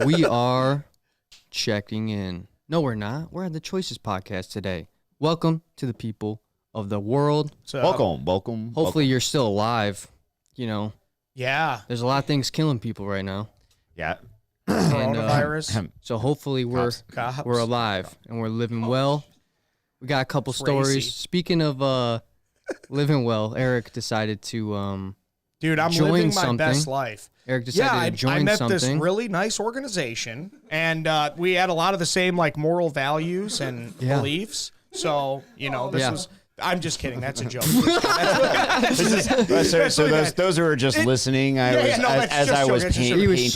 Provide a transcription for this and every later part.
We are checking in. No, we're not. We're at the Choices podcast today. Welcome to the people of the world. Welcome. Hopefully you're still alive. You know, Yeah. there's a lot of things killing people right now. Yeah. And, Coronavirus. so hopefully we're Cops. alive and we're living well. We got a couple It's stories. racy. Speaking of living well, Eric decided to Dude, I'm join living my something. best life. Eric decided to join I met something. this really nice organization, and we had a lot of the same like moral values and beliefs. So, this was. I'm just kidding. That's a joke. So those who are just listening, as I was painting his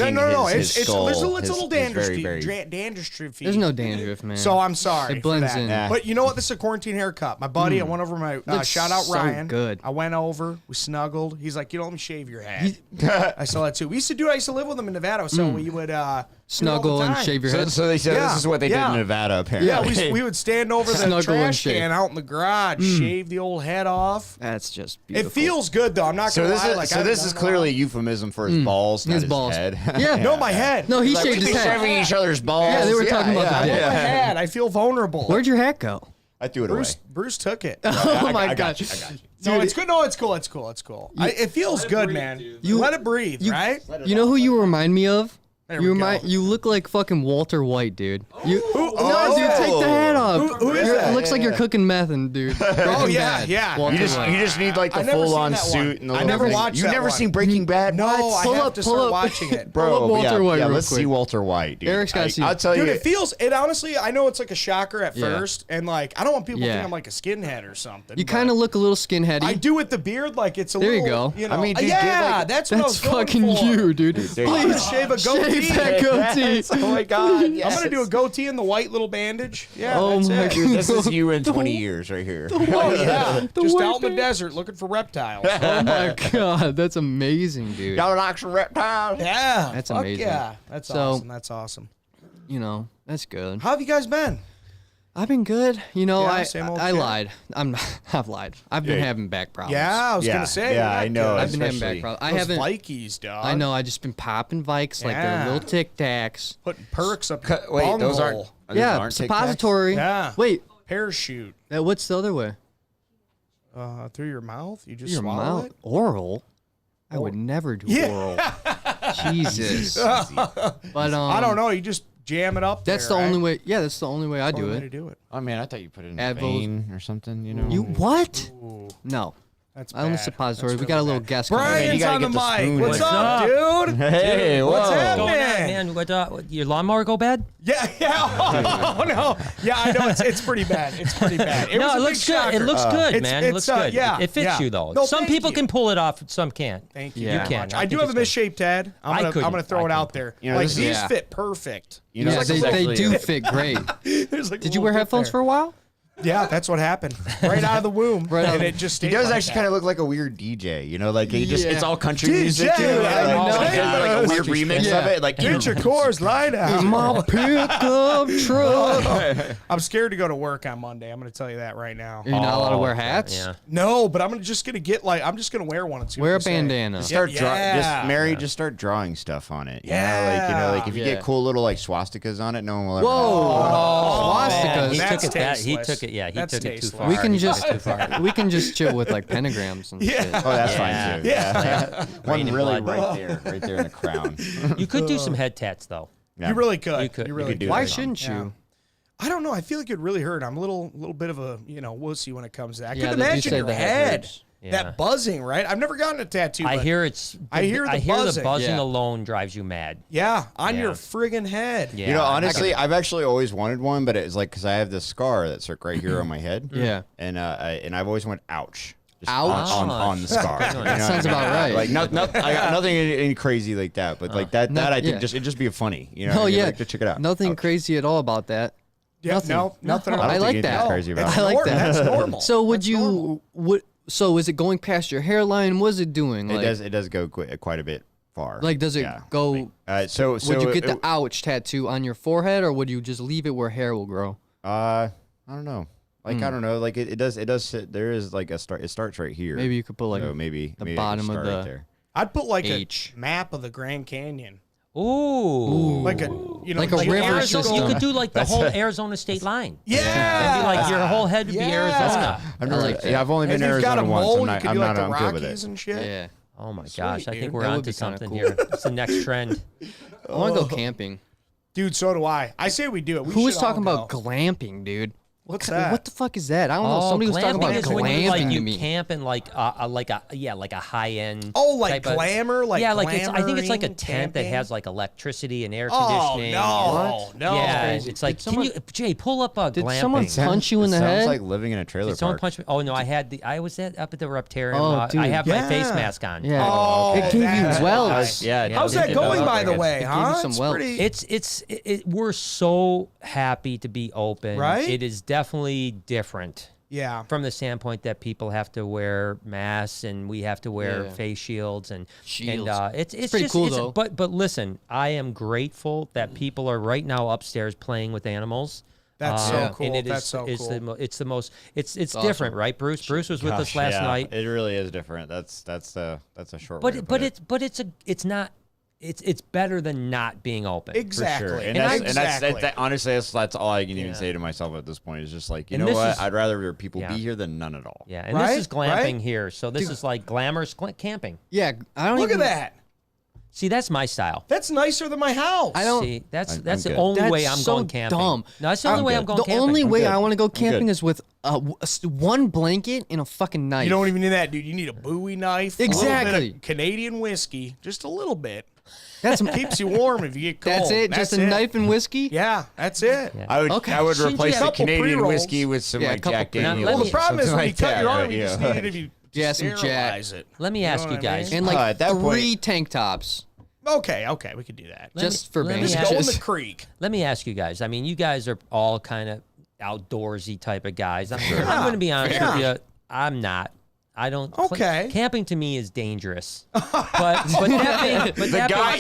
skull. There's a little dandruff. There's no dandruff, man. So I'm sorry. It blends for that. in. Yeah. But you know what? This is a quarantine haircut. My buddy, I went over my shout out so Ryan. good. I went over. We snuggled. He's like, let me shave your head. I saw that too. We used to do it. I used to live with him in Nevada, so we would Snuggle and shave your head. So they said this is what they did in Nevada, apparently. Yeah, we would stand over the Snuggle and trash shave. can out in the garage, shave the old head off. That's just beautiful. It feels good though. I'm not So gonna this lie. is Like, this is clearly a euphemism for his balls, not His his balls. head. Yeah. No, my head. No, he Like, shaved we'd his be head. shaving each other's balls. Yeah, they were talking about that. My head. I feel vulnerable. Where'd your hat go? I threw it away. Bruce took it. Oh my I got god. you. I got you. No, it's good. No, it's cool. It's cool. It's cool. It feels good, man. You let it breathe, right? You know who you remind me of? There we go. You look like fucking Walter White, dude. No, dude, oh. take the hat off. Who is that? It looks like you're cooking meth, and dude. Oh, Breaking yeah, Bad. yeah. Walter You White. just need like the I've never full-on seen that one. suit and the I little never thing. watched You've that never one. seen Breaking Bad? No, What? I have to start watching it. Pull Bro, up Walter White real let's quick. see Walter White, dude. Eric's gotta see I'll it. tell Dude, you. it honestly, I know it's like a shocker at Yeah. first, and like, I don't want people to Yeah. think I'm like a skinhead or something. You but kind of look a little skinheady. I do with the beard, like it's a There you little, go. know. I mean, dude, yeah, dude, that's what I was That's going fucking for. you, dude. there you I'm gonna go. shave a goatee. Shave that goatee. Oh my god. I'm gonna do a goatee and the white little bandage. Yeah, Oh that's my it. god. This is you in 20 years right here. Oh yeah, just white out in the band. desert looking for reptiles. Oh my god, that's amazing, dude. Y'all like some reptiles? Yeah, That's fuck amazing. Yeah, that's So- awesome. That's awesome. You know, that's good. How have you guys been? I've been good. You know, Yeah, same old I shit. lied. I've lied. I've been Yeah. having back problems. Yeah, I was Yeah, gonna say. yeah, I know. I've been having especially- back problems. I Those haven't. Vikes, dog. I know. I just been popping Vikes like Yeah. they're little Tic Tacs. Putting perks up. Wait, your those bunghole. aren't. Yeah, Tic Tacs? suppository. Yeah. Wait, Parachute. what's the other way? Through your mouth. You just Your swallow mouth. it. Oral. I would never do Yeah. oral. Jesus. But I don't know. You just jam it up. That's there, the only right? way. Yeah, that's the only way I That's the do only way to it. do it. Oh man, I thought you put it in a Advil- vein or something. You know. You what? Ooh, No. that's I only bad. suppository. That's We got a really little bad. guest coming in. Brian's gotta on the get the mic. spoon. What's What's up, dude? Hey, What's whoa. happening? Going on, man? What, your lawnmower go bad? Yeah. Oh no. Yeah, I know it's pretty bad. It's pretty bad. It was No, a it big looks good. shocker. It looks good, man. It it's, looks good. yeah, It fits yeah. you though. No, Some thank people you. can pull it off, some can't. Thank you. Yeah. very You much. can't. I I do think have a it's good. misshaped head. I'm couldn't. gonna throw I it out couldn't. there. You know, Like this is- these Yeah. fit perfect. You know, Yeah, this they is actually- do fit great. There's like a Did you little wear bit headphones there. for a while? Yeah, that's what happened. Right out of the womb. Right out and of- it just He stayed does like actually that. kind of look like a weird DJ, you know, like he just, Yeah. it's all country DJ, music. Too. I Like, know. like, Yeah. like a weird remix Yeah. of it. Like, Get your Coors Light out. My pickup truck. I'm scared to go to work on Monday. I'm going to tell you that right now. You're not allowed to wear hats? Yeah. No, but I'm just going to get I'm just going to wear one and see what Wear a they say. bandana. start Yeah. just start drawing stuff on it. Yeah. Like if you Yeah. get cool little like swastikas on it, no one will ever. Whoa. Swastikas. He That's took it. He tasteless. took it. Yeah, he That's took it too tasteless. far. We can He took just it too far. we can just chill with like pentagrams and shit. Oh, that's Yeah. fine too. Yeah. One Rain and really blood. right there in the crown. You could do some head tats though. Yeah. You really could. You could. You really You could do could. Why that. shouldn't Yeah. you? I don't know. I feel like it really hurt. I'm a little bit of a wussy when it comes to that. I Yeah, could they do imagine say your the head head. hurts. Yeah. That buzzing, right? I've never gotten a tattoo. I but hear buzzing. the buzzing Yeah. alone drives you mad. Yeah, on Yeah. your friggin' head. Yeah. You know, I honestly, I've actually always wanted one, but it's like because I have this scar that's like right here on my head. Yeah. and I've always went ouch. Just Ouch? on the scar. You know what I Sounds mean? about right. Like I got nothing any crazy like that, but like that I think yeah. it'd just be funny. You know, Oh what I mean? yeah. Like, to check it out. Nothing Ouch. crazy at all about that. Yeah, Nothing. nothing. I don't I think like anything's that. crazy about That's it. I like normal. that. That's normal. So would That's you normal. so is it going past your hairline? What is it doing? Like, It does go quite a bit far. Like, does it Yeah. go? So Would you get the it- ouch tattoo on your forehead, or would you just leave it where hair will grow? I don't know. Like I don't know. Like it does sit. There is like a start. It starts right here. Maybe you could put like so maybe the maybe I could bottom of start the. right there. I'd put like H. a map of the Grand Canyon. Ooh. like a Like a river Arizona, system. you could do like the whole Arizona state line. Yeah. It'd be like your whole head would be Arizona. I've only been And in you've got Arizona a once. mole, I'm you not. could I'm do like not. the I'm good with Rockies it. and shit. Yeah. Oh my Sweet, gosh, I think dude. we're That would onto be kinda something cool. here. It's the next trend. I want to go camping. Dude, so do I. I say we do it. We Who was should talking all about go. glamping, dude? What's What that? the fuck is that? I don't know. Somebody was talking about glamping is when you, glamping like, to you me. camp in like a high end. Oh, like glamour, like yeah, like I think it's like a glamoring, tent that camping? has like electricity and air Oh conditioning. no, no. Yeah, crazy. it's like Did someone- Jay, pull up a Did glamping. someone punch you in the Sounds head? like living in a trailer Did someone park. punch me? Oh no, I was up at the Reptarium. Oh, dude. I have my face Yeah. mask on. Yeah. Oh, it gave that's you welts. nice. Yeah. How's they that did going, that. by the way? It gave Huh? you some It's welts. pretty- We're so happy to be open. Right? It is definitely different. Yeah. From the standpoint that people have to wear masks and we have to wear Yeah. face shields and Shields. it's pretty just, cool, though. But listen, I am grateful that people are right now upstairs playing with animals. That's so cool. And it That's is, so it's cool. it's the most it's awesome. different, right, Bruce? Bruce was with us Gosh, last yeah, night. It really is different. That's a short. way to But put it's not. It's better than not being open. Exactly. For sure. And, And that's honestly that's all I can even say to myself at this point is just like, you And know this what? is- I'd rather people Yeah. be here than none at all. Yeah, and Right? this is glamping Right? here. So this is like glamorous camping. Yeah, I don't Look even. at that. See, that's my style. That's nicer than my house. I don't. See, that's I'm the good. only That's way I'm so going camping. dumb. No, that's the only I'm way good. I'm going The camping. only way good. I want to go I'm camping good. is with one blanket and a fucking knife. You don't even need that, dude. You need a Bowie knife. A little Exactly. bit of Canadian whiskey. Just a little bit. That's Keeps you warm if you get cold. that's it. Just a knife and whiskey. Yeah, that's it. Yeah. I would Okay. I would Shouldn't replace you the have a couple Canadian pre-rolls? whiskey with some Yeah, a like couple Jack pre-rolls. Daniels. Well, Well, the problem is something when you like cut that, your arm, right? you just Yeah. need to Yeah, some Jack. sterilize it. Let me You ask know you what I guys. mean? And like at that three tank tops. Okay, we could do that. Just for let me bandages. Just go in the creek. Let me ask you guys. I mean, you guys are all kind of outdoorsy type of guys. I'm going to be honest with you. I'm not. I don't. Okay. Camping to me is dangerous. But that being, The guy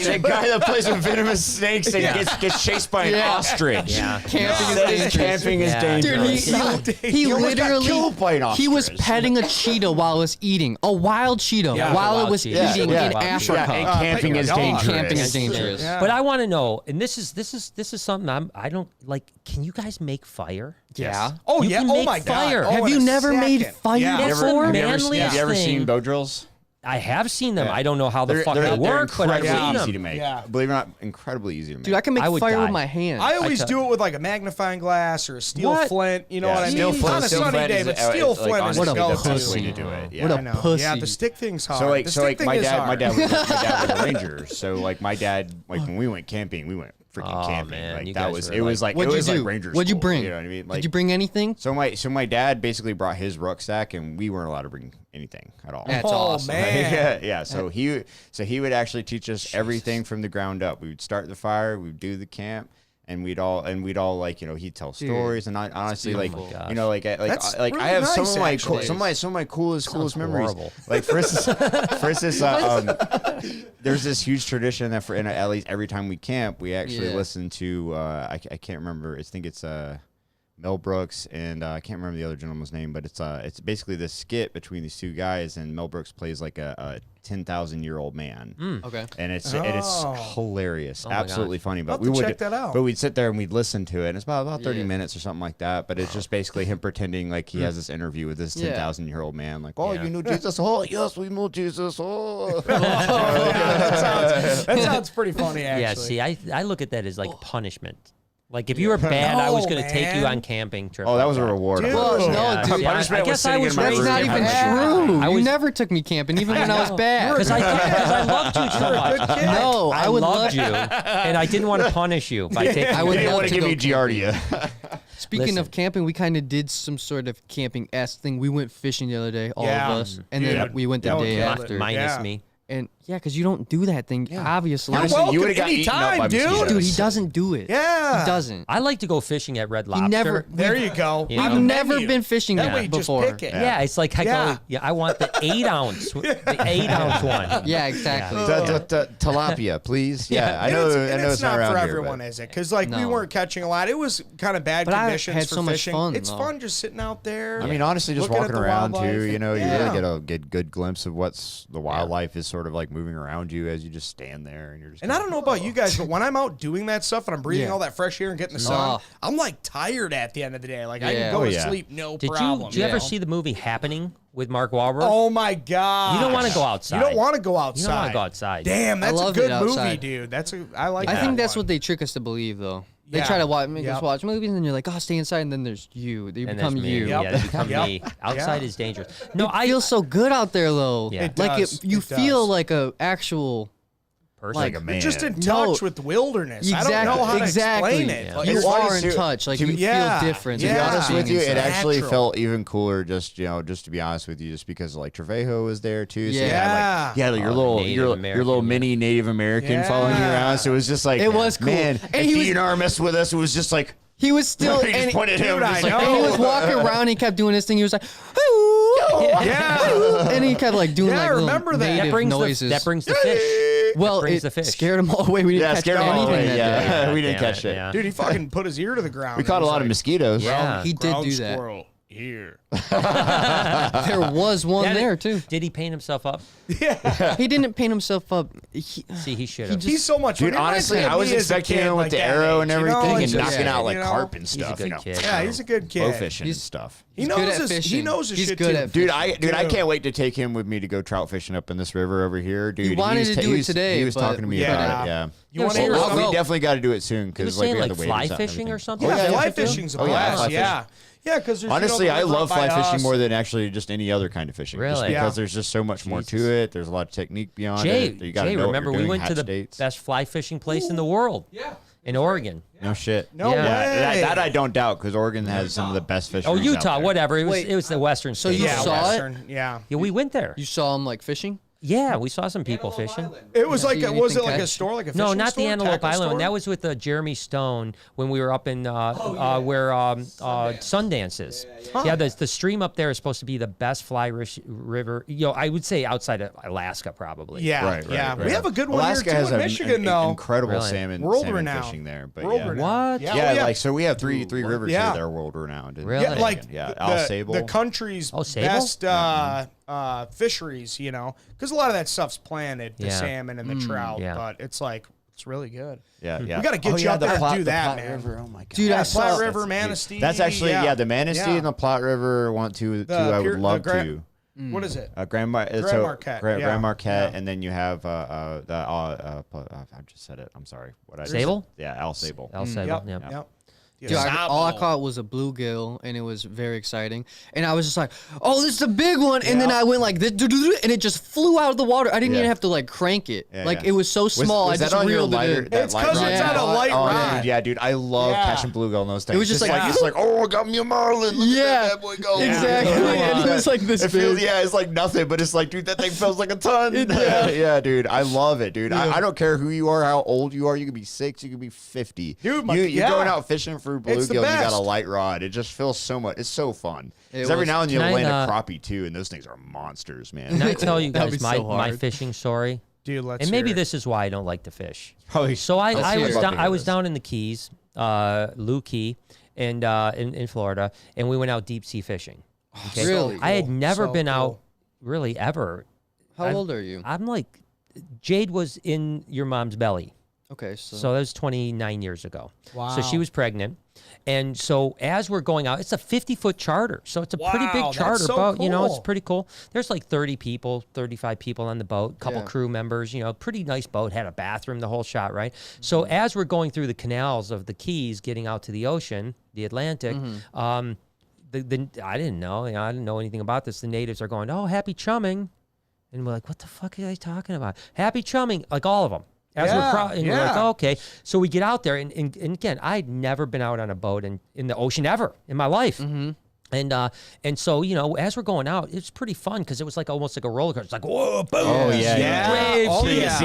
that plays with venomous snakes and Yeah. gets chased by an Yeah. ostrich. Yeah. Camping is That is dangerous. camping is Yeah. dangerous. Dude, he almost got literally killed by an he was ostrich. petting a cheetah while it was eating a wild cheetah Yeah, while wild it was cheetah. eating Yeah, in wild cheetah. Africa. Yeah, and camping is God. dangerous. Camping is dangerous. Yeah. But I want to know, and this is something I don't like. Can you guys make fire? Yeah. Oh You yeah. can Oh make my fire. God. Oh, Have in you a never made second. fire Yeah. That's the before? Have you manliest ever thing. seen bow drills? I have seen them. I don't know how the fuck they're they work, but I've incredibly seen easy them. to make. Yeah. Believe it or not, incredibly easy to make. Dude, I can make I would fire die. with my hand. I always tell- do it with like a magnifying glass or a steel What? flint. You know what I mean? Steel flint, On a steel sunny flint day, is, but steel like, flint is honestly, the What a the best pussy. way to do it. Yeah. What a I know. pussy. Yeah, the stick thing's hard. So like, the so stick like thing my is dad, hard. my dad was a ranger. So like my dad, like when we went camping, we went freaking Oh, camping. man, Like you that guys was were it was like What'd it you was do? like ranger What'd you school, bring? You know what I mean? Did you bring anything? So my dad basically brought his rucksack, and we weren't allowed to bring anything at all. That's Oh, awesome. man. Yeah. So he would actually teach us everything from the ground up. We would start the fire, we would do the camp, and we'd all like, you know, he'd tell stories, and I honestly like, beautiful. Oh my you know, like That's I really have some nice, of my actually. some of my coolest memories. horrible. Like for instance, there's this huge tradition that for at least every time we camp, we actually Yeah. listen to I can't remember. I think it's Mel Brooks and I can't remember the other gentleman's name, but it's basically this skit between these two guys, and Mel Brooks plays like a 10,000-year-old man, Okay. and it's Oh. hilarious, my absolutely funny. But I'll we have to would check that out. But we'd sit there and we'd listen to it, and it's about 30 Yeah. minutes or something like that. But it's just basically him pretending like he has this interview with this Yeah. 10,000-year-old man, like, oh, Yeah. you know Jesus? Oh, yes, we know Jesus. Oh. That sounds pretty funny, actually. Yeah, see, I look at that as like punishment. Like if you were bad, I was No, going to take you man. on camping trip. Oh, that like was a reward. Dude. Well, Yeah. no, dude. See, I Punishment was guess I sitting was in my That's raised not room. even Yeah. true. I You was- never took me camping, even when I was bad. Because I loved you so much. No, I would loved love you, and I didn't want to punish you by taking. I would They didn't love want to to give go you Giardia. Speaking Listen. of camping, we kind of did some sort of camping-esque thing. We went fishing the other day, all Yeah. of us, and Dude, then we went the that would day kill it. after. minus Yeah. me. And yeah, because you don't do that thing, obviously. Honestly, welcome you would have got eaten up by anytime, dude. mosquitoes. Dude, he doesn't do it. Yeah. He doesn't. I like to go fishing at Red Lobster. never- There you go. You know? We've On the never menu. been fishing That that way you just before. pick it. Yeah, it's like I Yeah. go. Yeah, I want the 8-ounce, the 8-ounce one. Yeah, exactly. Tilapia, please. Yeah, I And know. it's, I know it's not for around here, everyone, but- is it? Because like we No. weren't catching a lot. It was kind of bad But I conditions had for so much fishing. fun, It's though. fun just sitting out there. I mean, honestly, just Looking at walking the around wildlife. too, you know, you Yeah. really get a good glimpse of what's the wildlife is sort of like moving around you as you just stand there and you're just. And I don't know about you guys, but when I'm out doing that stuff and I'm breathing all that fresh air and getting the sun, I'm like tired at the end of the day. Like I can go to sleep, no problem. Did you ever see the movie Happening with Mark Wahlberg? Oh my god! You don't want to go outside. You don't want to go outside. You don't want to go outside. Damn, that's a good movie, dude. I like. I think that's what they trick us to believe, though. They try to make us watch movies, and then you're like, "Oh, stay inside," and then there's you. They become you. Yeah, they become me. Outside is dangerous. No, I feel so good out there, though. Yeah. You feel like a actual person, like a man. You're just in touch with the wilderness. Exactly. I don't know how to explain it. Yeah. You are in touch. Like you feel different. To be honest with you, it actually Natural. felt even cooler. Just to be honest with you, just because like Trevejo was there too. So Yeah. you had your little mini Native American following you around. So it was just like it was cool. Man, and if DNR messed with us, it was just like. He was still, he just pointed him. I know. And he was walking around. He kept doing this thing. He was like, and he kept like doing like remember that. native noises. that brings the fish. Well, it scared him all away. We didn't catch anything that day. We didn't catch it. Yeah. Dude, he fucking put his ear to the ground. We caught a lot of mosquitoes. Yeah. He did do that. Squirrel here. There was one there too. Did he paint himself up? He didn't paint himself up. See, he should have. He's so much. Dude, honestly, I was expecting him with the arrow and everything and knocking out like carp and stuff. He's a good kid. Yeah, he's a good kid. Bow fishing and stuff. He knows his fishing. He knows his shit good too. at Dude, I can't wait to take him with me to go trout fishing up in this river over here. Dude, He wanted to do it today. He was talking to me about it. Yeah. You want to saying hear like We something? definitely got to do it soon He was because saying we like have the fly waves out and fishing or everything. something. Yeah, yeah, fly yeah. fishing's a Oh, yeah, blast. fly Yeah. Yeah, because honestly, I love fly fishing more than. than actually just any other kind of fishing. Really? Just because Yeah. there's just so much more to it. There's a lot of technique beyond Jay, it. You gotta know remember what you're we doing, went to the hatch dates. best fly fishing place in the world. Yeah. In Oregon. No shit. No Yeah. way. That I don't doubt because Oregon has some of the best fishing. Oh, Utah, whatever. It was the Western So states. you Yeah, saw it? Western, Yeah. Yeah, we went there. You saw him like fishing? Yeah, we saw some people fishing. It was like, See was it anything like a catch? store, like a fishing No, not store, the Antelope tackle Island one. store? That was with Jeremy Stone when we were up in where Sundance is. Yeah, the stream up there is supposed to be the best fly river. I would say outside of Alaska, probably. Yeah, Right, yeah. right. We have a good one Alaska here too has in Michigan, an though. incredible Really? salmon World renowned. fishing there. But World yeah. renowned. What? Yeah, like so we have three rivers Yeah. here that are world renowned. And- Really? Yeah, like Al Sable. the country's Sable? best fisheries, because a lot of that stuff's planted, the Yeah. salmon and the trout, yeah. but it's like, it's really good. Yeah. We got to get you out there and do that, man. River. Oh my god. Dude, I saw Platte River, Manistee. That's actually the Manistee Yeah. and the Platte River want to I would love to. What is it? Grand Marquette, yeah. Marquette, Yeah. and then you have I just said it. I'm sorry. What I Sable? Yeah, Al Sable. El Sable. Yep. Yeah. Yep. Dude, all I caught was a bluegill, and it was very exciting. And I was just like, "Oh, this is a big one!" And then I went like this, and it just flew out of the water. I didn't even have to like crank it. It was so small. Was I that just on your reeled it lighter? in. It's because it's on a light rod. Dude, yeah, dude, I love catching bluegill on those things. It was just like it's like, oh, I got me a marlin. Look at that bad boy go. exactly. And it was like this big. It's like nothing, but it's like, dude, that thing feels like a ton. Yeah, dude, I love it, dude. I don't care who you are, how old you are. You could be 6, you could be 50. Dude, you're going out fishing for bluegill, It's the and you got best. a light rod. It just feels so much. It's so fun. Because It every was. now and then Can you'll I, land a crappie too, and those things are monsters, man. Can I tell you That'd guys be my, so my hard. fishing story? Dude, let's And maybe hear it. this is why I don't like to fish. Probably. So I hear was it. down. I was down in the Keys, Lou Key, and in Florida, and we went out deep sea fishing. Okay? Really? I had never So been cool. out really ever. How old are you? I'm like, Jade was in your mom's belly. Okay, so So that was 29 years ago. Wow. So she was pregnant. And so as we're going out, it's a 50-foot charter. So it's a pretty Wow, big that's charter so boat. You know, it's cool. pretty cool. There's like 30 people, 35 people on the boat, couple Yeah. crew members, pretty nice boat, had a bathroom, the whole shot, right? So as we're going through the canals of the Keys, getting out to the ocean, the Atlantic, I didn't know, I didn't know anything about this. The natives are going, "Oh, happy chumming." And we're like, "What the fuck are they talking about?" Happy chumming, like all of them. As we're we're like, oh, okay. So we get out there, and again, I'd never been out on a boat in the ocean ever in my life. And so, as we're going out, it's pretty fun because it was like almost like a roller coaster. It's like, whoa, boom. Oh, yeah. Waves, Oh, waves,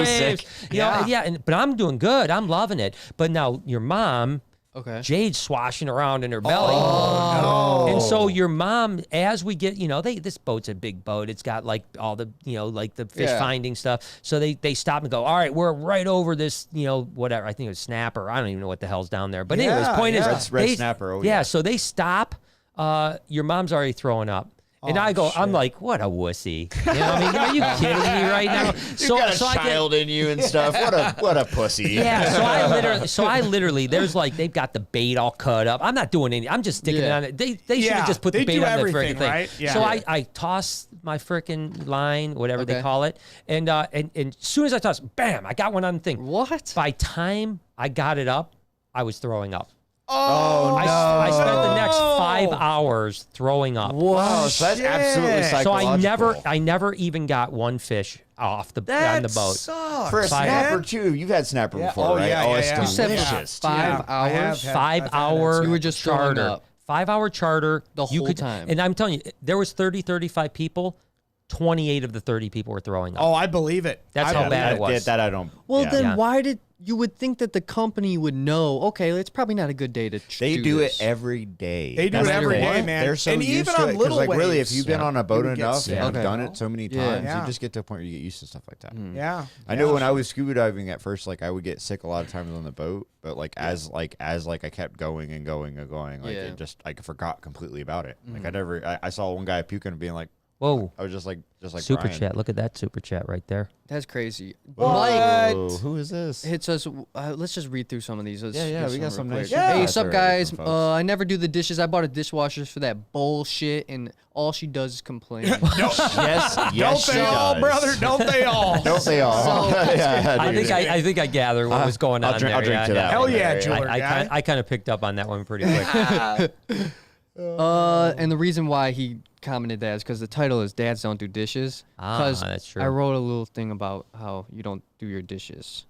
yeah. waves. But I'm doing good. I'm loving it. But now your mom, okay. Jade's swashing around in her belly. no. And so your mom, as we get, this boat's a big boat. It's got like all the, like the fish finding stuff. So they stop and go, all right, we're right over this, whatever. I think it was snapper. I don't even know what the hell's down there. But anyways, point is, Red snapper. Oh, yeah. So they stop. Your mom's already throwing up. And I go, I'm like, what a wussy. You know, I mean, are you kidding me right now? You got a child in you and stuff. What a pussy. Yeah. So I literally, there's like, they've got the bait all cut up. I'm not doing anything. I'm just sticking it on it. They should have just put the bait on the freaking thing. Right? Yeah. So I toss my freaking line, whatever they call it, and as soon as I toss, bam, I got one on the thing. What? By time I got it up, I was throwing up. Oh, no. I spent the next 5 hours throwing up. Wow, so that's absolutely psychological. So I never even got one fish off on the boat. Sucks, for a snapper too. You've had snapper before, right? It's delicious. 5 hours. 5 hour. You were just charter. up. 5 hour charter the whole time. And I'm telling you, there was 35 people. 28 of the 30 people were throwing up. Oh, I believe it. That's how bad it was. That I don't. Well, then why did you would think that the company would know? Okay, it's probably not a good day to. They do it every day. They do it every day, man. They're so and used even to on it. little Like waves, really, if you've been on a boat enough and you've done it so many times, you just get to a point where you get used to stuff like that. Yeah. I know when I was scuba diving at first, like I would get sick a lot of times on the boat, but like as I kept going and going and going, like it just I forgot completely about it. Like I saw one guy puking and being like, whoa. I was just like super Brian. chat. Look at that super chat right there. That's crazy. Mike, who is this? Hits us. Let's just read through some of these. We got some nice. Hey, what's up, guys? I never do the dishes. I bought a dishwasher for that bullshit, and all she does is complain. Yes, don't they all, brother? Don't they all? Don't they all? I think I gathered what was going on there. I'll drink to that. Hell yeah, jeweler guy. I kind of picked up on that one pretty quick. And the reason why he commented that is because the title is "Dads Don't Do Dishes." That's true. I wrote a little thing about how you don't do your dishes.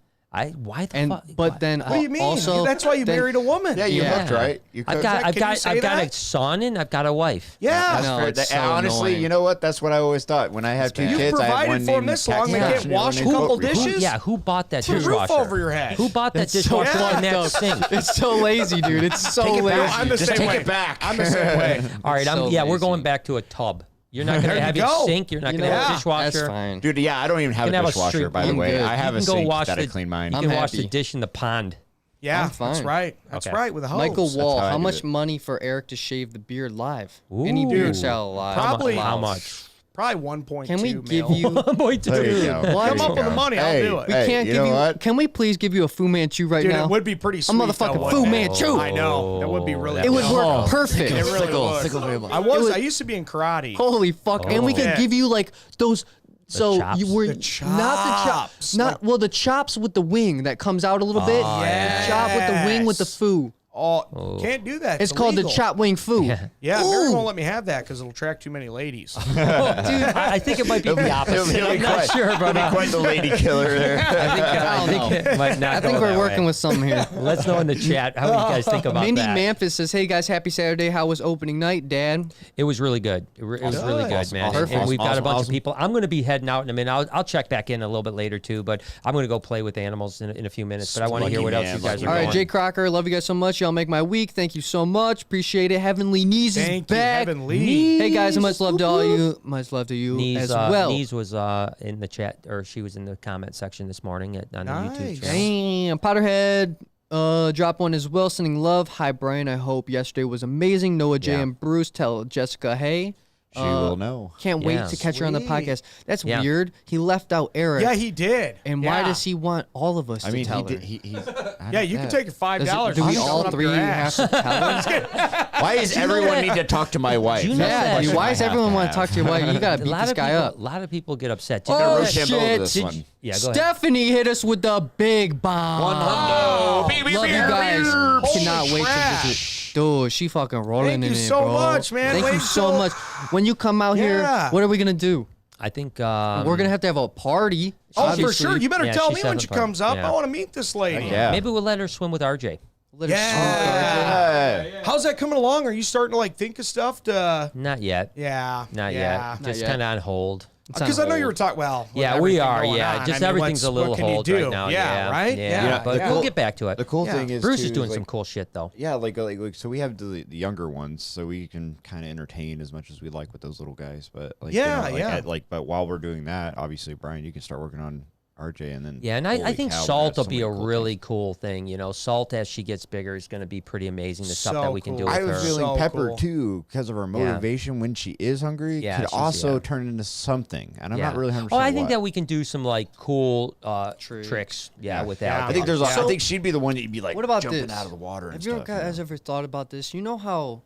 Why the fuck? But then what do you mean? Also, that's why you married a woman. Yeah, you looked right. You I've got a son and I've got a wife. Yeah, no, it's so honestly, annoying. you know what? That's what I always thought. When I have two kids, I have one provided for them this long. They can't wash a couple dishes. Who bought that Put a dishwasher? roof over your head. Who bought that dishwasher in that sink? It's so lazy, dude. It's so lazy. I'm the same way. Take it back. I'm the same way. All right, we're going back to a tub. You're not going to have your sink. You're not going to have a dishwasher. That's fine. Dude, yeah, I don't even have a dishwasher, by the way. I have a sink that I clean mine. You can wash the dish in the pond. Yeah, that's right. That's right, with a hose. Michael Wall, how do much it. money for Eric to shave the beard live? Ooh. Any beard salad live? Probably How much? Probably 1.2 Can we mil. give you? There you go. Come up with the money, I'll do it. We can't give you. Can we please give you a Fu Manchu right Dude, now? it would be pretty sweet. motherfucking Fu Manchu. I know. That would be really It would good. work perfect. It really would. I used to be in karate. Holy fuck! And we could give you like those. So chops? you were The not the chops. chops, the chops with the wing that comes out a little bit. The chop with the wing with the foo. Oh, can't do that. It's called the illegal. chop wing foo. Yeah, Mary won't let me have that because it'll attract too many ladies. Dude, I think it might be the opposite. I'm not sure, but quite the lady killer there. I think it might not I think go we're that working way. with something here. Let's know in the chat how you guys think about Mindy that. Memphis says, "Hey guys, happy Saturday. How was opening night, Dad?" It was really good. It was really good, man. Awesome. And we've got a bunch Awesome. of people. I'm going to be heading out in a minute. I'll check back in a little bit later too, but I'm going to go play with animals in a few minutes. But I want to hear what else you guys are All going. right, Jay Crocker, love you guys so much. Y'all make my week. Thank you so much. Appreciate it. Heavenly Knees is Thank you, back. Heavenly. Hey guys, much love to all you. Much love to you as well. Nees was in the chat, or she was in the comment section this morning on the YouTube channel. Damn, Potterhead, drop one as well. Sending love. Hi, Brian. I hope yesterday was amazing. Noah J and Bruce, tell Jessica, hey. She will know. Can't wait to catch her on the podcast. That's weird. He left out Eric. Yeah, he did. And why does he want all of us to tell her? Yeah, you can take your $5. Do we Just all shove it up three your have ass. to tell her? Why does everyone need to talk to my wife? Do you know that? Dude, why does everyone want to talk to your wife? You got to beat this guy up. A lot of people get upset. Oh, Roach him over shit. this one. Yeah, go ahead. Stephanie hit us with the big bomb. Love you guys. Cannot wait to visit. Dude, she fucking rolling Thank in you it, so bro. much, man. Thank you so much. When you come out here, what are we going to do? I think we're going to have a party. Oh, obviously. for sure. You better tell she me said when the she part. comes up. Yeah. I want to meet this lady. Yeah. maybe we'll let her swim with RJ. Let her Yeah. How's that coming along? Are you starting to think of stuff to? Not yet. Not yet. Just yet. kind of on hold. Because I know you were talking. Well, with Yeah, we everything are. going Yeah, on, just I mean, everything's a little what can you hold do? right now. Yeah, right. Yeah, but Yeah. we'll get back to it. The cool thing is Bruce is too, doing like, some cool shit though. Yeah, like so we have the younger ones, so we can kind of entertain as much as we like with those little guys. But but while we're doing that, obviously, Brian, you can start working on RJ, and then Yeah, and I think cow, salt that's will be so a many cool really things. cool thing. You know, salt as she gets bigger is going to be pretty amazing. The stuff that we can do cool. with I was her. feeling So Pepper cool. too because of her motivation when she is hungry. Yeah, could she's- also yeah. turn into something, and I'm Yeah. not really 100%. Oh, I think what. that we can do some like cool tricks. Yeah, with that. Yeah. I think there's. So- I think she'd be the one you'd be like What about jumping this? out of the water and Have you stuff. guys ever thought about this? You know how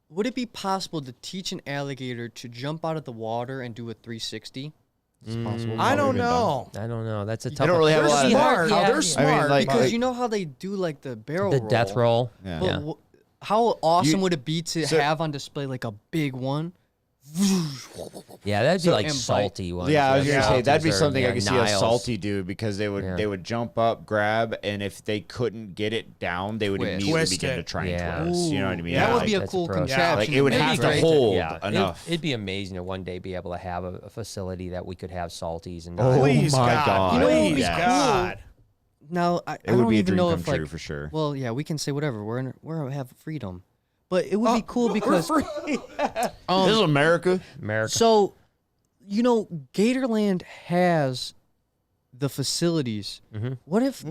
would it be possible to teach an alligator to jump out of the water and do a 360? It's possible. I Probably don't been done. know. I don't know. That's a They tough. don't really have a They're lot of smart. Yeah, They're yeah. smart. I mean, like- Because you know how they do like the barrel the roll. death roll. Yeah. But Yeah. how awesome You- would it be to so- have on display like a big one? Yeah, that'd be So- like and bite. salty ones. Yeah, I was gonna say salties that'd be or, something I yeah, could see a Niles. salty do because they would Yeah. jump up, grab, and if they couldn't get it down, they would Twist. immediately Twist begin it. to try Yeah. and twist. You know what I mean? That Yeah, would be a that's cool approach. contraption. like it would That'd have be to great. hold Yeah, enough. It'd be amazing to one day be able to have a facility that we could have salties and Oh Please, my God. God. You know what would Please, be God. Now I It don't would be a even dream know come if true like for sure. well yeah we can say whatever we have freedom, but it would be cool because This is America. America. so you know Gatorland has the facilities. What if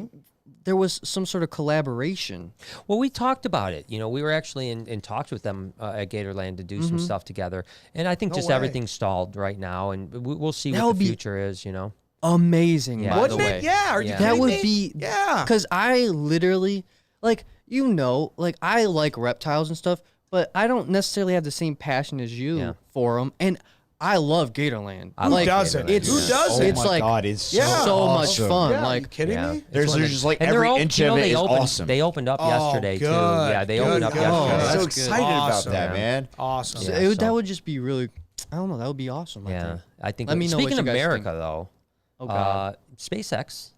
there was some sort of collaboration? Well, we talked about it. You know, we were actually in talks with them at Gatorland to do some stuff together. And I think No just way. everything's stalled right now, and we'll see That what would the be- future is. You know, Amazing, Yeah. by Wouldn't the it? way. Yeah. Are you Yeah. kidding That would me? be Yeah. because I literally like like I like reptiles and stuff, but I don't necessarily have the same passion as you Yeah. for them. And I love Gatorland. I Who like doesn't? Gatorland, It's Who doesn't? It's like God, it's Yeah. so awesome. much fun. Yeah, are you Like kidding yeah. me? There's just like and they're every op- inch you know, of it they is opened, awesome. They opened up Oh, yesterday too. good, Yeah, they good, opened up good. yesterday. I'm so That's excited good. about Awesome. that, Yeah. man. Awesome. Yeah. that so- would just be really. I don't know. That would be awesome. I Yeah, think. I think. Let me know what Speaking you of guys America, think. though, Oh God. SpaceX.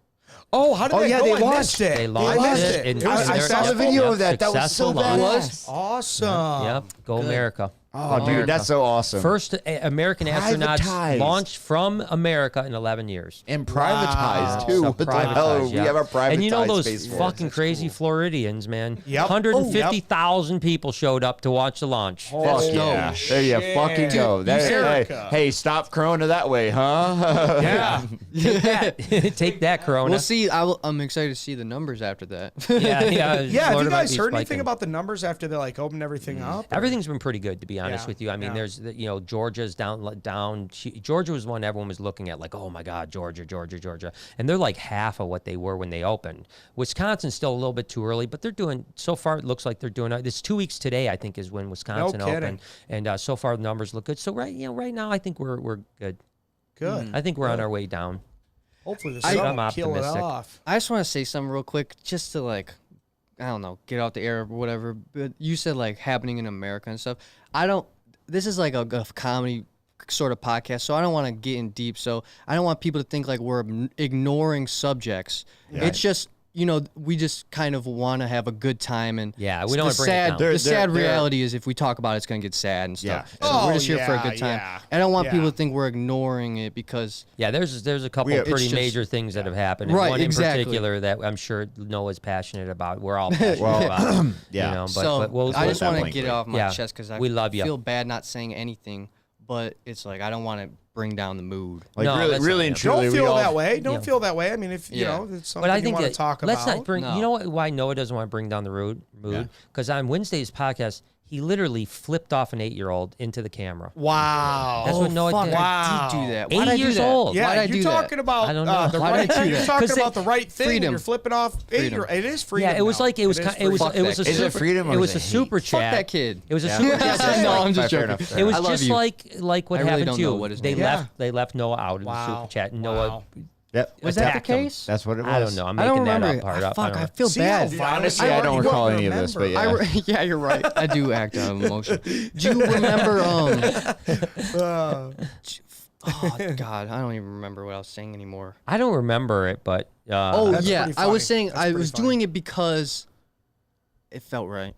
Oh, how did Oh, that yeah, go? they I launched missed it. They I launched missed it. it. and It was I saw the successful. video Yep, of that. That was so successful launch. badass. Awesome. Yep, go America. Oh, dude, that's so awesome. First American astronauts Privatized. launched from America in 11 years. and privatized Wow. too. So What the hell? We yeah. have a privatized And you know those space force. fucking crazy Floridians, man. Yep. 150,000 people showed up to watch the launch. Fuck Holy yeah. There you shit. fucking go. Dude, There, America. hey, stop Corona that way, huh? Yeah. Take that, take that, Corona. We'll see. I'm excited to see the numbers after that. Yeah, yeah. Yeah. Have Florida you might guys be heard anything spiking. about the numbers after they like opened everything up? or- Everything's been pretty good, to be honest Yeah, with you. I mean, yeah. there's, Georgia's down. Georgia was one everyone was looking at, like, oh my God, Georgia, and they're like half of what they were when they opened. Wisconsin's still a little bit too early, but they're doing. So far, it looks like they're doing. It's 2 weeks today, I think, is when Wisconsin kidding. opened, and so far the numbers look good. So right now, I think we're good. Good. I think we're on our way down. Hopefully the I'm sun will kill it optimistic. off. I just want to say something real quick, just to like, I don't know, get out the air or whatever. But you said like happening in America and stuff. This is like a comedy sort of podcast, so I don't want to get in deep. So I don't want people to think like we're ignoring subjects. It's just, we just kind of want to have a good time. And Yeah, we don't wanna the bring it sad, down. the sad reality is if we talk about it, it's going to get sad and stuff. Yeah. So we're Oh, just here for a yeah, good time. yeah. I don't want Yeah. people to think we're ignoring it because Yeah, there's a couple It's pretty just- major things that have happened. And Right, one in exactly. particular that I'm sure Noah's passionate about. We're all passionate Well, about. yeah. But we'll I just that want to blank get it plate. off my Yeah, chest because I we love ya. feel bad not saying anything, but it's like I don't want to bring down the mood. Like No, really, that's really not- and truly, Don't we feel all, that way. Don't Yeah. feel that way. I mean, if you Yeah. know it's something But I you think want to that talk let's about. not bring. No. You know why Noah doesn't want to bring down the mood? Because on Wednesday's podcast, he literally flipped off an 8-year-old into the camera. Wow. That's what Noah fuck, did. I did do that. 8 Why'd I do years that? old. Yeah, Why'd I you're do talking that? about I don't know. the Why'd I right. do You're that? talking 'Cause about the right thing. freedom. You're flipping off. Freedom. It is freedom. Yeah, it was now. like it was is kind, it was freedom. it was a Fuck that Is it super, freedom or it was is a it super hate? Fuck chat. that kid. It was a Yeah. super chat. No, I'm just Fair joking. enough. It was I love just you. like what I really happened don't to you. know what his They name is. left Noah out in the Wow. super chat, and Wow. Noah Yep. Was that the attacked him. case? That's what it was. I don't know. I'm I don't making that remember. up part Ah, up. fuck, I don't I know. feel See bad. how Honestly, I don't you recall wouldn't any of this, but remember. yeah. Yeah, you're right. I do act on emotion. Do you remember? Oh God, I don't even remember what I was saying anymore. I don't remember it, but Oh That's yeah, pretty I was funny. saying That's I pretty was funny. doing it because it felt right.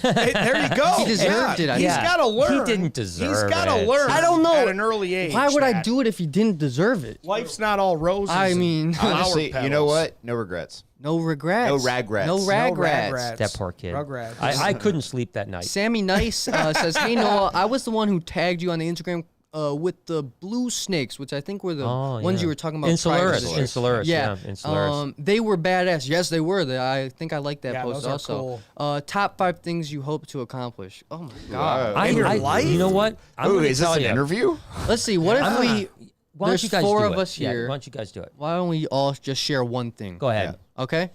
Hey, there you go. He deserved it, I He's think. got to learn. He didn't deserve He's got to it. learn. I don't know. At an early age. Why would I Chad. do it if he didn't deserve it? Life's not all roses. I and mean, flower Honestly, you know petals. what? No regrets. No regrets. No ragrats. No No ragrats. ragrats. that poor kid. Rugrats. I couldn't sleep that night. Sammy Nice says, "Hey Noah, I was the one who tagged you on the Instagram with the blue snakes, which I think were the ones you were talking about. Insularis. Yeah. Insularis. They were badass. Yes, they were. I think I like that post those also. Cool. Top 5 things you hope to accomplish. Oh my god! In your life? You know what? Is this an interview? Let's see. What if we? Why don't There's you guys 4 do of it? us here. Yeah, why don't you guys do it? Why don't we all just share one thing? Go ahead. Okay.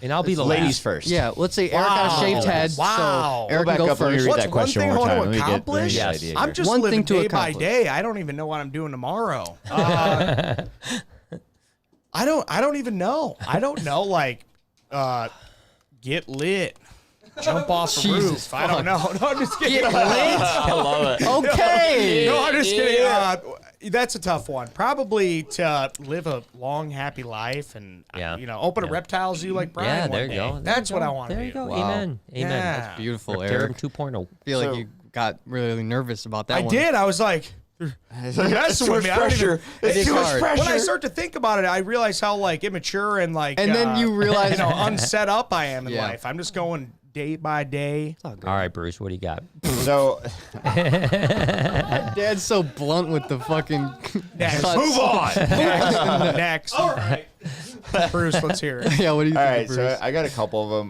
And I'll be the Ladies last. first. Yeah. Let's say Eric got a shaved head. Wow. So Eric Go can back go up. Let me first. read What's that one question thing I one more want time. to accomplish? Yes. I'm just One living thing to day by accomplish. day. I don't even know what I'm doing tomorrow. I don't even know. I don't know. Like, get lit. Jump off the roof. I don't know. No, I'm just kidding. Get lit. I love it. Okay. No, I'm just kidding. That's a tough one. Probably to live a long, happy life and, open a reptile zoo like Brian. Yeah, there one you day. go. That's what I want to do. There you go. Wow. Amen. Amen. Yeah. That's Beautiful, Reptarian Eric. 2.0. I feel like you got really nervous about that I one. did. I was like, That's messing too with much me. I don't pressure. even- It's too much hard. pressure. when I start to think about it, I realize how like immature and like And then you realize- unset up I am in Yeah. life. I'm just going day by day. All right, Bruce, what do you got? So Dad's so blunt with the fucking. Next. cuts. Move on. Next. All right. Bruce, let's hear it. Yeah, what do you all think, right, Bruce? so I got a couple of them.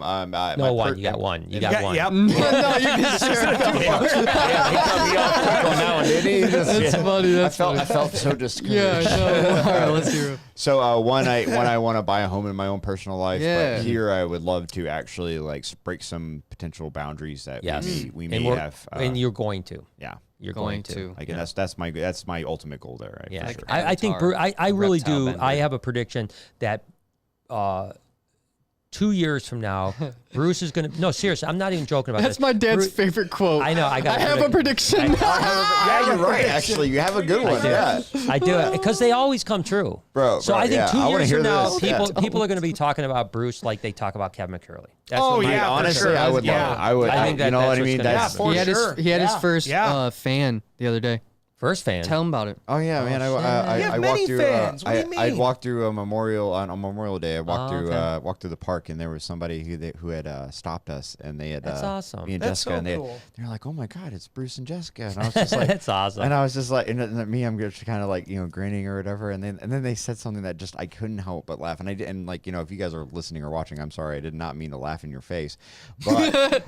No, one. You got one. You got one. Yep. No, you can share it. on that one, didn't he? That's funny. That's funny. I felt so discouraged. Yeah, no. All right, let's hear it. So one, I want to buy a home in my own personal life. Yeah. But here, I would love to actually like break some potential boundaries that we may and have. and you're going to. Yeah. You're Going going to. Like, and that's my ultimate goal there. Right? Yeah, For sure. I think Avatar, I really reptile do. bender. I have a prediction that 2 years from now, Bruce is going to. No, seriously, I'm not even joking about That's this. my dad's Bruce- favorite quote. I know. I have a prediction. Yeah, you're right. Actually, you have a good one. Yeah. I do it because they always come true, Bro, So I think yeah, 2 I wanna years hear from now, this. people are going to be talking about Bruce like they talk about Kevin McCurley. That's Oh, what my- yeah, for Honestly, sure. I would Yeah. love it. I would. I think you know that's what I what's mean? gonna That's happen. for he had sure. his Yeah. first Yeah. fan the other day. First fan. Tell him about it. Oh yeah, man! You I have walked many through. fans. What do you I mean? walked through a memorial on Memorial Day. I walked through okay. walked through the park, and there was somebody who had stopped us, and they had That's awesome. me and That's Jessica, so and they cool. were like, "Oh my God, it's Bruce and Jessica," and I was just like, That's awesome. And I was just like, and then me, I'm just kind of like grinning or whatever, and then they said something that just I couldn't help but laugh, and I did, and like if you guys are listening or watching, I'm sorry, I did not mean to laugh in your face, but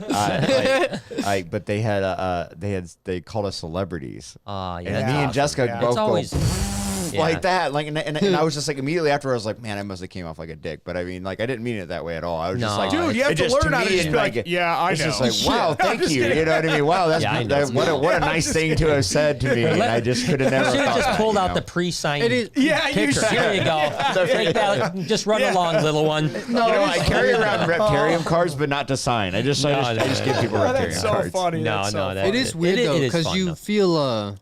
but they called us celebrities. Yeah, And that's me and awesome. Jessica Yeah. both It's always like that, like, and I was just like immediately after I was like, man, I must have came off like a dick, but I mean, like, I didn't mean it that way at all. I was just No. like, Dude, you have it to just learn how to me, just and, be like, yeah, I it's know. just like, wow, I'm thank just you. kidding. You know what I mean? Wow, that's Yeah, I know. what a nice thing to have said to me, and I just could have never. should have thought just that, pulled you out know? the pre-signed It is- Yeah, you picture. should. Here you go. Take that. Just run along, little one. No, You know, I it's- carry around Reptarium cards, but not to sign. I just give people Oh, Reptarium that's so cards. funny. No, That's no, so that- funny. It is weird though, it is because fun, you though. feel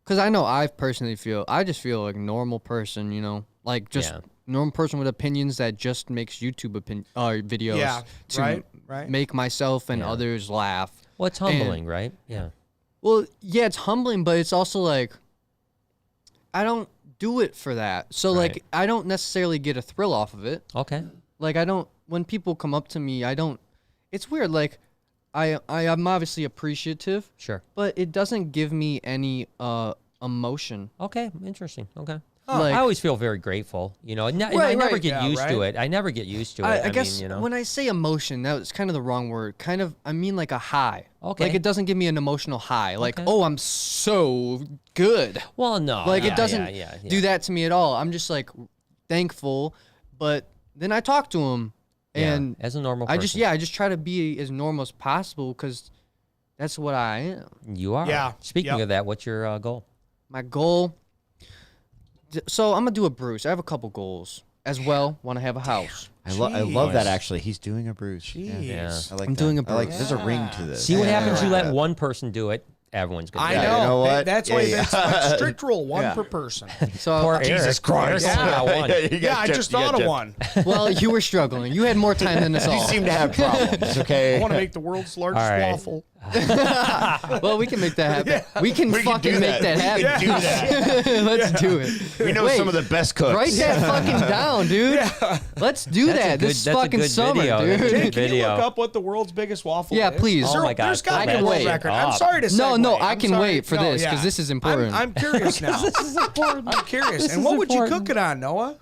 because I know I personally feel I just feel like a normal person, like just Yeah. normal person with opinions that just makes YouTube videos Yeah, to right. make myself and others laugh. Well, it's humbling, right? Yeah. Well, yeah, it's humbling, but it's also like I don't do it for that. So Right. like I don't necessarily get a thrill off of it. Okay. Like I don't when people come up to me, I don't it's weird like I'm obviously appreciative, Sure. but it doesn't give me any emotion. Okay. Interesting. Okay. Like- I always feel very grateful, and I Right, never right. get Yeah, used to right. it. I never get used to it. I guess mean, when I say emotion, that's kind of the wrong word. Kind of, I mean like a high. Okay. Like it doesn't give me an emotional high. Like, Okay. oh, I'm so good. Well, no. Like yeah, it doesn't yeah. do that to me at all. I'm just like thankful, but then I talk to him, Yeah, and as a normal person. I just try to be as normal as possible because that's what I am. You are. Yeah, Speaking yep. of that, what's your goal? My goal. So I'm gonna do a Bruce. I have a couple goals as well. Want to have a house. I love that Jeez. actually. He's doing a Bruce. Jeez. Yeah. I like I'm that. doing a I like. Bruce. There's a ring to this. See what happens? You Yeah. let one person do it, everyone's gonna. I do it. know. you know what? That's Yeah, why yeah. that's like strict rule, one Yeah. per person. So Poor Jesus Eric. Christ. Eric's only got one. Yeah, I just thought of one. well, you were struggling. You had more time than us all. You seem to have problems. Okay. I want to make the world's largest All right. waffle. Well, we can make that happen. Yeah. We can fucking make that happen. We can do that. Let's do it. We know some of the best cooks. Write that fucking down, dude. Yeah. Let's do that. This fucking summer, dude. Jay, can you look up what the world's biggest waffle is? Yeah, please. Oh my God. There's got to be a world record. I'm sorry to say. No, I can wait for this because this is important. I'm curious now. This is important. I'm curious. And what would you cook it on, Noah?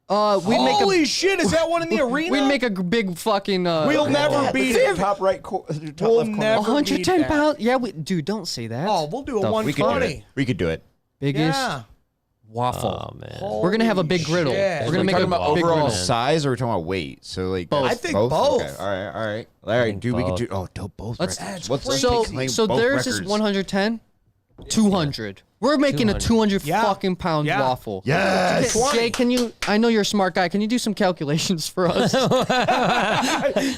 Holy shit! Is that one in the arena? We'd make a big fucking. We'll never beat it. Top right, top We'll left corner. never 110 pounds. Yeah, dude, don't say that. Oh, we'll do a 120. We could do it. Biggest waffle. Oh, man. We're gonna have a big griddle. We're gonna make a about big overall griddle. size, or we're talking about weight. So like, both. I think both. Okay. All right. Larry, dude, we could do. Oh, both. Let's. Let's So theirs is 110. 200. We're making a 200 fucking pound waffle. Yes. Jay, can you? I know you're a smart guy. Can you do some calculations for us?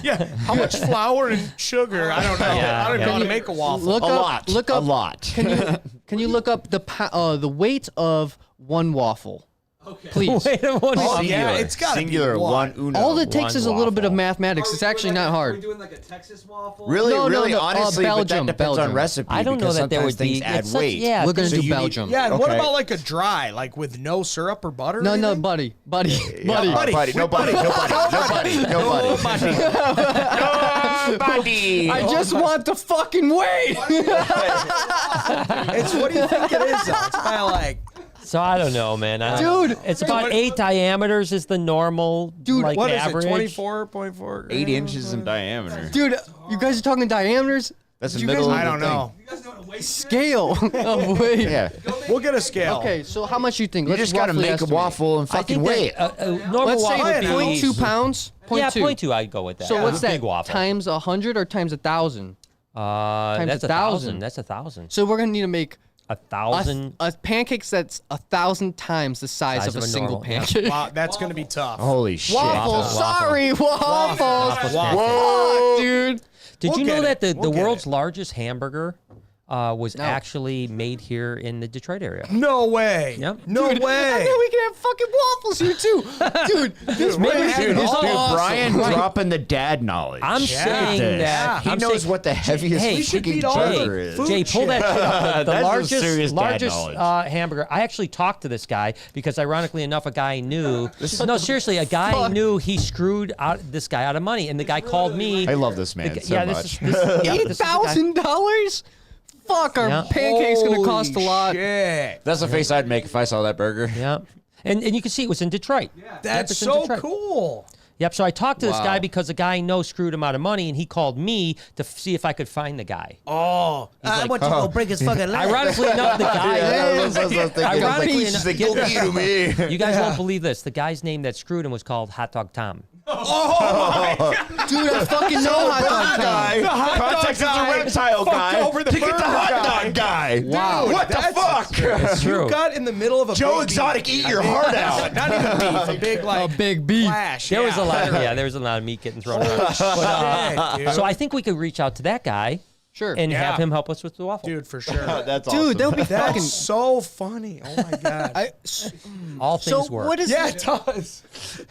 Yeah. How much flour and sugar? I don't know. I don't know how to make a waffle. Look up. A lot. Can you look up the weight of one waffle? Okay. Please. It's got singular one uno. All it takes is a little bit of mathematics. It's actually not hard. Are we doing like a Texas waffle? Really, No. Honestly, Belgium, but that depends on recipe. I don't know that there would be. Add weight. We're gonna do Belgium. Yeah, and what about like a dry, like with no syrup or butter? No, buddy. Nobody. I just want the fucking weight. It's what do you think it is? Though? It's kind of like. So I don't know, man. Dude, it's about 8 diameters is the normal. Dude, like, what average. is it? 24.4. 8 inches in diameter. Dude, you guys are talking diameters? That's the middle. I don't know. You guys know what a weight Scale of weight. Yeah. We'll get a scale. Okay, so how much you think? You just gotta make estimate. a waffle and fucking weigh it. Normal Let's say waffle would be 0.2 pounds. 0.2. Yeah, 0.2. I'd go with that. So what's that? Big waffle. Times 100 or times 1,000? That's 1,000. That's 1,000. So we're gonna need to make 1,000. a pancakes that's 100 times the size of a single normal, yeah. pancake. Wow, that's gonna be tough. Holy shit. Waffles. Sorry, waffles. Whoa, dude. Did you know that the We'll get world's it. largest hamburger was actually made here in the Detroit area? No way. Yep. No Dude, way. And then we can have fucking waffles here too. Dude, this Dude, awesome. Brian dropping the dad knowledge. I'm saying that he I'm knows saying- what the heaviest Hey, freaking all the burger is. food Jay, pull that shit up. The That's some serious largest dad knowledge. hamburger. I actually talked to this guy because, ironically enough, a guy I knew. No, seriously, a guy I knew. He screwed this guy out of money, and the guy called me. I love this man so much. $8,000? Fuck, our Yeah. pancake's gonna cost a lot. Shit. That's the face I'd make if I saw that burger. Yeah, and you can see it was in Detroit. That's it's in so Detroit. cool. Yep. So I talked to this Wow. guy because a guy I know screwed him out of money, and he called me to see if I could find the guy. Oh, I want you to go break his fucking leg. Ironically enough, the guy. Ironically He's enough, like, go eat him, me. you guys won't believe this. The guy's name that screwed him was called Hot Dog Tom. Dude, I fucking know hot dog time. Context is a reptile guy. over the to get the burger hot guy. dog guy. Wow. What the fuck? It's true. You got in the middle of a Joe big Exotic, beef. eat your heart out. Not even beef, a big like A big beef. flash. There was a lot. There was a lot of meat getting thrown around. Shit, dude. So I think we could reach out to that guy Sure. and Yeah. have him help us with the waffle. Dude, for sure. That's Dude, that would be That's fucking. so funny. Oh my god. All So things work. what is? Yeah, it does.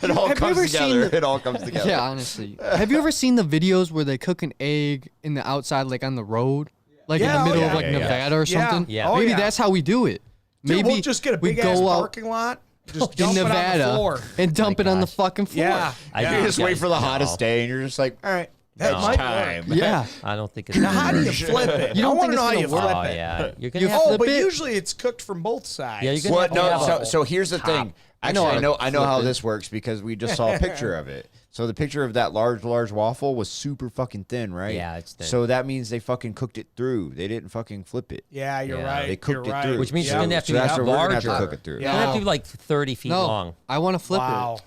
It all Have you comes ever seen together. the- It all comes together. Yeah, honestly. Have you ever seen the videos where they cook an egg in the outside, like on the road, like in Yeah, the oh middle yeah. of like Yeah, yeah. Nevada or Yeah. something? Yeah. Oh, Maybe yeah. that's how we do it. Dude, Maybe we'll just get a we big ass go out parking lot, just in dump it on the Nevada floor. and dump it on the fucking floor. Yeah. You just wait for the hottest day, and you're just like, all right, That it's might time. Yeah. I don't think it's. Now, how do you flip it? You don't I want think to know it's how you gonna flip Oh it. yeah, you're You gonna have. Oh, flip but it? usually it's cooked from both sides. Yeah, you're gonna What? have to No. have So here's the thing. Actually, I know how flip this works because we just saw a picture of it. So the picture of that large waffle was super fucking thin, right? Yeah, it's thin. So that means they fucking cooked it through. They didn't fucking flip it. Yeah, you're Yeah. right. They cooked you're it right. through. Which means Yeah. you're gonna have to So be that's what we're gonna have to larger. cook it through. Yeah. You're gonna have to be like 30 feet No, long. I want to flip Wow.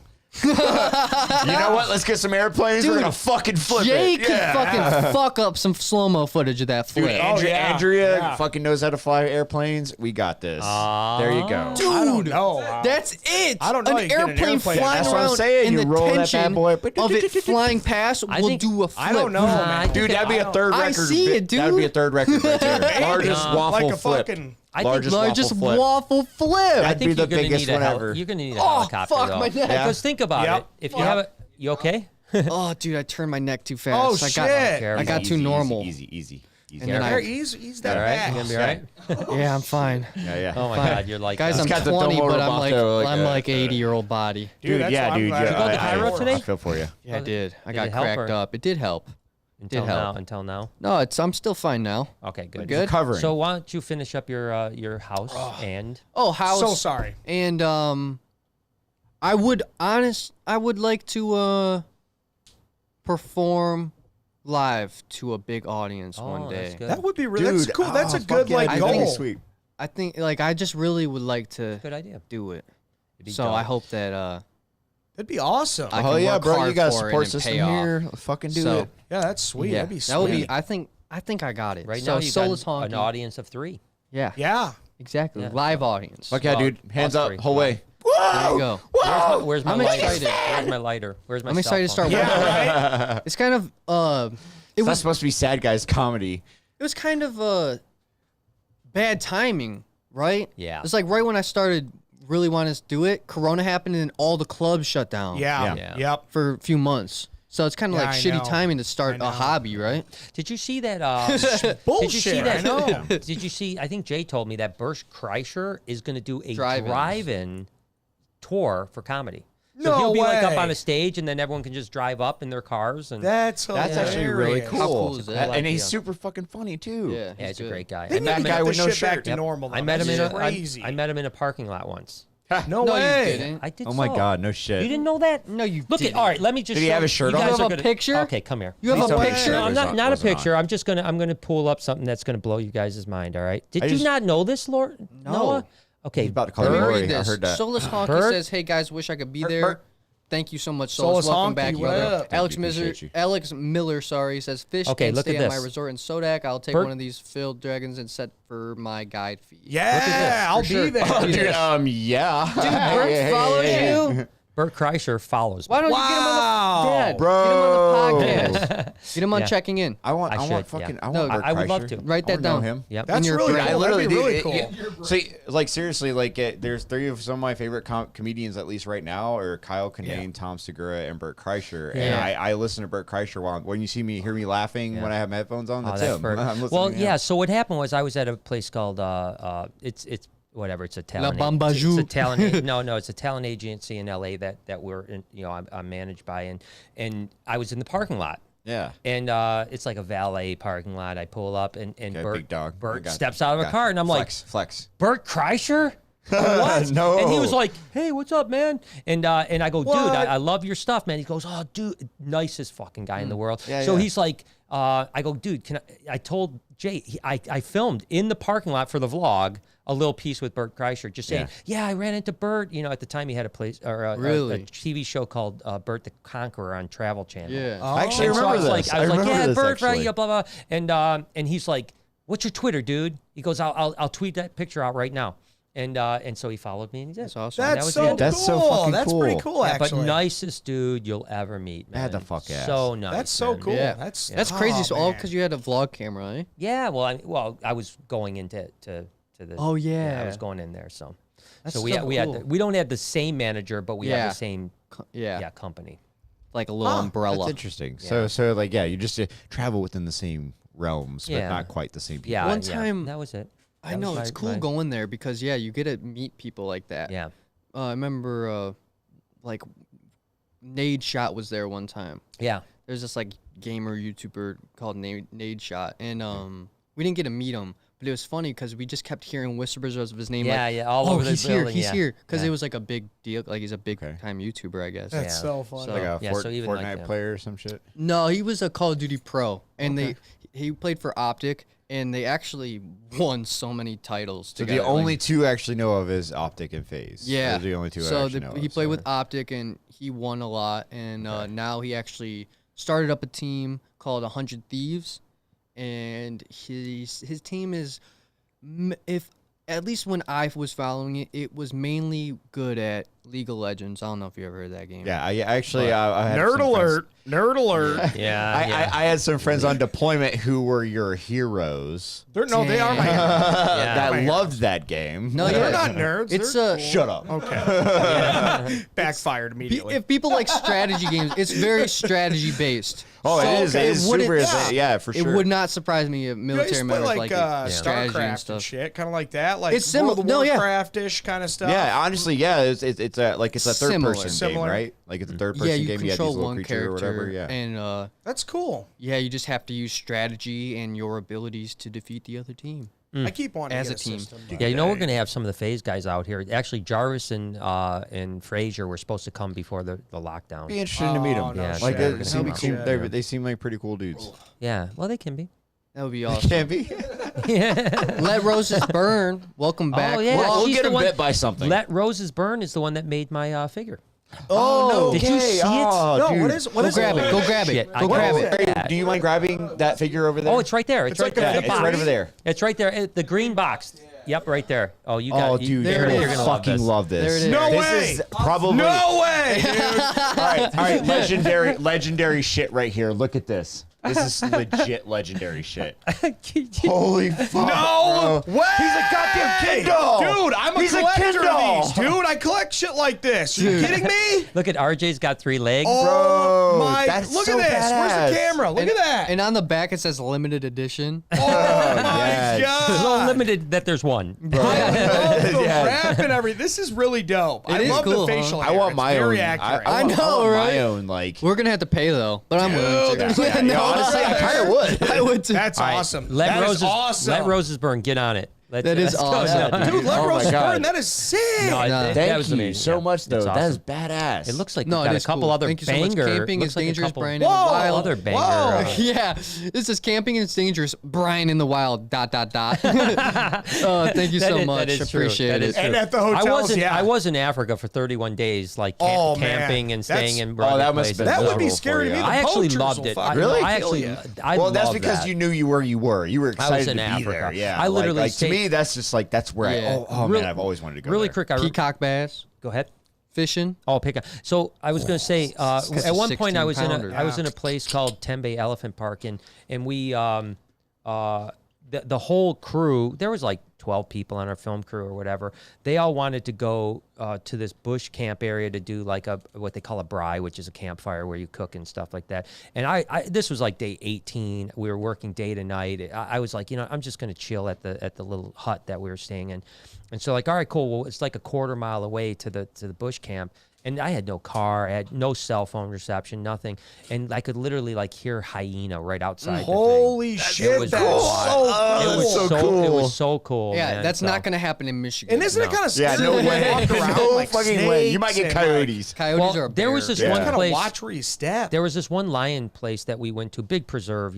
You know what? Let's get some airplanes. We're Dude, gonna fucking it. flip Jay it. could fucking fuck up some slow-mo footage of that Dude, flip. Andrea fucking knows how to fly airplanes. We got this. There you go. Dude, I don't know. that's it. I don't know An you get an airplane airplane. flying That's what I'm around saying. in You the roll that bad tension boy. of it flying past I will think- do a flip. I don't know, man. I think Dude, that'd be a third I record. see it, That'd be a dude. third record right there. Largest waffle like a flip. fucking. I think Largest flip. waffle flip. I That'd be think the you're gonna biggest need a one ever. You're gonna need a Oh, helicopter fuck though. my neck. Yeah. Because think about Yep. it. If you have it, you okay? Oh, dude, I turned my neck too fast. Oh, I shit. got too normal. Easy. Easy. And then He's that All right, you bad. gonna be all right? Yeah, I'm fine. Yeah. Oh my Fine. God, you're like Guys, I'm got the 20, Domo but I'm Roboto, like like, I'm like 80-year-old body. Dude, that's yeah, why I'm dude. glad Yeah, you got the Cairo today? I feel for you. Yeah, I did. I got it help, cracked or- up. It did help. until help. now. Until now. No, I'm still fine now. Okay, good. Good. Recovering. So why don't you finish up your house and Oh, house. So sorry. And I would like to perform live to a big audience one Oh, day. that's good. That would be really that's cool. That's a fuck good yeah, like that'd be goal. Sweet. I think like I just really would like to Good idea. do it. It'd be So dope. I hope that That'd be awesome. I Oh can yeah, work bro. hard You got a for it support and system pay off. here. Fucking do So, it. Yeah, that's sweet. yeah, That'd be sweet. that would be. I think I got it. Right so now you've Soulless got an Honky. audience of 3. Yeah, Yeah. exactly. Yeah. Live audience. Fuck yeah, Well, dude. Hands us up, three. whole way. There you go. Where's my I'm lighter? excited. Where's my lighter? Where's my I'm excited to cell start phone? working. Yeah, right? It's kind of it That's was supposed to be sad guys comedy. it was kind of bad timing, right? Yeah. It's like right when I started really wanting to do it, Corona happened and all the clubs shut down. Yeah. Yeah. Yep. For a few months. So it's kind of Yeah, like I shitty know. timing to start I know. a hobby, right? Did you see that? Bullshit. Did you see that? I know. Did you see? I think Jay told me that Bert Kreischer is going to do a Drive-ins. drive-in tour for comedy. So No he'll be like up way. on a stage, and then everyone can just drive up in their cars. And That's Actually really hilarious. cool. How cool is that? And he's idea. super fucking funny too. Yeah. yeah, he's a good. great guy. They I need met to him get guy this with no shit back shirt. to Yep. normal. I met him That's in a crazy. I met him in a parking lot once. No No, way. you didn't. I did. Oh my so. god, no shit. You didn't know that? No, you Look didn't. at. All right, let me just. Did he show have his shirt you on? guys You are have a gonna- picture? Okay, come here. You have Please a tell me way. his picture? shirt No, I'm was not a wasn't on. picture. I'm gonna pull up something that's gonna blow you guys' mind. All right? Did I you just- not know this, Lord? No. Noah? Okay. He's about to call Let me me Lori. read I this. heard that. Soulless Honky Bert? says, "Hey guys, wish I could be there. Bert. Thank you so much, Soulless Soulless. Welcome Honky, back, what brother." up? Alex Thank you, appreciate you. Alex Miller, sorry, says fish Okay, can't look stay at at my this. resort in Sodak. I'll take Bert- one of these filled dragons and set for my guide fee. Yeah, I'll sure. be there. Oh, dude, yeah. Dude, Bert follows you. Bert Kreischer follows me. Why don't Wow. you get him on the Dad, Bro. Get him on the podcast. Get him on Yeah. checking in. I want I fucking, should, yeah. I No, want Bert I would love Kreischer. to. Write that I wanna know down. him. Yep. That's your really brain. cool. That'd be dude, really cool. See, like seriously, like there's 3 of some of my favorite comedians at least right now are Kyle Kinane, Tom Segura, and Bert Kreischer. And Yeah. I listen to Bert Kreischer when you hear me laughing when I have my headphones on. Oh, That's that's him. Bert. I'm listening Well, to him. yeah. So what happened was I was at a place called it's whatever. It's a talent. Bambajou. It's a talent. No, it's a talent agency in LA that we're in, I'm managed by, and I was in the parking lot. Yeah. And it's like a valet parking lot. I pull up and Okay, Bert, big dog. I Bert got steps you. out of a Got car you. and I'm Flex. like, Bert Kreischer? What? No. And he was like, "Hey, what's up, man?" And I go, "Dude, What? I love your stuff, man." He goes, "Oh, dude, nicest fucking guy in the world." Yeah, so yeah. he's like, I go, "Dude, can I told Jay, I filmed in the parking lot for the vlog a little piece with Bert Kreischer, just saying, yeah, I ran into Bert. At the time he had a place or a Really? TV show called Bert the Conqueror on Travel Channel. Yeah. I actually And so remember I was this. like, remember yeah, this, Bert, right? actually. Yeah, blah blah. And he's like, "What's your Twitter, dude?" He goes, "I'll tweet that picture out right now." And so he followed me and he did. That's awesome. And that That's was so the cool. end. That's so fucking That's pretty cool. cool, Yeah, but actually. nicest dude you'll ever meet, man. Had the fuck ass. So nice. That's so man. cool. Yeah. That's crazy. So all man. because you had a vlog camera, eh? Yeah, well, I was going into to the. Oh, I yeah. was going in there. So, That's so we so had cool. we don't have the same manager, but we Yeah. have the same Yeah. company. Like a little umbrella. That's interesting. So like you just travel within the same realms, but Yeah. not quite the same people. Yeah, One yeah. time- that was it. I That was know it's cool my- going there because you get to meet people like that. Yeah. I remember like Nade Shot was there one time. Yeah. There's this like gamer YouTuber called Nade Shot, and we didn't get to meet him, but it was funny because we just kept hearing whispers of his name. Yeah, like, yeah, all oh, over the he's here, building, he's yeah. here, because Yeah. it was like a big deal. Like he's a big Okay. time YouTuber, I guess. That's Yeah. so funny. So- Like a Yeah, so even Fortnite like, player or some shit. No, he was a Call of Duty pro, and he played for Optic, and they actually won so many titles So together. the only like, two I actually know of is Optic and FaZe. yeah, Those are the only two I So actually know he of, played so. with Optic, and he won a lot, and now he actually started up a team called 100 Thieves, and his team is, if at least when I was following it, it was mainly good at League of Legends. I don't know if you ever heard that game. Yeah, I actually I had Nerd some alert. Nerd alert. Yeah. I had some friends on deployment who were your heroes They are my Yeah. that my loved that game. No, They're yeah. not nerds. It's They're a Shut up. okay. Backfired immediately. If people like strategy games, it's very strategy based. Oh, it is. It okay. is It wouldn't- super. yeah. Yeah, for sure. It would not surprise me if You military guys play members like it. Strategy StarCraft and stuff. shit, kind of like that. Like It's similar- World of no, yeah. Warcraft-ish kind of stuff. Yeah, honestly, yeah. It's a third Similar. person game, Similar. right? Like it's a third person Yeah, you game. You have control these little one creature or character, whatever. Yeah. and That's cool. yeah, you just have to use strategy and your abilities to defeat the other team. I keep wanting As to a get team. system, Yeah, you know we're going to have some of the Phase guys out here. Actually, Jarvis and Frazier were supposed to come before the lockdown. Be interesting to meet them. Oh, no Yeah, shit. Like sure. they seem, No shit. they seem like pretty cool dudes. Yeah, well, they can be. That would be awesome. Can't be. Let roses burn. Welcome back. Oh, yeah. We'll she's get the them one- bit by something. Let Roses Burn is the one that made my figure. Oh, Did you see it? Oh, No, dude. what is Go grab it. Go grab it. Shit, I Go grab know. it. Do you mind grabbing that figure over there? Oh, it's right there. It's right like a there. yeah, The it's box. right over there. It's right there. The green box. Yep, right there. Oh, you got Oh, it. dude, there it you're is. gonna gonna love fucking this. love this. There it is. No This way. is probably No way, dude. all right, legendary shit right here. Look at this. This is legit legendary shit. Holy fuck! No bro. way! He's a goddamn Kindle, Dude, I'm a He's a collector Kindle. of these, dude. I collect shit like this. Are you kidding me? Look at RJ's got 3 legs. Oh Bro, my! that's Look so at this. Where's badass. the camera? Look at that. And on the back it says limited edition. oh my yes. There's no god! limited that there's one. I love the Yeah. wrap and everything. This is really dope. I is love cool, the facial I hair. want It's my very own. accurate. I know, want right? My own, like. We're gonna have to pay though, but I'm willing Dude, to. yeah, No, honestly, I kind of would. I would too. That's All right, awesome. Let That is Roses, awesome. Let Roses Burn. Get on it. That is let's go. awesome. Dude, let Oh my Roses God. burn. That is sick. No, Nah. Thank was you amazing. so Yeah, much, though. it's That is awesome. badass. It looks like No, we've it got a is couple cool. other Thank you so much. banger. Camping looks is like a dangerous, couple Brian in the wild. other banger. Whoa. Yeah, this is camping is dangerous. Brian in the wild. ... Thank you That so is- much. that is true. Appreciate That it. is true. And at the hotels, I was in Africa for 31 days, like Oh, man. camping and That's- staying in Oh, private that must have places. been That would be miserable scary for to me. you. The I actually poachers loved will it. fucking- Really? I actually, I Well, that's loved because that. you knew where you were. You were excited in to be Africa. there. Yeah, I literally like to stayed- me, that's just like that's where Yeah. oh Really- man, I've always wanted to go. Really there. quick, Peacock bass, go ahead. fishing. Oh, pick up. So I was going to say, That's at a one point I was in 16-pounder. a place called Tembe Elephant Park, and we the whole crew, there was like 12 people on our film crew or whatever. They all wanted to go to this bush camp area to do like what they call a braai, which is a campfire where you cook and stuff like that. And I this was like day 18. We were working day to night. I was like, I'm just going to chill at the little hut that we were staying in. And so like, all right, cool. Well, it's like a quarter mile away to the bush camp. And I had no car, I had no cell phone reception, nothing. And I could literally like hear hyena right outside. Holy the thing. shit, It was that's wild. so It was cool. so cool. It was so cool. Yeah, man. that's So- not gonna happen in Michigan. And isn't it No. kind of Yeah, no way. Walk around No like fucking way. You might get snakes and, coyotes. Coyotes Well, are a there was bear. this one Kind of place. watch where you step. There was this one lion place that we went to, big preserve,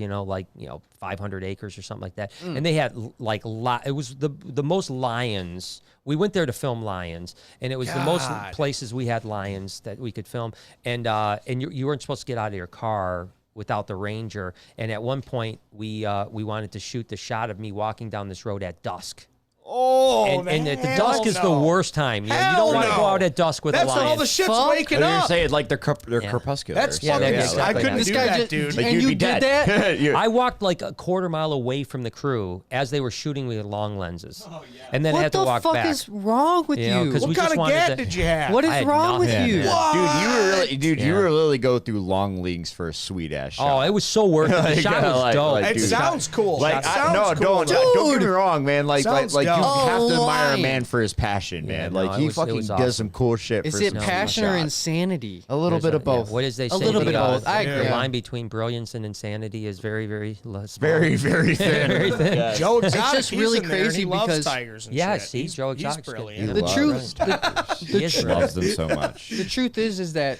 500 acres or something like that. And they had it was the most lions. We went there to film lions, and it was the most God. places we had lions that we could film. And you weren't supposed to get out of your car without the ranger. And at one point, we wanted to shoot the shot of me walking down this road at dusk. Oh, And at the hell dusk is the no. worst time. You Hell don't want to no. go out at dusk with That's a when lion. all the shit's Fuck. waking You're up. saying like they're Yeah. crepuscular. That's Yeah, fucking. yeah, I exactly. couldn't This do guy that, just dude. Like, and you'd you be did dead. that. You- I walked like a quarter mile away from the crew as they were shooting with long lenses. And then I What had to the walk fuck back. is wrong with You know, you? 'cause we What just kind of wanted gat to- did you have? What I is had wrong with nothing, you? man. Dude, you Yeah. were really go through long leagues for a sweet ass shot. Oh, it was so worth it. The Like, shot was like- dope. like, It dude. sounds cool. Like It sounds no, cool. don't get me wrong, man. Like Sounds you dope. have to admire a lying. man for his passion, man. no, like it he was- it fucking was does awesome. some cool shit. Is for it some passion or shots. insanity? A little bit of both. What did they say? little bit of both. I The agree. line between brilliance and insanity is very, very less. Very, very thin. Very thin. Yeah. Joe Exotic, just he's really in there, and crazy he loves because- tigers and Yeah, shit. see, He's- Joe he's Exotic's good. brilliant. He The loves truth, them. He is brilliant. Loves them so much. the truth is that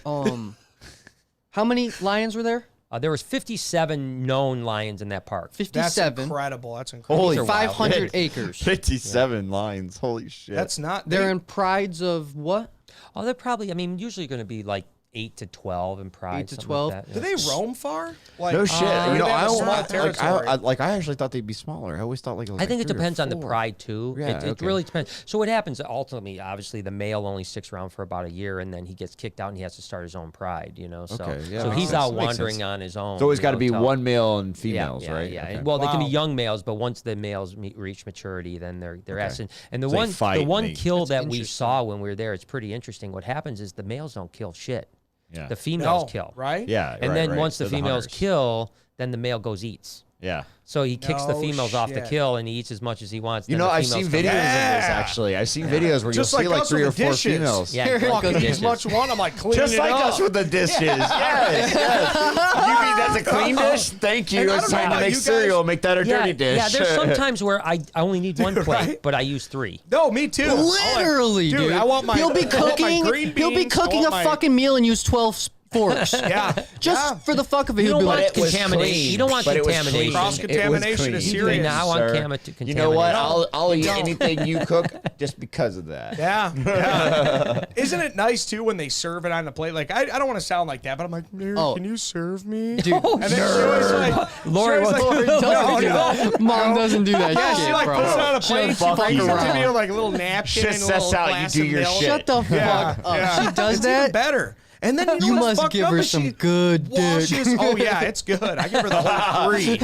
how many lions were there? There was 57 known lions in that park. That's 57. incredible. That's incredible. Holy These are wild. 500 acres. 57 lines. Holy shit. That's not. They're in prides of what? Oh, they're probably, usually going to be like 8 to 12 in pride. 8 to something 12? Like that, Do yeah. they roam far? Like, no shit. or do they have a small I territory? I actually thought they'd be smaller. I always thought like it was I think like it 3 or depends on the 4. pride too. Yeah, It okay. really depends. So what happens ultimately? Obviously, the male only sticks around for about a year, and then he gets kicked out, and he has to start his own pride. So Okay, yeah, so makes he's sense. out Makes wandering sense. on his own. It's always got to be until- one male and females, yeah, right? Yeah. Okay. Well, they can be Wow. young males, but once the males reach maturity, then they're S. And the So they one fight, the one they- kill That's that we interesting. saw when we were there, it's pretty interesting. What happens is the males don't kill shit. Yeah. The females No, kill. right? Yeah. And then once the They're females hunters. kill, then the male goes eats. Yeah. So he kicks the No females off the shit. kill and he eats as much as he wants. You then know, the I've seen females videos come of back. this actually. I've seen videos where Just you'll see like like us 3 or with the 4 dishes. females. Yeah, Fucking good eat as dishes. much one. I'm like cleaning Just it like up. us with the dishes. Yes, yes. You mean that's a clean dish? Thank you. And I It's don't know time to about make you guys. cereal. Make that a dirty dish. Yeah, there's some times where I only need one plate, Right? but I use 3. No, me too. Literally, Dude, dude. I want my- He'll be I want my cooking. green He'll be beans, I cooking want a my- fucking meal and use 12 forks. Yeah. Just for the fuck of it, You he'll don't be want like, contamination. You don't want contamination. Cross-contamination is You do serious. not want sir. contamination. You know what? I'll eat don't. anything you cook just because of that. Yeah. Isn't it nice too when they serve it on the plate? Like I don't want to sound like that, but I'm like, Mary, Oh. can you serve me? dude, And then she always like, Lori, she always like, doesn't do no. that. Mom doesn't do that Yeah, shit, she like bro. puts it on a plate. She fuck brings it to around. me with like a little napkin Just and a little sets out, you glass do of your milk. shit. Shut the fuck Yeah, up. yeah. She does It's that. even better. And then You what's must fucked give up her is some she good dick. washes- Oh yeah, it's good. I give her the whole 3.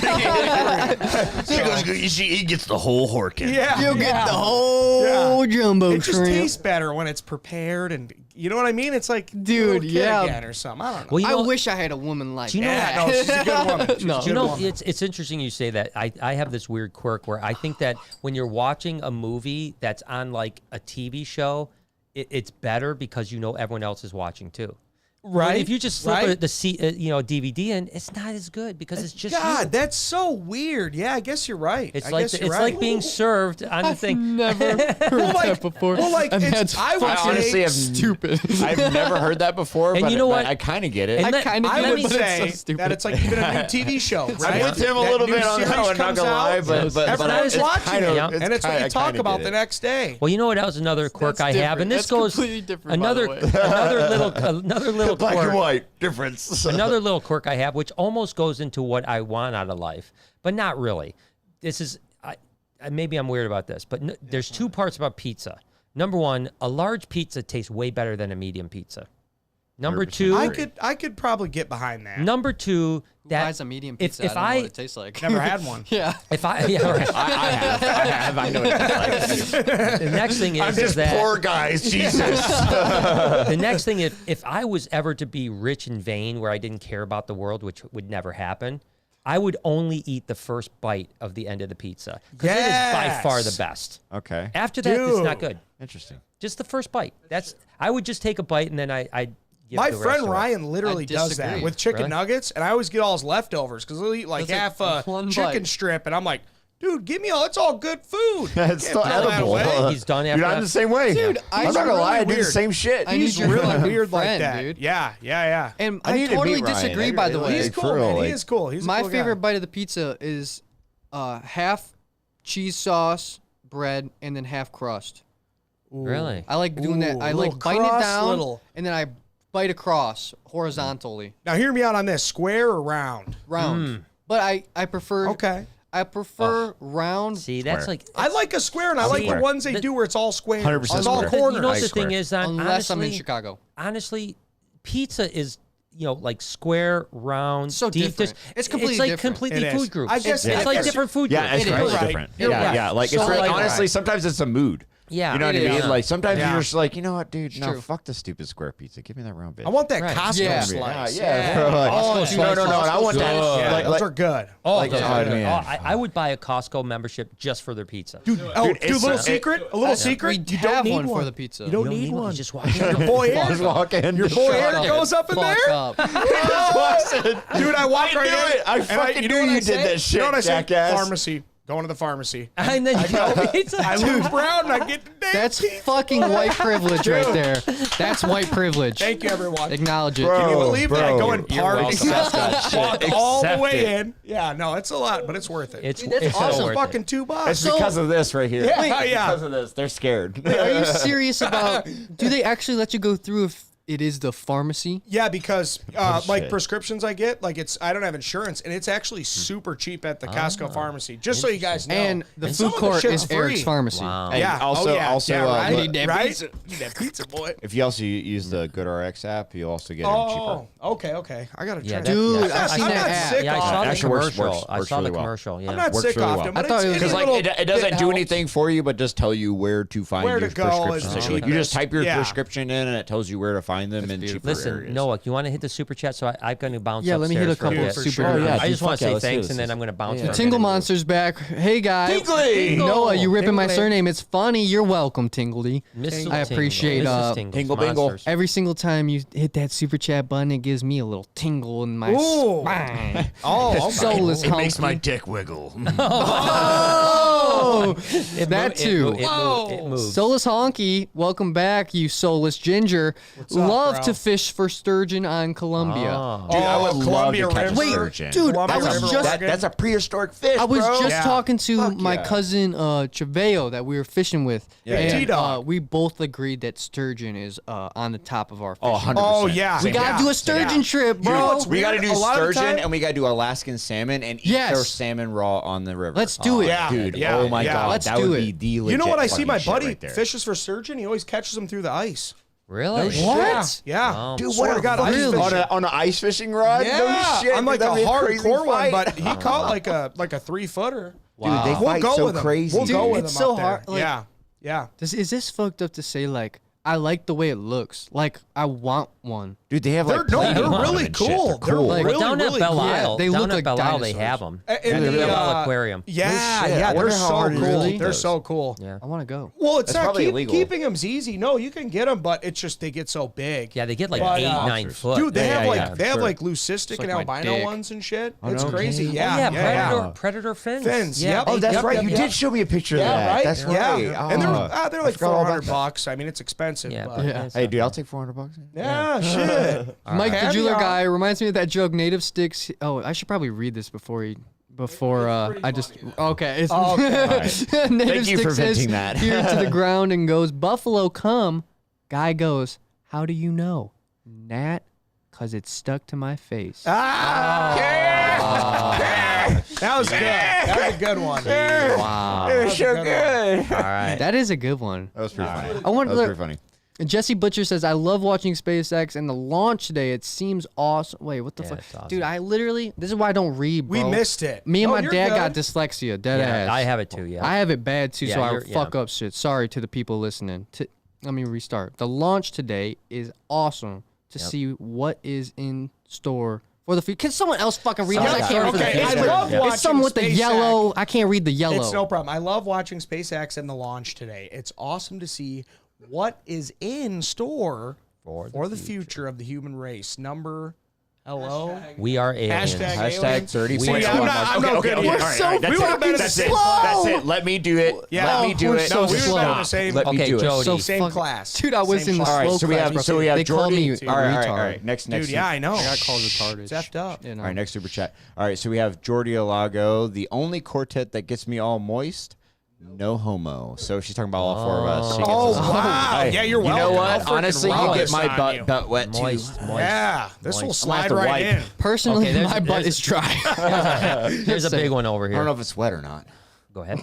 She gets the whole horkin. Yeah, You'll get the whole jumbo It just shrimp. tastes better when it's prepared, and you know what I mean. It's like Dude, a little kid yeah. again or something. I don't know. Well, you I know, wish I had a woman like Do you know that. Yeah, no, she's a good woman. She's No. a you good know, woman. it's interesting you say that. I have this weird quirk where I think that when you're watching a movie that's on like a TV show, it's better because you know everyone else is watching too. Right? If you just slip Right? the DVD in, it's not as good because it's just God, you. that's so weird. Yeah, I guess you're right. It's I like guess you're it's right. like being served on the thing. Never heard that before. well, like, and it's- that's I would fucking honestly have- stupid. I've never heard that before, And but, you know but what? I kind of get it. And I kind of I get would it, but say it's so stupid. that it's like even a new TV show, right? I'm with him a That little new bit on that series one, not comes gonna lie, out, but everybody's it's watching kind of, Yeah. and it's what you talk about the next day. Well, you know what else? Another quirk I have, different. and this That's goes completely different, by the another way. another little black quirk. and white difference. Another little quirk I have, which almost goes into what I want out of life, but not really. This is, maybe I'm weird about this, but there's 2 parts about pizza. Number 1, a large pizza tastes way better than a medium pizza. Number 2, I could probably get behind that. number 2, that Buys a medium if- pizza. if I don't know I- what it tastes like. Never had one. Yeah. if I, yeah, right. I have. I know what it's like. The next thing I'm is just that poor guys. Jesus. the next thing, if I was ever to be rich and vain, where I didn't care about the world, which would never happen, I would only eat the first bite of the end of the pizza because it is by far the best. Okay. After that, it's not Dude. good. Interesting. Just the first bite. I would just take a bite and then I'd give My the rest friend away. Ryan literally I does that disagree. with chicken Really? nuggets, and I always get all his leftovers because he'll eat like That's half a one chicken bite. strip, and I'm like, dude, give me all. It's all good food. It's Can't still throw that edible. away. He's done Dude, after I'm that. the same way. Dude, I'm not gonna really lie. I do the weird. same shit. I need He's your really fucking weird like friend, that. dude. Yeah. And I I need to totally meet Ryan. disagree, I by the really- way. He's for cool, real, man. like- He is cool. He's a My cool favorite guy. bite of the pizza is half cheese sauce, bread, and then half crust. Really? I like doing that. Ooh, I little like biting it crust, down, little- and then I bite across horizontally, Now hear me out on this: square or round? round. But I prefer. Okay. I prefer round. See, that's Square. like I like a square, and I like the Square. ones they do where it's all square. 100% It's all square. corners. You know what the Square. thing is? Unless I'm in honestly, Chicago. honestly, pizza is like square, round, So deep different. dish. It's completely like different. completely It is. food groups. I guess- it's I like guess- different food Yeah, groups. it's It completely is. different. You're Yeah, right. yeah. Like So it's really, like- honestly, sometimes it's a mood. Yeah, You know what I it mean? is. Like sometimes Yeah. you're just like, you know what, dude? No, true. fuck the stupid square pizza. Give me that round bitch. I want that Right. Costco Yeah. slice. Yeah. Like, Oh, no, slice, no, no. slice, I want that. Yeah, Like, those are good. Oh, Like, those oh, are good. man. I would buy a Costco membership just for their pizza. Dude, it's little a- secret. A little secret. We You have don't need one one for the pizza. You don't You need one. You just walk in. Your boy just Eric. walk in. Your boy Shut Eric up. goes up in Fuck there. up. Dude, I walk right knew in. it. I and fucking you knew know what you I did say? that shit, You know what I say? jackass. Pharmacy. Going to the pharmacy. And then you get pizza. I move around and I get the damn That's pizza. fucking white privilege right there. That's white privilege. Thank you, everyone. Acknowledge it. Bro. Can you believe me? I go and You're park, welcome. accept that walk all the Accept way it. in. Yeah, no, it's a lot, but it's worth it. It's, Dude, that's it's awesome. so worth fucking it. $2. It's because of this right here. Yeah, Wait, yeah. Because of this, they're scared. Are you serious about? Do they actually let you go through if it is the pharmacy? Yeah, because like shit. prescriptions I get, like I don't have insurance, and it's actually super cheap at the Costco pharmacy. Just so you guys know. And the some food of the court shit's is Eric's free. pharmacy. Wow. And Yeah. also, right? need that right? pizza. Need that pizza, boy. if you also use the GoodRx app, you also get them cheaper. Oh, okay. I gotta try. Yeah, that. Dude, that's- I've seen I'm that not app. sick Yeah, I saw the Actually works- commercial. works I saw the really well. commercial. Yeah. I'm not Works sick really often, well. but I thought it was- it's Because a like little it doesn't bit do helps. anything for you, but just tell you where to find Where your to go is prescription. the Like, you just cheapest. type your Yeah. prescription in, and it tells you where to find find them in cheaper Listen, areas. Noah, you want to hit the super chat? So I've got to bounce. Yeah, let me hit a upstairs for couple bit. of super sure. chats. I just want to say let's do thanks, this. and then I'm going to bounce. The for a Tingle minute. Monster's back. Hey guys. Tingly! Noah, you ripping my Tingly. surname. It's funny. You're welcome, Tingledy. Mrs. I appreciate, Mrs. Tingles, Tingle Bingle. monsters. Every single time you hit that super chat button, it gives me a little tingle in my Ooh. spine. Oh, okay. Soulless honky. dick wiggle. Oh, that too. It moves. Soulless honky, welcome back, you soulless ginger. up, Love bro? to fish for sturgeon on Columbia. Oh. Dude, I would love Columbia to catch a River. Wait, sturgeon. dude, Columbia I was River, just Oregon. That's a prehistoric fish, I was bro. just Yeah. talking to Fuck my yeah. cousin Chaveo that we were fishing with, and T-Dog. we both agreed that sturgeon is on the top of our fishing. Oh, 100%. Oh, yeah. We gotta do a sturgeon trip, bro. what's We got to weird? do A lot of the sturgeon time- and we got to do Alaskan salmon and eat Yes. their salmon raw on the river. Let's do it. Yeah. Dude, Yeah, oh my yeah. God. Let's that do would it. be the legit You know what? I see fucking my shit buddy right there. fishes for sturgeon. He always catches them through the ice. Really? What? Yeah. Wow. Dude, Swear what to a God, ice really? fishing. on an ice fishing rod? Yeah, No shit. I'm like dude, that'd a be crazy hardcore one, fight. but he caught like a 3-footer. Dude, they We'll fight go so with him. crazy. We'll go Dude, with it's him so up there. hard, like- yeah. Is this fucked up to say? Like, I like the way it looks. Like, I want one. Dude, they have like They're plating on them really and shit. cool. They're They're cool. Like- really, Down at really Belle cool. Isle, they down look at like Belle Isle, they dinosaurs. have them. In the the Belle Aquarium. Yeah, No shit. I yeah, they're wonder how so hard it is to cool. eat They're those. so cool. Yeah. I want to go. Well, it's That's not probably illegal. keeping them's easy. No, you can get them, but it's just they get so big. Yeah, they get like But, 8-9 foot. Dude, they Yeah, have yeah, like yeah, they have sure. like leucistic It's like and my albino dick. ones and shit. Oh, It's no crazy. kidding. Yeah, yeah, predator fins. Fins, Yeah, yep. they- Oh, that's yep, right. yep, You yep. did show me a picture of Yeah, that. right. That's yeah. right. And Oh. they're like I forgot all about $400. I mean, it's expensive. Yeah, but but Yeah. it's Hey, not dude, I'll bad. take $400. yeah, shit. Mike the Caviar. jeweler guy reminds me of that joke. Native sticks. Oh, I should probably read this before I just okay. It's, Oh, okay. Native Thank you stick for says venting that. here to the ground and goes, "Buffalo come." Guy goes, "How do you know?" Nat, cause it's stuck to my face. That was good. That was a good one. Wow. It was That so was a good good. All right. That is a good one. That was pretty funny. I wonder. That was pretty funny. Jesse Butcher says, "I love watching SpaceX and the launch today. It seems awesome." Wait, what the Yeah, fuck, it's awesome. dude? I literally. This is why I don't read, We bro. missed it. Me and No, my you're dad good. got dyslexia. Dead ass. Yeah, I have it too. Yeah. I have it bad too, Yeah, so I you're- fuck yeah. up shit. Sorry to the people listening. Let me restart. The launch today is awesome to see what is in store for the future. Can someone else fucking read this? I can't read Okay, the I picture. love watching It's something with the SpaceX. yellow. I can't read the yellow. It's no problem. I love watching SpaceX and the launch today. It's awesome to see what is in store for the future of the human race. Hello. We are aliens. Hashtag 30. See, I'm not good. We're so We would have been in the That's same it. class. That's it. Let me do it. Yeah. Let me do we're it. so No, we would have been in slow. the same, Let me Okay, do it. Jody. So same fuck- class. Dude, I was Same in the class. All right, slow so we class, have bro. so we have They call Jordy. me All right, retard. all right. Next. Dude, yeah, I know. I got called retarded. It's effed up. You know. All right, next super chat. All right, so we have Jordy Alago, the only quartet that gets me all moist. No homo. So she's talking about all four of us. She gets Oh, us all. wow. Hey, Yeah, you're You know welcome. what? I'll freaking Honestly, you relish get my on you. butt wet too. Moist. Yeah, this will I'm gonna slide have to right wipe. in. Personally, Okay, there's- my butt there's- is dry. There's a big one over I don't know here. if it's wet or not. Go ahead.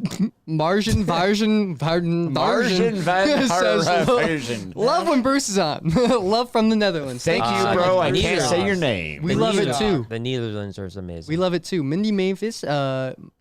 Martian Martian Van says, Version. love when Bruce is on. Love from the Netherlands. Thank you, Uh, bro. I neither can't of say us. your name. We love it too. The Netherlands are amazing. We love it too. Mindy Maphis.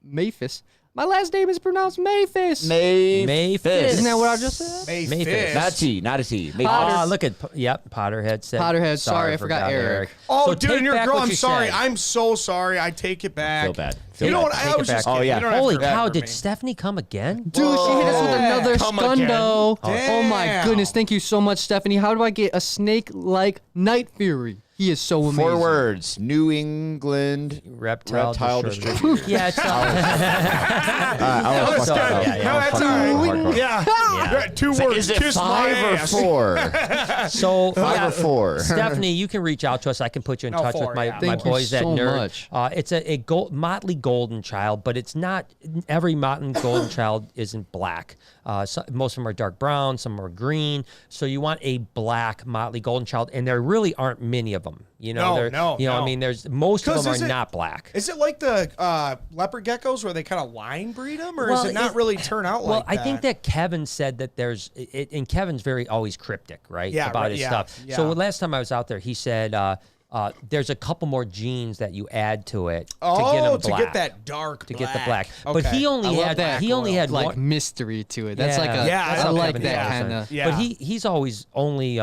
Maphis. My last name is pronounced Maphis. Mayfist. Isn't that what I just said? Mayfist. Not a T, not a T. Maybe Ah, look at Potterhead said. Potterhead, sorry, I forgot Eric. Oh, So dude, take and you're back girl, what I'm you sorry. said. I'm so sorry. I take it back. Feel bad. You know what? Take I it was just back. Oh, kidding. yeah. You don't have Holy to cow! remember Did me. Stephanie come again? Dude, she hit us with another Come scundo. again. Oh my Damn. goodness. Thank you so much, Stephanie. How do I get a snake-like Night Fury? He is so amazing. 4 words. New England Reptile distributor. distributor. Yeah, it's I'll That's fuck that good. up. Yeah, yeah. No, that's Fuck all that right. up. Yeah. Yeah. 2 words. Is it Kiss my 5 or ass. 4? so 5 or 4? Stephanie, you can reach out to us. I can put you in No, touch 4, with my, yeah. my Thank you boys at so Nerd. much. It's a motley golden child, but it's not every motley golden child isn't black. Most of them are dark brown, some are green. So you want a black motley golden child, and there really aren't many of them. You know, No, They're- no, you know, no. I mean, there's most of 'Cause them is are it- not black. Is it like the leopard geckos where they kind of line breed them, or Well, is it not really turn out Well, like that? I think that Kevin said that there's, and Kevin's very always cryptic, right? Yeah, about right, his yeah, stuff. yeah. So last time I was out there, he said there's a couple more genes that you add to it to get them black. To get that dark to black. get the black. Okay. But he only had like one mystery to it. That's like a Yeah, I like Kevin that Nicholson. kind of. Yeah. But he's always only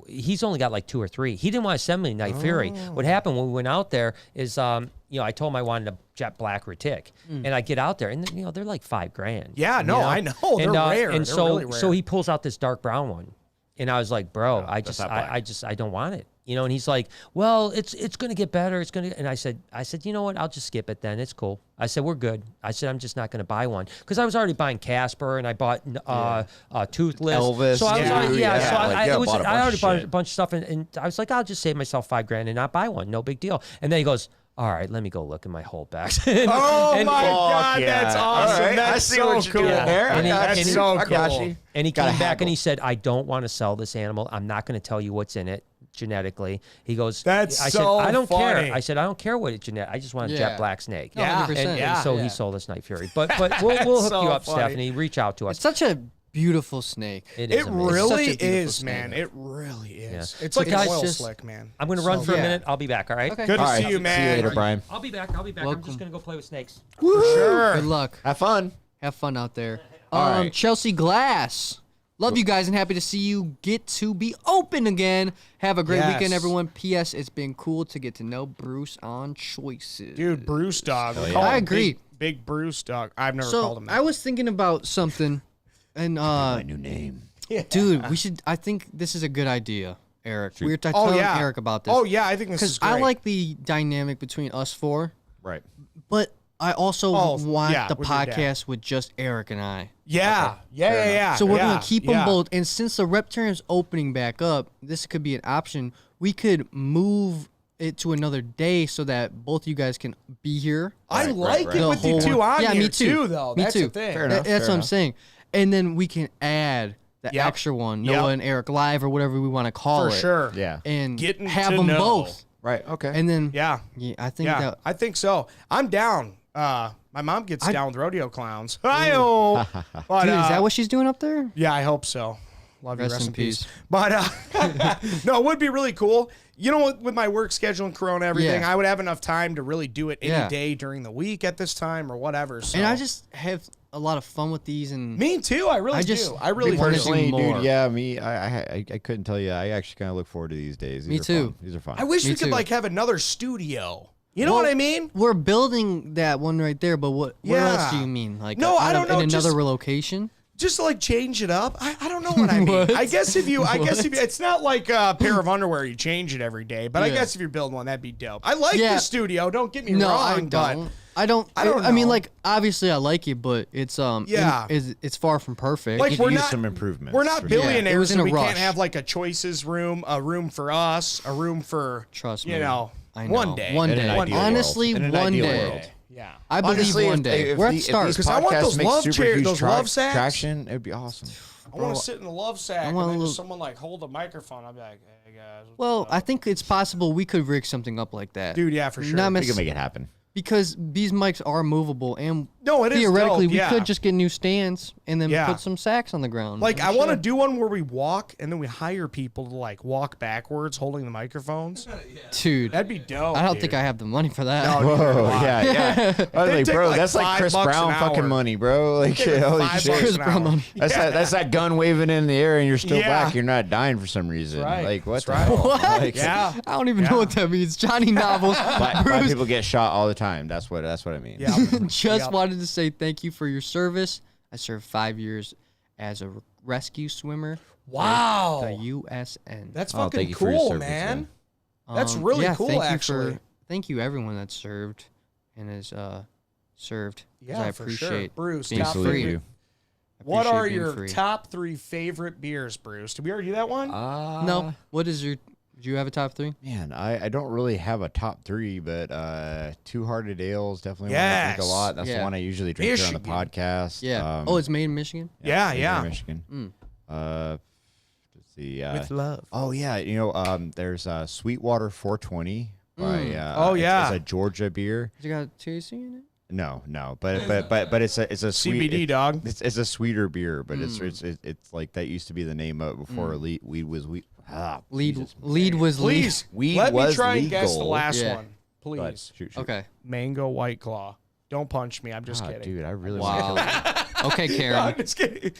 he's only got like 2 or 3. He didn't want to send me Night Fury. What happened when we went out there is I told him I wanted a jet black retic, and I get out there and they're like $5,000. Yeah, no, I know. They're rare. And They're so really rare. so he pulls out this dark brown one, and I was like, bro, I don't want it. And he's like, well, it's going to get better. And I said, you know what? I'll just skip it then. It's cool. I said, we're good. I said, I'm just not going to buy one because I was already buying Casper and I bought Toothless. Elvis. So I was already, so I already bought a shit. bunch of stuff and I was like, I'll just save myself $5,000 and not buy one. No big deal. And then he goes, all right, let me go look in my whole bag. Oh my God, yeah. that's awesome. All right, That's I see so what you're cool. doing there. And he- That's and he- so I got cool. you. And he Gotta came back and haggle. he said, I don't want to sell this animal. I'm not going to tell you what's in it genetically. He goes, That's I so said, I don't funny. care. I said, I don't care what it's genetic. I just want a Yeah. jet black snake. No, Yeah. 100%. And so Yeah. he sold us Night Fury. But we'll hook so you up, funny. Stephanie. Reach out to us. It's such a beautiful snake. It It is amazing. really Such a beautiful is, snake. man. It really is. Yeah. It's So like guys, an oil just- slick, man. I'm going to run for a Yeah. minute. I'll be back, all right? Okay. Good to All right. see you, man. See you later, Brian. I'll be back. I'm Welcome. just going to go play with snakes. Sure. Good luck. Have fun. Have fun out there. All right. Chelsea Glass. Love you guys and happy to see you get to be open again. Have a great Yes. weekend, everyone. P.S. It's been cool to get to know Bruce on Choices. Dude, Bruce dog. We yeah. call I him agree. Big Bruce dog. I've never So called him that. I was thinking about something, and My new name. dude, we should. I think this is a good idea, Eric. We were Oh, telling yeah. Eric about this. Oh, yeah. I think this is because great. I like the dynamic between us four, Right. but I also Oh, want yeah, the with your dad. podcast with just Eric and I. Yeah. Yeah. So we're yeah, gonna keep them yeah. both. And since the rep term is opening back up, this could be an option. We could move it to another day so that both of you guys can be here. I Right, like right, it The with you whole two one. on Yeah, here me too. though. Me That's too. the thing. Fair enough. That's what I'm enough. saying. And then we can add the Yep. extra one, Yep. Noah and Eric live or whatever we want to call For it. sure. Yeah. And Getting have to them know. both. Right. Okay. And then Yeah. I think Yeah. that I think so. I'm down. My mom gets down with rodeo clowns. Hi-oh. But, dude, is that what she's doing up there? Yeah, I hope so. Love you. Rest Rest in in peace. peace. But no, it would be really cool. You know, with my work schedule and Corona, everything, Yeah. I would have enough time to really do it any Yeah. day during the week at this time or whatever. So. And I just have a lot of fun with these and me too. I really I just- do. I really Me do. personally- Personally, more. dude, yeah, me, I couldn't tell you. I actually kind of look forward to these days. These Me are too. Fun. These are fun. I wish Me we could too. like have another studio. You know Well, what I mean? we're building that one right there, but what else do Yeah. you mean? Like No, I out don't of- know, in another just- relocation? Just to like change it up. I don't know what I mean. What? I guess if you it's not like a pair of underwear you change it every day, but I Yeah. guess if you're building one, that'd be dope. I like Yeah. the studio, don't get me No, wrong, I but don't. I don't. I don't I mean, know. like obviously I like it, but it's Yeah. it's far from perfect. Like, Could we're use not- some improvements. we're not for sure. it billionaires, was in and a we rush. can't have like a choices room, a room for us, a room for Trust you me. know, I know. one day. One In an day. ideal Honestly, world. In an one ideal day. world. Yeah. I believe Honestly, one if day. they- if We're at the- the if start. these 'Cause I want podcasts those make love super chair- huge those love sacks. traction, it'd be awesome. I want to sit in the love sack and want a then little- just someone like hold a microphone. I'll be like, hey guys. what's Well, up?" I think it's possible we could rig something up like that. Dude, yeah, for sure. Not We mess- can make it happen. because these mics are movable, and No, it is theoretically dope, we yeah. could just get new stands and then Yeah. put some sacks on the ground. Like, and I want to shit. do one where we walk and then we hire people to like walk backwards holding the microphones. Dude, That'd be dope. I don't dude. think I have the money for that. No, neither do Whoa, I. yeah, yeah. I was They'd like, take bro, like that's like Chris $5 an Brown fucking hour. money, bro. Like, Take like holy $5 shit. Chris an Brown hour. money. That's that gun waving in the air and you're still Yeah. black. You're not dying for some reason. right. Like, what That's the right. hell? What? Like, Yeah. I don't even know what that means. Johnny Novels. Black people get shot all the time. That's what I mean. Yeah. Just Yep. wanted to say thank you for your service. I served 5 years as a rescue swimmer. Wow. The USN. That's Oh, fucking thank you for your cool, service, man. That's really yeah, cool, thank you actually. thank you everyone that served and has served. 'cause Yeah, I for sure. appreciate Bruce, being top Salute free. you. What Appreciate are being your free. top 3 favorite beers, Bruce? Did we already do that one? No. What is your? Do you have a top 3? Man, I don't really have a top 3, but Two Hearted Ales definitely one I drink a Yes. lot. That's Yeah. the one I usually drink here on the Michigan. podcast. Yeah. Oh, it's made in Michigan. Yeah, made yeah. in Michigan. Let's see. With love. Oh yeah, there's Sweetwater 420 by Oh, yeah. it's a Georgia beer. Has it got THC in it? No, but it's a sweet CBD dog. It's a sweeter beer, but it's like that used to be the name of it before weed was weed. Lead Jesus. was lead. Please, Weed let me was try and guess the legal. last Yeah. one. Go Please. ahead, shoot. Okay. Mango White Claw. Don't punch me. I'm just kidding. Dude, I really Wow. Okay, No, Karen. I'm just kidding.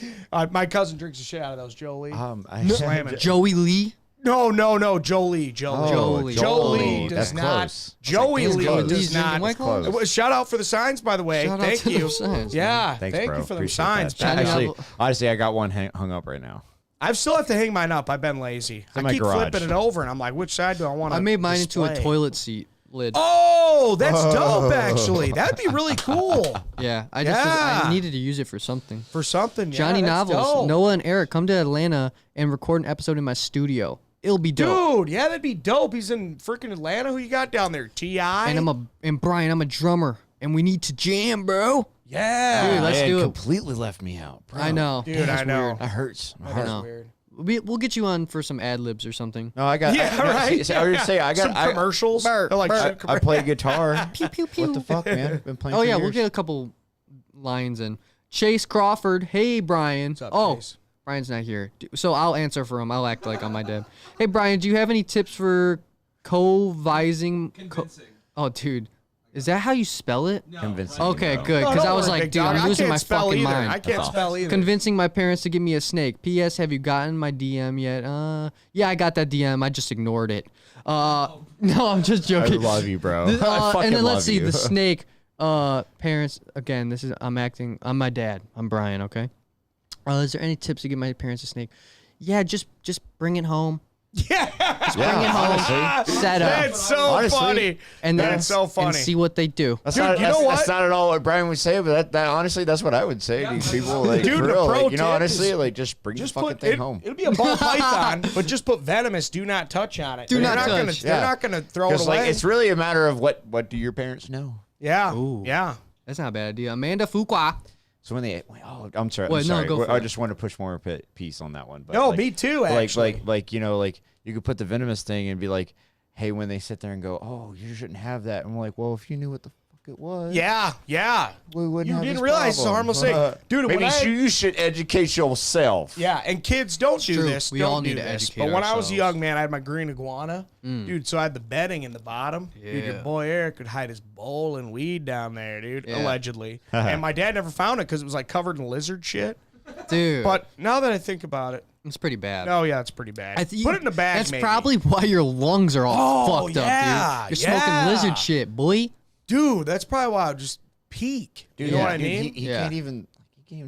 My cousin drinks the shit out of those, Jolie. Slam it. Joey Lee. No, Jolie. Jolie. Jolie does That's not. close. Joey Damn, Lee Joey does Lee's drinking not. White Claws? Close. Shout out for the signs, by the way. Shout out Thank to you. those signs, Yeah, Thanks, thank bro. you for them Appreciate signs. that. Johnny Actually, Apple- honestly, I got one hung up right now. I still have to hang mine up. I've been lazy. in I my keep garage. flipping it over, and I'm like, which side do I want to I made mine into a display? toilet seat lid. Oh, that's dope, actually. That'd be really cool. Yeah, I Yeah. needed to use it for something. For something, yeah, Johnny that's Novels, dope. Noah and Eric, come to Atlanta and record an episode in my studio. It'll be dope. Dude, yeah, that'd be dope. He's in freaking Atlanta. Who you got down there? T.I.? And Brian, I'm a drummer, and we need to jam, bro. Yeah. Dude, let's do it. Completely left me out, bro. I know. Dude, I know. That hurts. My I heart. know. Weird. We'll get you on for some ad libs or something. No, I got. Yeah, I right. was gonna say I got some commercials. Bert, They're like, Bert. shit, I play guitar. Pew pew pew. What the fuck, man? I've been playing. Oh for yeah, years. we'll get a couple lines in. Chase Crawford, hey Brian. What's up, oh, Chase? Brian's not here, so I'll answer for him. I'll act like I'm my dad. Hey Brian, do you have any tips for co-vising? Convincing. Oh, dude, is that how you spell it? No, Convincing. Okay, No. good, No, because don't I was worry, like, big dude, dog. I'm I losing can't my spell fucking either. mind. I can't spell either. Convincing my parents to give me a snake. P.S. Have you gotten my DM yet? Yeah, I got that DM. I just ignored it. No, I'm just I joking. love you, bro. The- I fucking and then love let's see you. the snake. Parents. Again, I'm my dad. I'm Brian. Okay. Is there any tips to give my parents a snake? Yeah, just bring it home. Yeah. Bring it home. honestly. Set up. That's so Honestly, funny. And then That's so funny. And see what they do. That's Dude, not, you that's, know that's what? not at all what Brian would say, but that honestly, that's what I would say to these people. Like, Dude, for the real, pro like, you know, tip honestly, is like, just bring Just the fucking put thing it, home. It'll be a ball python, but just put venomous. Do not touch on it. Do They're not not gonna. touch. They're Yeah. not gonna throw it Because away. like, it's really a matter of what do your parents know? yeah. Ooh. Yeah. That's not a bad idea. Amanda Fuqua. So when they, I'm sorry, Wait, I'm no, sorry. go for I it. just want to push more piece on that one. But No, like, me too. like, Actually. like you know, like you could put the venomous thing and be like, hey, when they sit there and go, oh, you shouldn't have that. I'm like, well, if you knew what the fuck it was, Yeah. Yeah. we wouldn't You have didn't this realize it's a problem. harmless thing. Dude, maybe when I- you should educate yourself. Yeah, and kids don't do true. this. We don't all do need to this. educate But when I was ourselves. a young man, I had my green iguana. Dude, so I had the bedding in the bottom. Dude, your Yeah. boy Eric could hide his bowl and weed down there, dude, Yeah. allegedly. And my dad never found it because it was like covered in lizard shit. Dude. But now that I think about it, it's pretty bad. oh yeah, it's pretty bad. I think Put it in a bag. That's maybe. probably why your lungs are all Oh, fucked yeah, up, dude. You're yeah. smoking lizard shit, boy. Dude, that's probably why I would just peak. Dude, You know yeah, what I dude, mean? He Yeah. can't even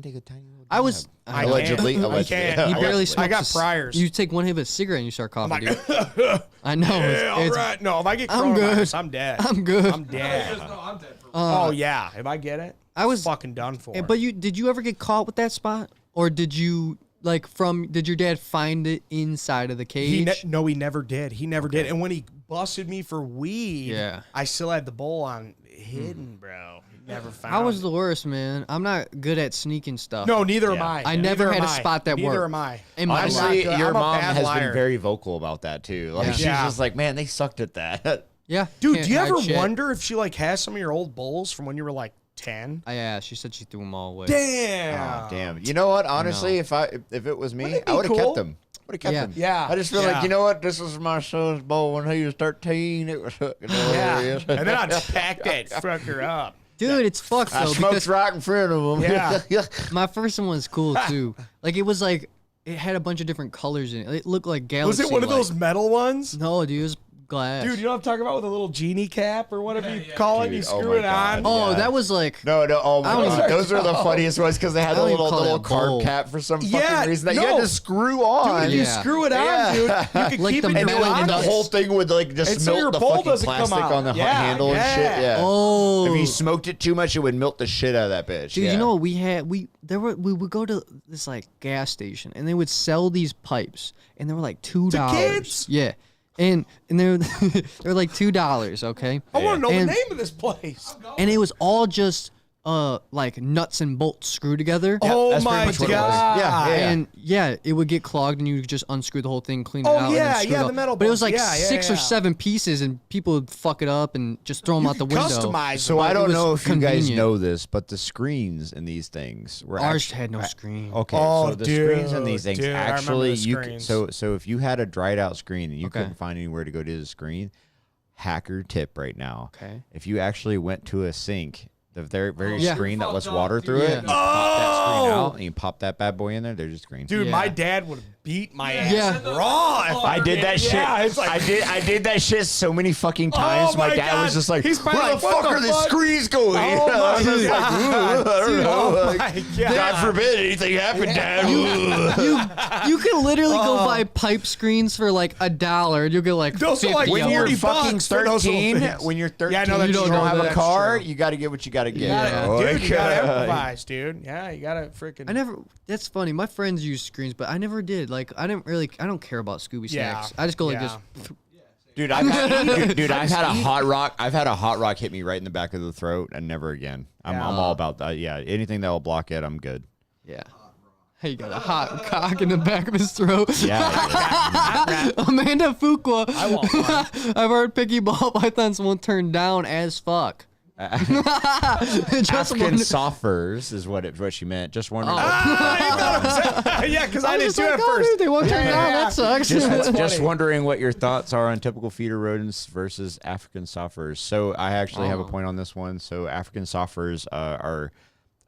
take a tiny little. I was. dab. I allegedly. can't. Allegedly. I can't. He barely Allegedly. smokes. I got priors. You take one hit of a cigarette and you start coughing, I'm dude. like, I know. yeah, all it's, right. No, if I get I'm good. coronavirus, I'm dead. I'm good. I'm dead. No, I'm dead for Oh yeah, if I get it, I was. fucking done for. But did you ever get caught with that spot, or did you did your dad find it inside of the cage? No, he never did. He never did. And when he busted me for weed, Yeah. I still had the bowl on hidden, bro. He never found I was it. the worst, man. I'm not good at sneaking stuff. No, neither am Yeah. I. I never Neither had am a I. spot that Neither worked. am I. In my Honestly, I'm not good. your I'm a mom bad has liar. been very vocal about that too. Like Yeah. she's Yeah. just like, man, they sucked at that. Yeah, Dude, can't do you hide ever shit. wonder if she like has some of your old bowls from when you were like 10? Yeah, she said she threw them all away. Damn. Oh, damn. You know what? Honestly, if it was me, Wouldn't it I be would have cool? kept them. Would have kept Yeah. them. Yeah. I just feel Yeah. like, you know what? This was my son's bowl when he was 13. It was fucking Yeah. hilarious. And then I'd pack that fucker up. Dude, it's fucked I though. smoked Because right in front of him. Yeah. my first one was cool too. Like it had a bunch of different colors in it. It looked like galaxy. Was it one of those metal ones? No, dude, it was glass. Dude, you know what I'm talking about with a little genie cap or whatever you call it? Dude, You oh screw my it God. on. oh, Yeah. that was like. No, oh my I don't God. even- Those are the funniest ones because they had I the don't even little call that a carb bowl. cap for some Yeah, fucking reason that you had no. to screw on. Dude, you Yeah. screw it on, Yeah. dude. You could Like keep the it And, metal and the nuts. whole thing would like just And so your melt the bowl fucking doesn't come plastic out. on the Yeah, handle and shit. yeah. Yeah. Oh. If you smoked it too much, it would melt the shit out of that bitch. Dude, yeah. you know what we had? We would go to this like gas station and they would sell these pipes and they were like $2. kids? Yeah. And they're they're like $2, okay? I want to know And- the name of this place. And it was all just like nuts and bolts screwed together. Oh that's my pretty much what it was. god! Yeah. And yeah, it would get clogged, and you could just unscrew the whole thing, clean it Oh, out. and yeah, then screw yeah, it the up. metal But it was bolts. like Yeah, 6 or yeah. 7 pieces, and people would fuck it up and just throw them out the window. Customize. So them. I don't was know if you guys convenient. know this, but the screens in these things were Ours had no screen. Okay, Oh, so the screens in these dude, things dude, I remember actually the you screens. so if you had a dried out screen and you Okay. couldn't find anywhere to go to the screen, hacker tip right now. Okay. If you actually went to a sink, the very Yeah. screen that Fucked lets up, water dude. through it, Yeah. you pop that screen Oh! out and you pop that bad boy in there, there's a screen. Dude, Yeah. my dad would beat my ass Yeah. raw if I did that shit. Yeah, it's like, I did that shit so many fucking times. Oh my my dad God. was just like, He's probably "Where like, the what fuck the are the fuck?" screens going?" Oh I was my just like, God. "I don't know." oh Like, my God god! forbid anything happened, Dad. You could literally go buy pipe screens for like $1, and you'll get like Those are 50 like When of you're 40 them. fucking bucks for those little 13, things. when you're 13, Yeah, no, you that's don't true. have a That's car, true. you got to get what you got to get. Yeah. Dude, you gotta Like, improvise, dude. Yeah, you gotta freaking. I never. That's funny. My friends use screens, but I never did. Like, I don't care about Scooby Yeah. snacks. I just go like Yeah. this. Dude, I've had a hot rock. I've had a hot rock hit me right in the back of the throat, and never again. I'm all about that. Yeah, anything that will block it, I'm good. Yeah. Hey, you got a hot cock in the back of his throat. Yeah, Amanda Fuqua. I want one. I've heard picky ball pythons won't turn down as fuck. Just African wonder- soffers is what she meant. Just wondering. Yeah, because I, I was did just too like, at oh, first. dude, they won't turn Yeah, down. yeah. That sucks. Just wondering what your thoughts are on typical feeder rodents versus African soffers. So I actually have a point on this one. So African soffers are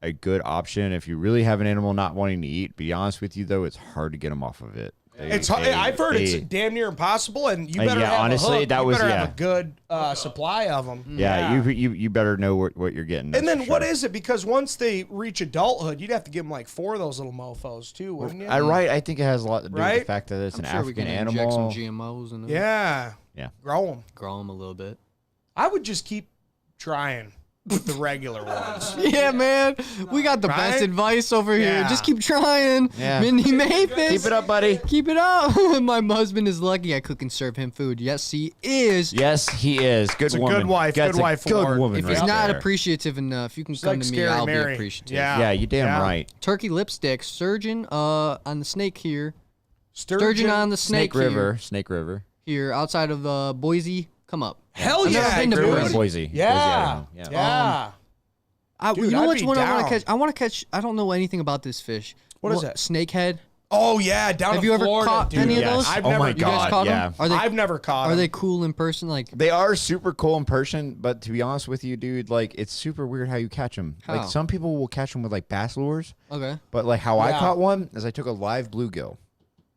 a good option if you really have an animal not wanting to eat. To be honest with you, though, it's hard to get them off of it. I've heard it's damn near impossible, and you better have honestly, a hook. that you was- better yeah. have a good supply of them. Yeah, you better know what you're getting. And then that's what for sure. is it? Because once they reach adulthood, you'd have to give them like 4 of those little mofos too, wouldn't you? I think it has a lot to do with Right? the fact that it's I'm an sure we African can inject some animal. GMOs in them. Yeah. Yeah. Grow them. Grow them a little bit. I would just keep trying with the regular ones. Yeah, man. We got the best Right? advice over here. Yeah. Just keep trying. Yeah. Mindy Maphis. Keep it up, buddy. Keep it up. My husband is lucky I cook and serve him food. Yes, he is. Yes, he is. Good a woman. good wife, That's good a wife Good award. woman If right he's not there. appreciative enough, you can It's come like to me. Scary I'll Mary. be appreciative. Yeah. Yeah, you damn right. Turkey lipstick, sturgeon on the snake here. Sturgeon on the snake, Snake River. here outside of Boise. Come up. Hell I've never yeah, been to dude. We're in Boise. Boise. Yeah. Boise, Yeah. Dude, you know I'd which be one I want down. to catch? I want to catch. I don't know anything about this fish. What is that? Snakehead. Oh yeah, down Have in you ever Florida, caught dude. any of Yes. those? I've Oh never. my You guys God, caught yeah. them? Are they? I've never caught Are them. they cool in person? Like They are super cool in person, but to be honest with you, dude, like it's super weird how you catch them. How? Like some people will catch them with like bass lures, okay, but like how I Yeah. caught one is I took a live bluegill,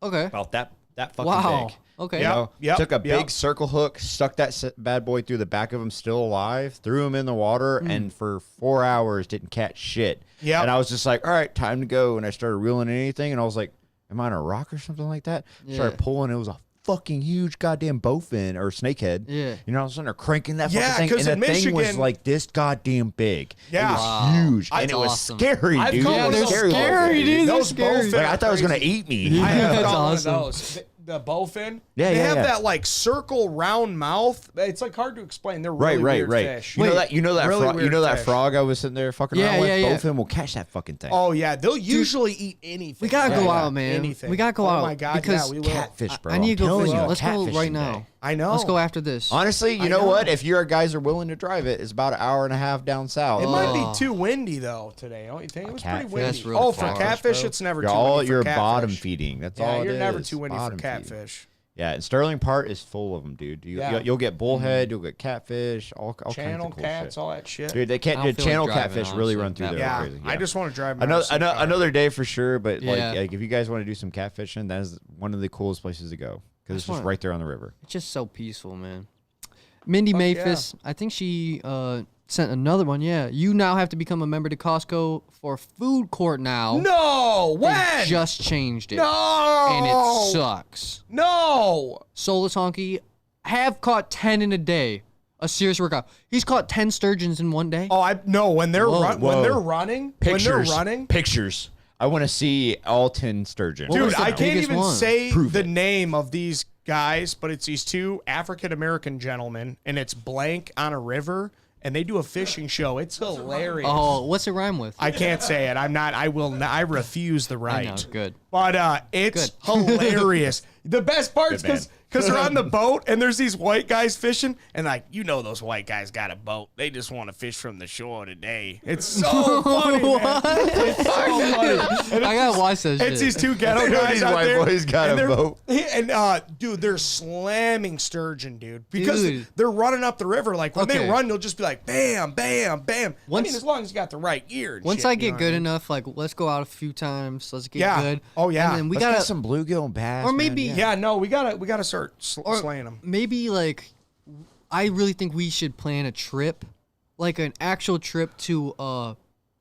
okay. about that fucking Wow. big. Okay. You Yep, know, yep, took a yep. big circle hook, stuck that bad boy through the back of him, still alive, threw him in the water, and for 4 hours didn't catch shit. Yep. And I was just like, all right, time to go. And I started reeling in anything, and I was like, am I on a rock or something like that? Started Yeah. pulling. It was a fucking huge goddamn bowfin or snakehead. Yeah. You know, I was sitting there cranking that Yeah, fucking thing, 'cause and in the thing was Michigan- like this goddamn big. Yeah. It was Wow. huge, and That's it was awesome. scary, I've dude. caught It one was of those scary, looking. dude. They're Those scary. bowfin Like, I thought it was gonna crazy. eat me. I have That's caught awesome. one of those. The bowfin. Yeah, they yeah, have yeah. that like circle round mouth. It's like hard to explain. They're really weird fish. You know that Really frog, weird fish. frog I was sitting there fucking Yeah, around with? yeah, yeah. Bowfin will catch that fucking thing. Oh yeah, they'll usually eat anything. We gotta Yeah, go yeah. out, man. Anything. We gotta go Oh out. my God, because yeah, we will. Catfish, bro. I need to I'm go telling fish. you, Let's go catfishing right day. now. I know. Let's go after this. Honestly, you I know know. what? If your guys are willing to drive it, it's about an hour and a half down south. It might Oh. be too windy though today. Don't you think? It was pretty catfish. windy. That's real Oh, for far. catfish, Bro. it's never You're too all windy for you're catfish. bottom feeding. That's Yeah, all it you're is. never too windy for Bottom feeding. catfish. Yeah, and Sterling Park is full of them, dude. Yeah. You'll get bullhead, you'll get catfish, all Channel kinds of cool cats, shit. all that shit. Dude, they I can't. don't The feel like channel driving, catfish really honestly, run through that there yeah, crazy. I just want to drive. my Another day for sure. But Yeah. like if you guys want to do some catfishing, that is one of the coolest places to go because it's just wanna- right there on the river. It's just so peaceful, man. Mindy Fuck Maphis, I think she sent another one. Yeah, you now have to become a member to Costco for food court now. No, They when? just changed it. No, And it sucks. No, Solus Honky have caught 10 in a day. A serious workout. He's caught 10 sturgeons in one day. oh, I no. When they're Whoa. when Whoa. they're running, Pictures. I want to see all 10 sturgeon. What dude, was the I can't biggest even one? say Prove the it. name of these guys, but it's these two African American gentlemen, and it's blank on a river, and they do a fishing show. It's hilarious. Oh, what's it rhyme with? I can't say it. I'm not. I will not. I refuse the right. I know, good. But it's hilarious. The best part's because they're on the boat and there's these white guys fishing and like those white guys got a boat. They just want to fish from the shore today. It's so funny, man. It's so funny. And I gotta watch that shit. It's these two ghetto guys These out white there. boys got and a they're- boat. And dude, they're slamming sturgeon, dude, because Dude. they're running up the river. Like when they Okay. run, they'll just be like bam, bam, bam. Once- as long as you got the right gear. And Once shit, I you get know good what I mean? enough, like let's go out a few times. Let's get Yeah. good. Oh, yeah. And then we Let's gotta get some bluegill and bass. or man. maybe- Yeah. Yeah, no, we gotta start or slaying them. maybe like I really think we should plan a trip, like an actual trip to a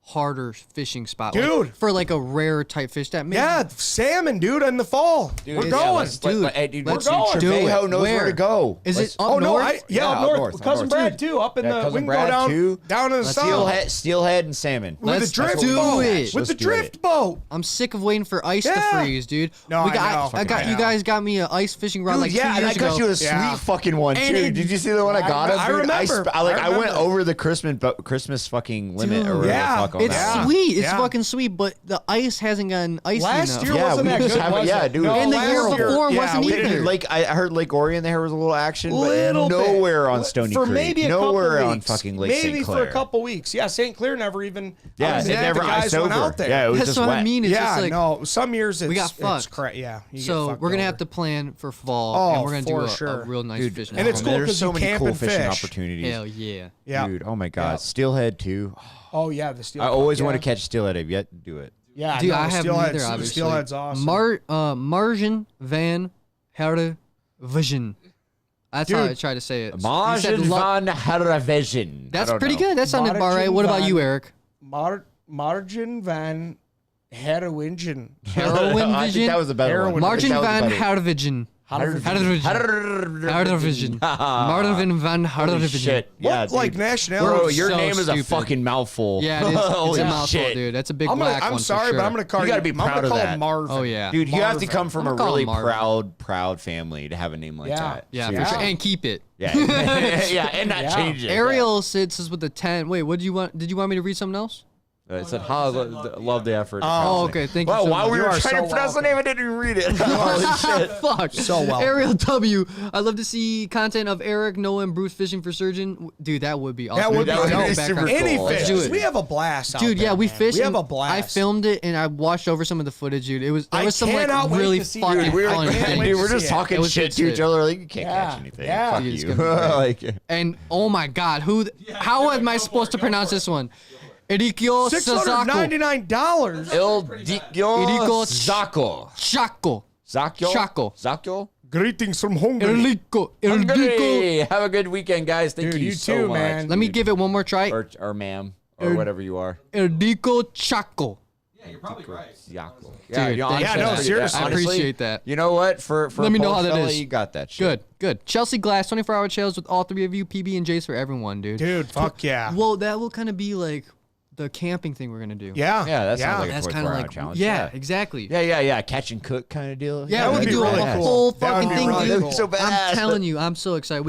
harder fishing spot, like, Dude. for like a rare type fish that maybe. Yeah, salmon, dude, in the fall. Dude, We're yeah, going. let's- Dude, hey, dude, let's going. do it. Trevejo knows where Where? to go. Is Let's- it up Oh no, north? yeah, up north. Cousin north. Brad too, up in Yeah, the. Cousin We can Brad, go down too. down in the south Steelhead and salmon. with the Let's drift do boat. it. With Let's the do drift it. boat. I'm sick of waiting for ice to Yeah. freeze, dude. No, I know. I got I you know. guys got me an ice fishing rod Dude, like 2 yeah, and I years got ago. you a sweet Yeah. fucking one And too. it- Did you see the one I got him? I dude? remember. I I went remember. over the Christmas fucking limit Dude. or whatever Yeah, the fuck on It's that. Yeah. sweet. It's Yeah. fucking sweet, but the ice hasn't gotten icy Last enough. year Yeah, wasn't we that just good, haven't- was yeah, it? dude. No, And the last year before yeah, wasn't we either. did. Like I heard Lake Orion, there was a little action, Little but bit. nowhere on Stony for Creek. maybe a Nowhere couple on weeks. fucking Lake Maybe St. for Clair. a couple weeks. Yeah, St. Clair never even. Yeah, the it never guys iced went over. out there. Yeah, it was That's just what wet. I mean. It's Yeah, just like no. Some years it's, we got it's fucked. yeah. You get so fucked we're gonna over. have to plan for fall, Oh, and we're gonna do for a sure. real nice Dude, fishing. and it's trip. cool There's 'cause so you many camp cool and fishing fish. opportunities. Hell yeah. Yeah. Dude, oh my God, Yeah. steelhead too. Oh yeah, the steel. I always yeah. want to catch steelhead. I've yet to do it. Yeah, Dude, no, I haven't steelhead's- either, obviously. Steelhead's awesome. Margin van Herrevision. That's how I Dude. try to say it. You said Margin van Herrevision. That's pretty good. That sounded about right. What about you, Eric? Margin van Heroingen. Heroin I think vision? that was a better one. Margin That was van better. Herrevision. Herrevision. Marvin van Holy Herrevision. shit. Yeah, What like dude. nationality? Bro, your so name is a stupid. fucking mouthful. Yeah, it is. It's Holy a mouthful, shit. dude. That's a big I'm black one. I'm for sorry, sure. but I'm gonna call You gotta be proud I'm gonna of call that. him Marvin. Oh, yeah. Dude, you have to Marvin. come from I'm a gonna call really him Marvin. proud family to have a name like Yeah. that. Yeah, Yeah. for sure. And keep it. Yeah. Yeah, and not Yeah. change it. Ariel says with the 10. Wait, what do you want? Did you want me to read something else? It said, love the effort. Oh, okay. Thank you Well, so while much. we You were are trying so to pronounce the welcome. name, I didn't even read it. Holy shit. Fuck. So well. Ariel W. I'd love to see content of Eric, Noah, and Bruce fishing for surgeon. Dude, that would be awesome. That would be That would dope. be super Any cool. fish. Let's do it. We have a blast out Dude, there, yeah, we man. fished. We have and a blast. I filmed it and I watched over some of the footage, dude. There was I some like cannot wait really to see- fucking Dude, we were- fun I can't things. wait Dude, to we're see just it. talking It was shit good to each shit. other. Like, you can't Yeah. catch anything. Yeah. Fuck Dude, it's you. gonna be Like, And oh my god, how am I supposed to pronounce this one? Erikyo Sasako. $699. Eriko Zako. Chaco. Zakyo? Chaco. Zakyo? Greetings from Hungary. Eriko. Eriko. Hungary. Have a good weekend, guys. Thank Dude, you you so too, much. man. Let me give it one more try. Or ma'am. Or whatever you are. Eriko Chaco. Yeah, you're probably right. Zako. Dude, you know, thanks Yeah, for no, that. seriously. I honestly, appreciate that. You know what? For Let me know a how that fella, is. you got that shit. Good, good. Chelsea Glass, 24-hour chills with all three of you, PB and J's for everyone, dude. Dude, fuck yeah. Well, that will kind of be like the camping thing we're gonna do. Yeah. Yeah, that sounds like a That's kind 24-hour of like challenge. yeah, exactly. Yeah. Catch and cook kind of deal. Yeah, That we would could be do really a cool. whole That would fucking be thing, really dude. cool. So badass. I'm telling you, I'm so excited.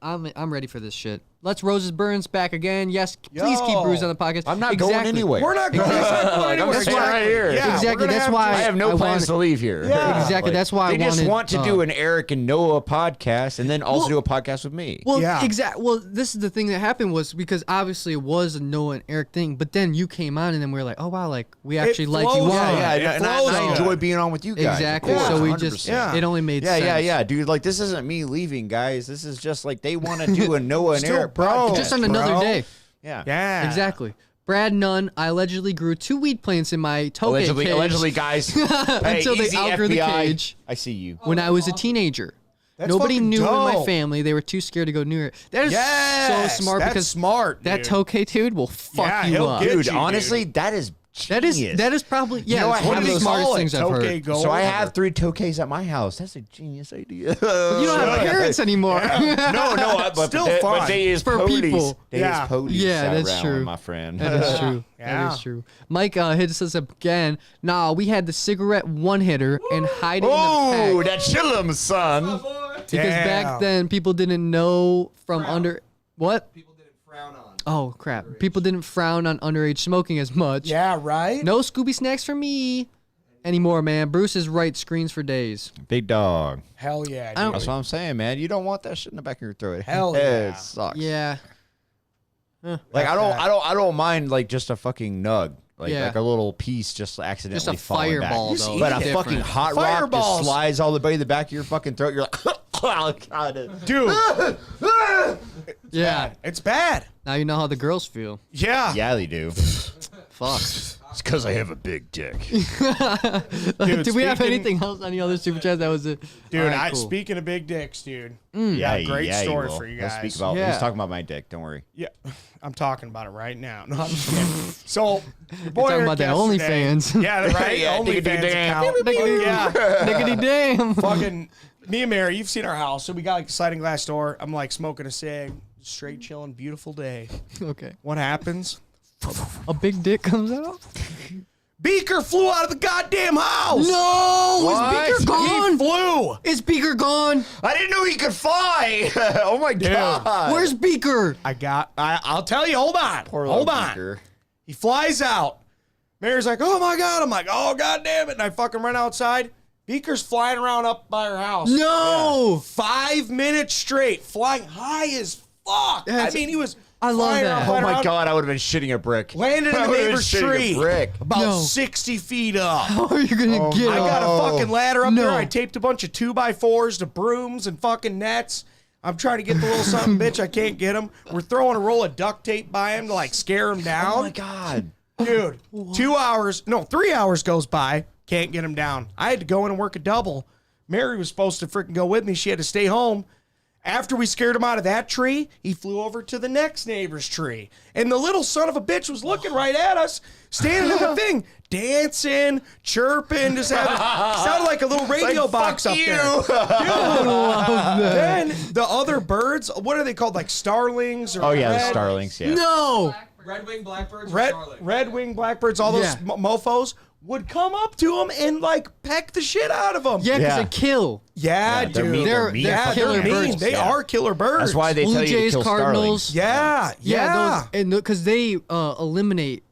I'm ready for this shit. Let's Roses Burns back again. Yes, please keep Yo. Bruce on the podcast. I'm not going anywhere. We're not going Like, I'm anywhere. staying right here. Yeah, Exactly, we're gonna that's have why I have no I plans wanted- to leave here. Yeah. Exactly, that's why I they just wanted, want to do an Eric and Noah podcast and then also do a podcast with me. Well, Yeah. exactly. Well, this is the thing that happened was because obviously it was a Noah and Eric thing, but then you came on and then we were like, oh wow, like we actually like you flows. on. Yeah, yeah, it and I flows. enjoy being on with you guys. of Exactly. course, So we 100%. just Yeah. it only made sense. Yeah, dude. Like this isn't me leaving, guys. This is just like they want to do a Noah and Still, Eric bro. podcast. Just on another Bro. day. Yeah. Yeah. Exactly. Brad Nunn, I allegedly grew 2 weed plants in my toke cage Allegedly, guys. until they easy, outgrew the FBI. cage I see you. when I was a teenager. That's Nobody fucking knew in my dope. family. They were too scared to go near it. That is Yes, so smart that's because smart, that dude. toke dude will fuck Yeah, you he'll up. get Dude, you, honestly, that is That genius. is probably yeah. know, I it's one have of the those- smartest Call it things I've Toke heard. Gold. So I have 3 toques at my house. That's a genius idea. You don't have parents anymore. No, but Still but fun. they is For podies. people. They Yeah. is podies Yeah, sat that's around, true. my friend. That is true. Yeah. That is true. Mike hits us again. Nah, we had the cigarette one hitter and hide it Oh, in the pack that chillum, son. because back Damn. then people didn't know from under what. People didn't frown on. Oh, crap. People didn't frown on underage smoking as much. Yeah, right? No Scooby snacks for me anymore, man. Bruce is right. Screens for days. Big dog. Hell yeah, I don't- dude. That's what I'm saying, man. You don't want that shit in the back of your throat. Hell yeah. It sucks. Yeah. Like I don't mind like just a fucking nug. Like, Yeah. like a little piece just accidentally Just a falling back. fireball, Just though. eat But a it. fucking hot rock Fireballs. just slides all the way to the back of your fucking throat. You're like, oh, God. Dude, Yeah. it's bad. Now you know how the girls feel. Yeah. Yeah, they do. Fuck. It's because I have a big dick. Dude, Do we have speaking- anything else? Any other super chats? That was it. Dude, All right, cool. speaking of big dicks, dude. Yeah, great yeah, story he will. for you He'll guys. speak about. Yeah. He's talking about my dick. Don't worry. Yeah, I'm talking about it right now. No, I'm just kidding. So, your boy talking Eric about that yesterday- OnlyFans. Yeah, that's right. Yeah, OnlyFans diggity-damn. account. Fuck yeah. Diggity damn. Fucking me and Mary, you've seen our house. So we got like a sliding glass door. I'm like smoking a cig, straight chilling, beautiful day. Okay. What happens? A big dick comes out? Beaker flew out of the goddamn house. No! What? Is Beaker gone? He flew. Is Beaker gone? I didn't know he could fly. Oh my God. Where's Beaker? I'll tell you. Hold on. Poor Hold little on. Beaker. He flies out. Mary's like, oh my God. I'm like, oh God damn it. And I fucking run outside. Beaker's flying around up by her house. No! 5 minutes straight, flying high as fuck. That's- I mean, he was I love flying that. around, Oh flying my around, God, I would have been shitting a brick. landed in I the would've been neighbor's shitting tree. a brick. About No. 60 feet up. How are you gonna get I got up? a fucking ladder up No. there. I taped a bunch of 2x4s to brooms and fucking nets. I'm trying to get the little something bitch. I can't get him. We're throwing a roll of duct tape by him to like scare him down. Oh my God. Dude, 3 hours goes by. Can't get him down. I had to go in and work a double. Mary was supposed to freaking go with me. She had to stay home. After we scared him out of that tree, he flew over to the next neighbor's tree. And the little son of a bitch was looking right at us, standing in the thing, dancing, chirping, just having, sounded like a little radio Like, box fuck up you. there. Then the other birds, what are they called? Like starlings? Or Oh yeah, the red- starlings. Yeah. No! Red-winged blackbirds. Red-winged blackbirds, all those Yeah. mofos would come up to him and like peck the shit out of him. Yeah, because Yeah. they kill. Yeah, they're dude. mean- They're mean they're fucking killer animals. birds. They Yeah. are killer birds. That's why they Blue tell you to Jays, kill Cardinals. starlings. Yeah, yeah. Those, and because they eliminate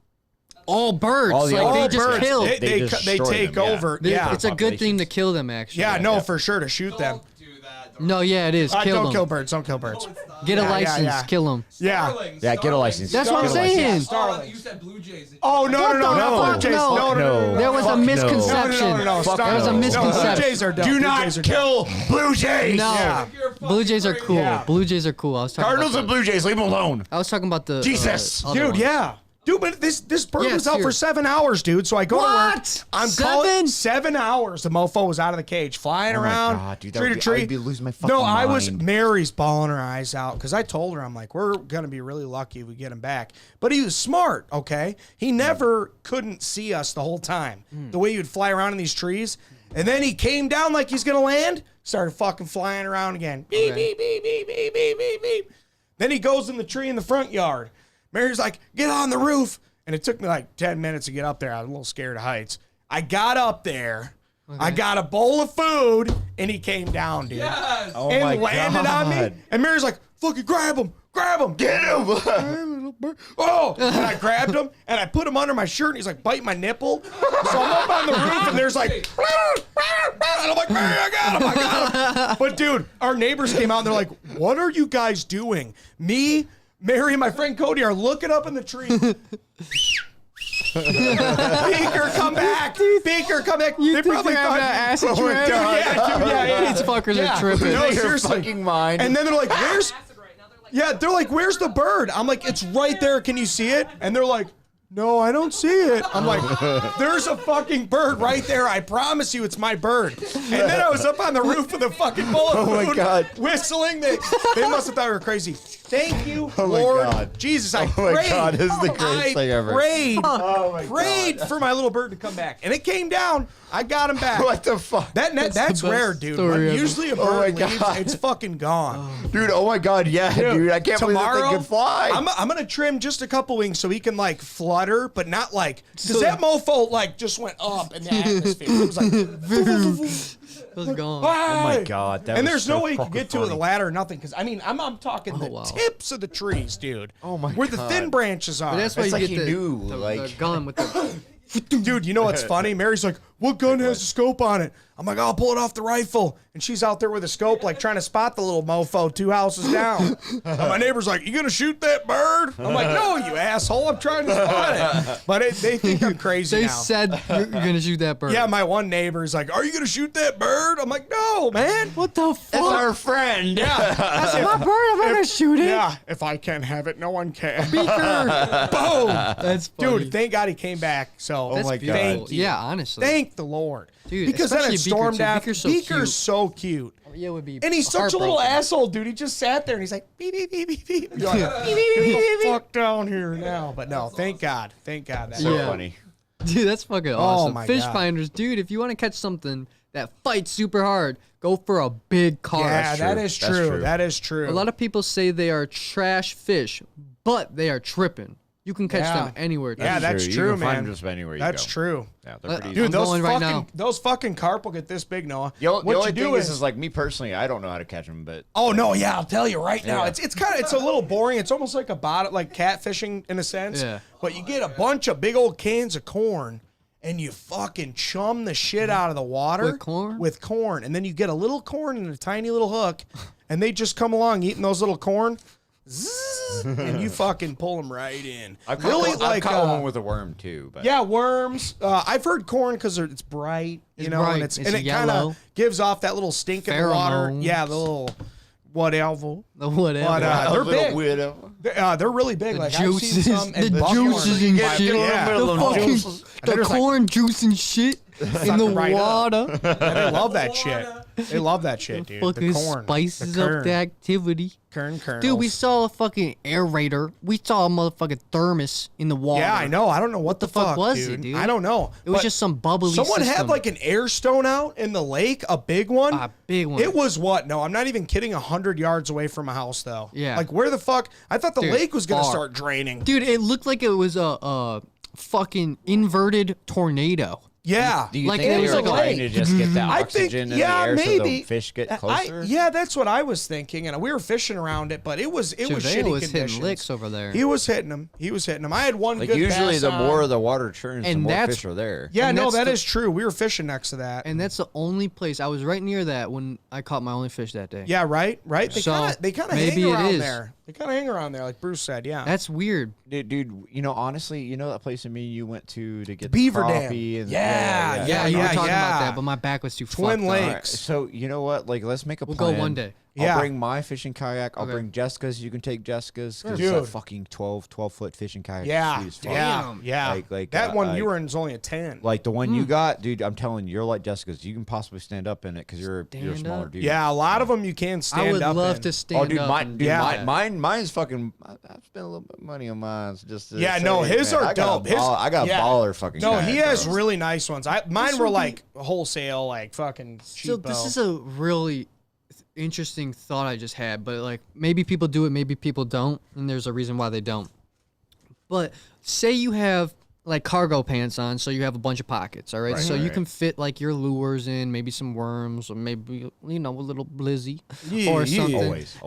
all birds. All the like, other they just birds, kill. They They they destroy take them, yeah. over. They- Yeah. It's a good thing to kill them, actually. Yeah, no, yeah. for sure to shoot them. Don't do that. Don't No, yeah, it is. Kill Don't them. kill birds. Don't kill birds. Get a Yeah, license. yeah. Kill them. Yeah. Starlings, Yeah, get a starlings. license. That's what Get I'm a license. saying. Starlings. You said Blue Jays. Oh no, no, no, the no, fuck? Blue Jays. No. No, no, no, no. There was Fuck a no. misconception. No, no, no, no. Fuck There was a no. misconception. No, Blue Jays are dope. Do Blue not Jays are dope. kill Blue Jays. No. Yeah. Blue Jays are cool. Yeah. Blue Jays are cool. I was talking Cardinals about and Blue Jays, leave them alone. I was talking about the Jesus. other Dude, one. yeah. Dude, but this bird Yeah, was out for serious. 7 hours, dude. So I go to work. What? I'm 7 hours. The mofo was out of the cage, flying Oh my around, God, dude, that tree would to be- tree. I'd be losing my No, fucking I was. mind. Mary's bawling her eyes out because I told her, I'm like, we're gonna be really lucky if we get him back. But he was smart. Okay, he never couldn't see us the whole time. The way he would fly around in these trees, and then he came down like he's gonna land, started fucking flying around again. Beep Okay. beep beep beep beep beep beep beep. Then he goes in the tree in the front yard. Mary's like, get on the roof. And it took me like 10 minutes to get up there. I was a little scared of heights. I got up there. I got a bowl of food, and he came down, dude. Yes. Oh And my landed on me. God. And Mary's like, fucking grab him. Get him. Oh, and I grabbed him, and I put him under my shirt, and he's like biting my nipple. So I'm up on the roof, and there's like, and I'm like, Mary, I got him. But dude, our neighbors came out, and they're like, what are you guys doing? Me, Mary, and my friend Cody are looking up in the tree. Beaker, come back! Beaker, come back! You They think probably they're having thought, an acid Oh my trip? God. yeah, dude, yeah. These fuckers Yeah. are tripping. No, Your seriously. fucking mind. And then they're like, "Where's?" Yeah, they're like, "Where's the bird?" I'm like, "It's right there. Can you see it?" And they're like, "No, I don't see it." I'm like, "There's a fucking bird right there. I promise you, it's my bird." And then I was up on the roof with a fucking bowl of Oh my food, God. whistling. They must have thought we were crazy. Thank you, Oh my Lord God. Jesus. I Oh my prayed. God, this is the greatest thing ever. Prayed for my little bird to come back, and it came down. I got him back. What the fuck? That's the rare, best dude. story When ever. usually a Oh my bird leaves, God. it's fucking gone. Dude, oh my God, yeah, dude. I can't believe that Tomorrow, thing could fly. I'm gonna trim just a couple wings so he can like fly water, but not like, because that mofo like just went up in the atmosphere. It was like, It was gone. Oh my God. And there's no way you can get to it with a ladder or nothing. Because, I mean, I'm talking the tips of the trees, dude. Oh my Where God. the thin branches are. But that's why It's you like get he knew, the like- gun with the. Dude, you know what's funny? Mary's like, what gun has a scope on it? I'm like, I'll pull it off the rifle. And she's out there with a scope, like trying to spot the little mofo 2 houses down. And my neighbor's like, you gonna shoot that bird? I'm like, no, you asshole. I'm trying to spot it. But they think I'm crazy They now. said you're gonna shoot that bird. Yeah, my one neighbor's like, are you gonna shoot that bird? I'm like, no, man. What the It's fuck? our friend. Yeah. That's my bird. I'm gonna shoot it. Yeah, if I can't have it, no one can. Beaker. Boom. That's funny. Dude, thank God he came back. So That's my God. beautiful. Thank you. Yeah, honestly. Thank the Lord. Dude, because then it especially Beaker, stormed too. after. Beaker's so cute. so cute. Yeah, it would be. And he's such a little heartbroken. asshole, dude. He just sat there and he's like, beep, beep, beep, beep, beep. You're like, beep, beep, beep, get the fuck down here now. But no, thank God. Thank God. That So Yeah. funny. Dude, that's fucking awesome. my Fish God. finders, dude. If you want to catch something that fights super hard, go for a big carp. Yeah, that true. is That's true. true. That is true. A lot of people say they are trash fish, but they are tripping. You can catch them anywhere. Yeah, dude. that's You true, can find man. them just anywhere you That's go. true. Yeah, they're pretty Dude, I'm going right now. those fucking carp will get this big, Noah. The only what you thing do is like me personally, I don't know how to catch them, but Oh no, yeah, I'll tell you right now. Yeah. It's a little boring. It's almost like like catfishing in a sense. Yeah. But you get a bunch of big old cans of corn and you fucking chum the shit out of the water With corn? With corn, and then you get a little corn and a tiny little hook, and they just come along eating those little corn. Zzz, and you fucking pull them right in. I've caught uh, one with a worm too. But yeah, worms. I've heard corn because it's bright, you It's know, bright. and It's it kind yellow. of gives off that little stink in the water. Pheromones. Yeah, the little whatever. Whatever. But they're little big. widow. They're really big. the Like juices, I've seen some the in Buckhorn. juices and Yeah, shit. yeah. The Little fucking juices. the There's like- corn juice and shit in the right up. water. And they love that shit. They love that shit, dude. Fucking the corn, spices the up kern, the activity. kernels. Dude, we saw a fucking aerator. We saw a motherfucking thermos in the water. Yeah, I know. I don't know what the fuck was it, dude? I don't know. It was But just some bubbly someone had system. like an air stone out in the lake, a big one. A big one. It was what? No, I'm not even kidding. 100 yards away from a house, though. Yeah. Like where the fuck? I thought the Dude, lake was gonna far. start draining. Dude, it looked like it was a fucking inverted tornado. Yeah. Do you Like, think it they was were like a trying to just get the I think, oxygen in yeah, the air maybe. so the fish get closer? Yeah, that's what I was thinking, and we were fishing around it, but it was Surveyor shitty was conditions. hitting licks over there. He was hitting them. I had one Like good usually, pass the on. more the water churns, the And more that's- fish are there. Yeah, And no, that's that the- is true. We were fishing next to that. And that's the only place I was right near that when I caught my only fish that day. Yeah, right. They So, kind of maybe hang it around is. there. They kind of hang around there, like Bruce said. Yeah. That's weird. Dude, you know, honestly, you know that place in me you went to get Beaver the Dam. crappie and Yeah, Yeah, you were talking yeah. about that, but my back was too Twin fucked up. Lakes. All right, so you know what? Like, let's make a We'll plan. go one day. Yeah. I'll bring my fishing kayak. I'll Okay. bring Jessica's. You can take Jessica's because Dude. it's a fucking 12-foot fishing kayak. Yeah, Sweet as fuck. yeah, Damn. yeah. Like, that one you like- were in is only a 10. Like the one you got, dude. I'm telling you, you're like Jessica's. You can possibly stand up in it because you're a Stand smaller up? dude. Yeah, a lot of them you can stand I would up love in. to stand Oh, dude, up. mine, and dude, do Yeah. that. mine's fucking. I've spent a little bit of money on mine just to. Yeah, say, no, his man, are I got dope. a I got yeah. a baller fucking. No, kayak, he has bro. really nice ones. Mine were like wholesale, like fucking So cheapo. this is a really interesting thought I just had, but like maybe people do it, maybe people don't, and there's a reason why they don't. But say you have like cargo pants on, so you have a bunch of pockets, all right? So you can fit like your lures in, maybe some worms, or maybe a little blizzy or something. Always.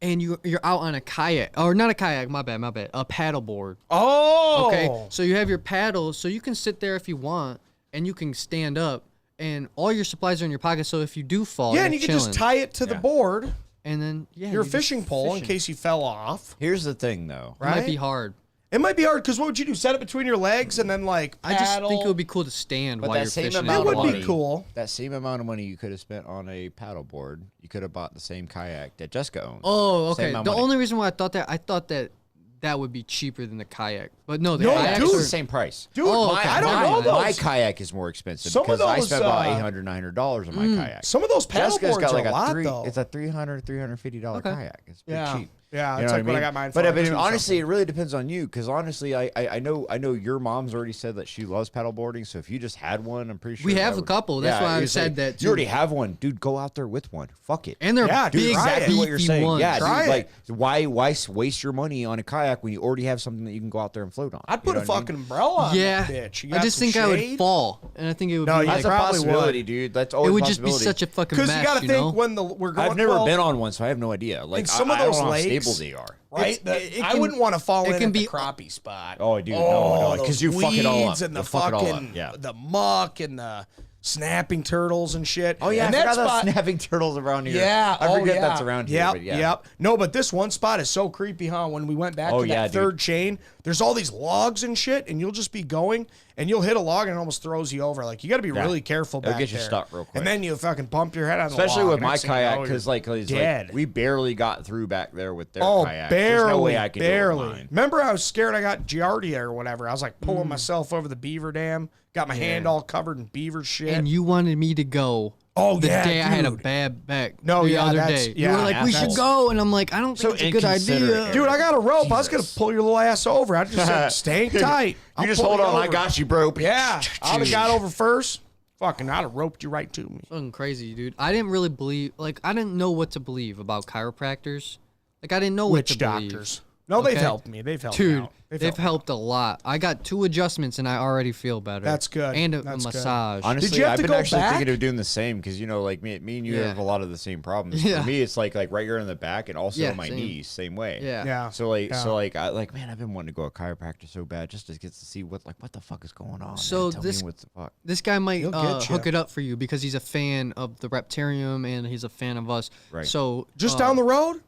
And you're out on a kayak, or not a kayak, my bad, a paddle board. Oh, Okay, so you have your paddle, so you can sit there if you want, and you can stand up, and all your supplies are in your pocket. So if you do fall, Yeah, you're and you can chilling. just tie it to the Yeah. board, and then your fishing pole, in case you fell off. Here's the thing, though. It might right? be hard. It might be hard because what would you do? Set it between your legs and then like I just paddle? think it would be cool to stand But while that you're same fishing. amount It would of be money, cool. That same amount of money you could have spent on a paddle board, you could have bought the same kayak that Jessica owns. Oh, Same okay. amount The of money. only reason why I thought that would be cheaper than the kayak, but no, the No, kayaks It's dude. the same price. Dude, Oh, okay. I don't My- know My those. kayak is more expensive Some of because I those, spent about $800, $900 on my kayak. Some of those paddle Jessica's boards got like are a lot $350 though. It's a $350 Okay. kayak. It's pretty Yeah. cheap. Yeah, You that's know like what what I got mine for. But, Like but two honestly, something. it really depends on you because honestly, I know your mom's already said that she loves paddleboarding. So if you just had one, I'm pretty sure We that have a would- couple. That's why I it's said that, You already too. have one, dude. Go out there with one. Fuck it. And they're Yeah, dude, big, try it. Exactly what you're beefy saying. ones. Yeah, Try dude, it. like why waste your money on a kayak when you already have something that you can go out there and float on? I'd put You a know what I mean? fucking umbrella on Yeah, that bitch. You I got just some think I would shade? fall, and I think it would No, be you like That's a probably possibility, would. dude. That's always it would a just be possibility. such a fucking Because mess. you got to you think know? when we're going. I've never well, been on one, so I have no idea. Like some I of don't those know how lakes- stable they are. Right? it I can- wouldn't want to fall it in can at the be- crappie spot. Oh, dude, no, those because you fuck it all up. weeds and the You fuck it all up, fucking yeah. the muck and the snapping turtles and shit. Oh yeah, and I that forgot spot. those snapping turtles around here. Yeah, I forget yeah. that's around here. Yep, But yeah. yep. No, but this one spot is so creepy, huh? When we went back Oh, to yeah, that dude. third chain, there's all these logs and shit, and you'll just be going, and you'll hit a log, and it almost throws you over. Like you got to be Yeah. really careful It'll back get you there. stuck real quick. And then you fucking bump your head on Especially the log. with my Next thing you know, kayak, you're because like dead. we barely got through back there with their Oh, kayak. barely, There's no way I could do it with barely. mine. Remember, I was scared I got giardia or whatever. I was like pulling myself over the beaver dam, got my hand all covered in beaver shit. And you wanted me to go. Oh, the yeah, day I had a dude. bad back. No, the yeah, other that's- day. yeah, you were like, we should assholes. go, and I'm like, I don't So think it's a good inconsiderate, idea. Eric. Dude, I got a rope. I was Jesus. gonna pull your little ass over. I just said, stay tight. I'll You just pull hold on. I over. got you, bro. Yeah, I'd have got over first. Fucking, I'd have roped you right to me. Fucking crazy, dude. I didn't really believe. Like, I didn't know what to believe about chiropractors. Like, I didn't know what Witch to believe. doctors. No, they've Okay? helped me. They've helped me Dude, out. they've helped a lot. I got 2 adjustments, and I already feel better. That's good. And a That's good. massage. Honestly, you have I've to been go actually back? thinking of doing the same because like me and you Yeah. have a lot of the same problems. Yeah. For me, it's like right here in the back and also Yeah, my same. knees, same way. Yeah. Yeah. So like, Yeah. man, I've been wanting to go to a chiropractor so bad just to get to see what the fuck is going on. So man. Tell this- me what the fuck. This guy might He'll get ya. hook it up for you because he's a fan of the Reptarium and he's a fan of us. Right. So Just down the road?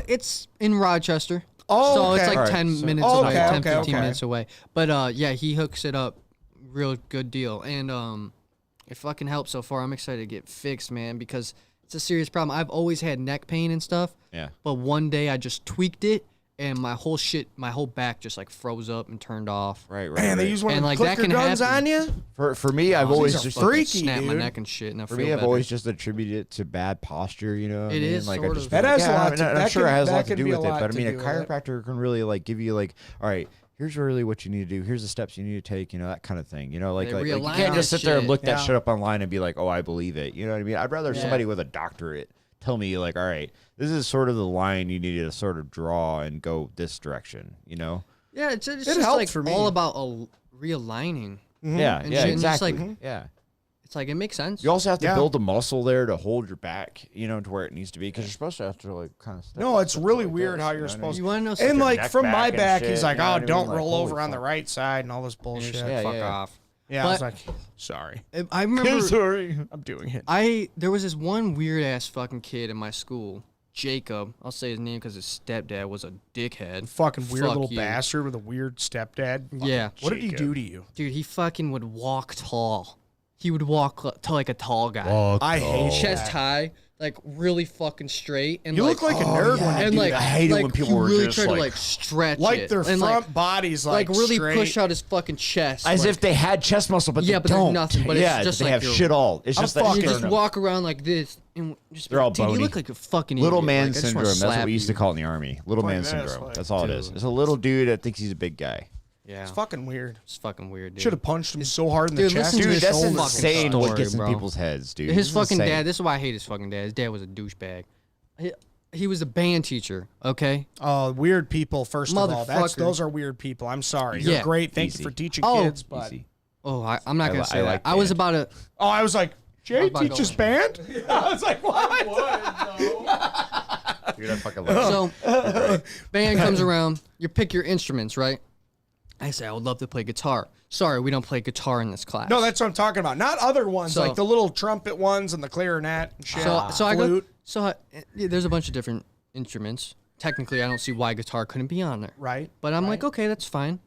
it's in Rochester. Oh, so it's okay. like Alright, 10 so- minutes Oh, away, okay, 10, okay, 15 okay. minutes away. But yeah, he hooks it up, real good deal, and it fucking helps so far. I'm excited to get fixed, man, because it's a serious problem. I've always had neck pain and stuff. Yeah. But one day I just tweaked it, and my whole back just like froze up and turned off. Right. Man, they use one And, of like, the that clicker can guns happen. on you? For me, I've always are just fucking Fucking freaky, snap my dude. neck and shit, and I for feel me, I've better. always just attributed it to bad posture. You know, what I It mean? is like sort I just of. feel That like, has a yeah, lot I mean, to- I'm that sure can- it has a that lot to can do be a with it. lot But I to mean, a do with it. chiropractor can really like give you like, all right, here's really what you need to do. Here's the steps you need to take. You know, that kind of thing. You know, like They you realign can't just that sit there and shit. look that Yeah. shit up online and be like, oh, I believe it. You know what I mean? I'd rather somebody with a doctorate tell me like, all right, this is sort of the line you need to sort of draw and go this direction. You know? Yeah, it's It just helped like for me. all about realigning. Yeah, And yeah, shit, and just, exactly. like, Yeah. It's like it makes sense. You also have to Yeah. build the muscle there to hold your back, you know, to where it needs to be, because you're supposed to have to like kind of. No, it's really weird how you're supposed You want to know And something? like neck from back my and back, shit, he's like, you know "Oh, what I mean? don't Like, roll holy over on the fuck. right side and all this And bullshit." you're just Yeah, like, fuck yeah. off. Yeah, I was But- like, "Sorry, I remember Sorry. I'm doing it." there was this one weird ass fucking kid in my school, Jacob. I'll say his name because his stepdad was a dickhead. Fucking weird Fuck little you. bastard with a weird stepdad. Yeah. What did he Jacob. do to you? Dude, he fucking would walk tall. He would walk to like a tall guy. I hate Chest that. high, like really fucking straight. And You like, look like a nerd when you and do like, that. I hate it like, when people he were really just tried like- to like stretch Like it. their and front bodies, like really straight. push out his fucking chest. As like, if they had chest muscle, but Yeah, they but there's don't. nothing, but it's yeah, just they like have your- shit all. It's I'm just that fucking- you sternum. just walk around like this and just be They're all like, dude, you bony. look like a fucking Little idiot. man Like, I just syndrome. wanna That's what slap we used you. to call it in the army. Little man that's syndrome. like- That's all it is. Dude. It's a little dude that thinks he's a big guy. Yeah, It's fucking weird. it's fucking weird, dude. Should have punched him so hard in the Dude, chest. listen to Dude, this that's whole insane fucking what story, gets in bro. people's heads, dude. His This is fucking insane. dad. This is why I hate his fucking dad. His dad was a douchebag. He was a band teacher. Okay. Oh, weird people. First of all, Motherfucker. those are weird people. I'm sorry. You're Yeah. great. Thank Easy. you for teaching Oh. kids, but Easy. Oh, I'm not I gonna li- say I that. like I was band. about to. oh, I was like, Jay about to teaches go band. I was like, what? Dude, I fucking love it. So, band comes around. You pick your instruments, right? I say I would love to play guitar. Sorry, we don't play guitar in this class. No, that's what I'm talking about. Not other ones, So- like the little trumpet ones and the clarinet and shit. so I go. Flute. There's a bunch of different instruments. Technically, I don't see why guitar couldn't be on there. Right. But I'm like, okay, that's fine.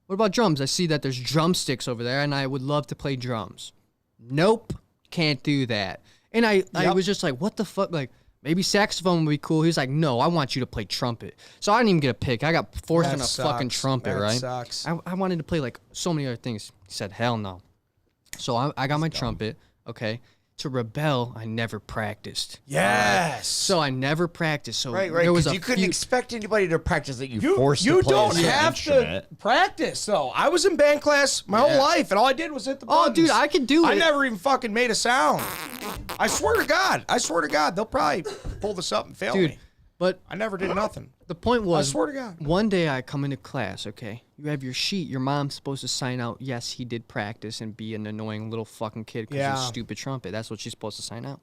What about drums? I see that there's drumsticks over there, and I would love to play drums. Nope, can't do that. And I was just like, what the fuck? Like, maybe saxophone would be cool. He's like, no, I want you to play trumpet. So I didn't even get a pick. I got forced That on a fucking sucks. trumpet, That right? sucks. I wanted to play like so many other things. He said, hell no. So I got my trumpet. Okay. to rebel, I never practiced. Yes. So I never practiced. So Right. there was You couldn't expect anybody to practice that you forced You to play don't an have instrument. to practice, though. I was in band class my whole life, and all I did was hit the buttons. Oh, dude, I could do it. I never even fucking made a sound. I swear to God. They'll probably pull this up and fail Dude, me. but I never did nothing. the point was, I swear to God. one day I come into class, okay? You have your sheet. Your mom's supposed to sign out, yes, he did practice and be an annoying little fucking kid because Yeah. he's stupid trumpet. That's what she's supposed to sign out.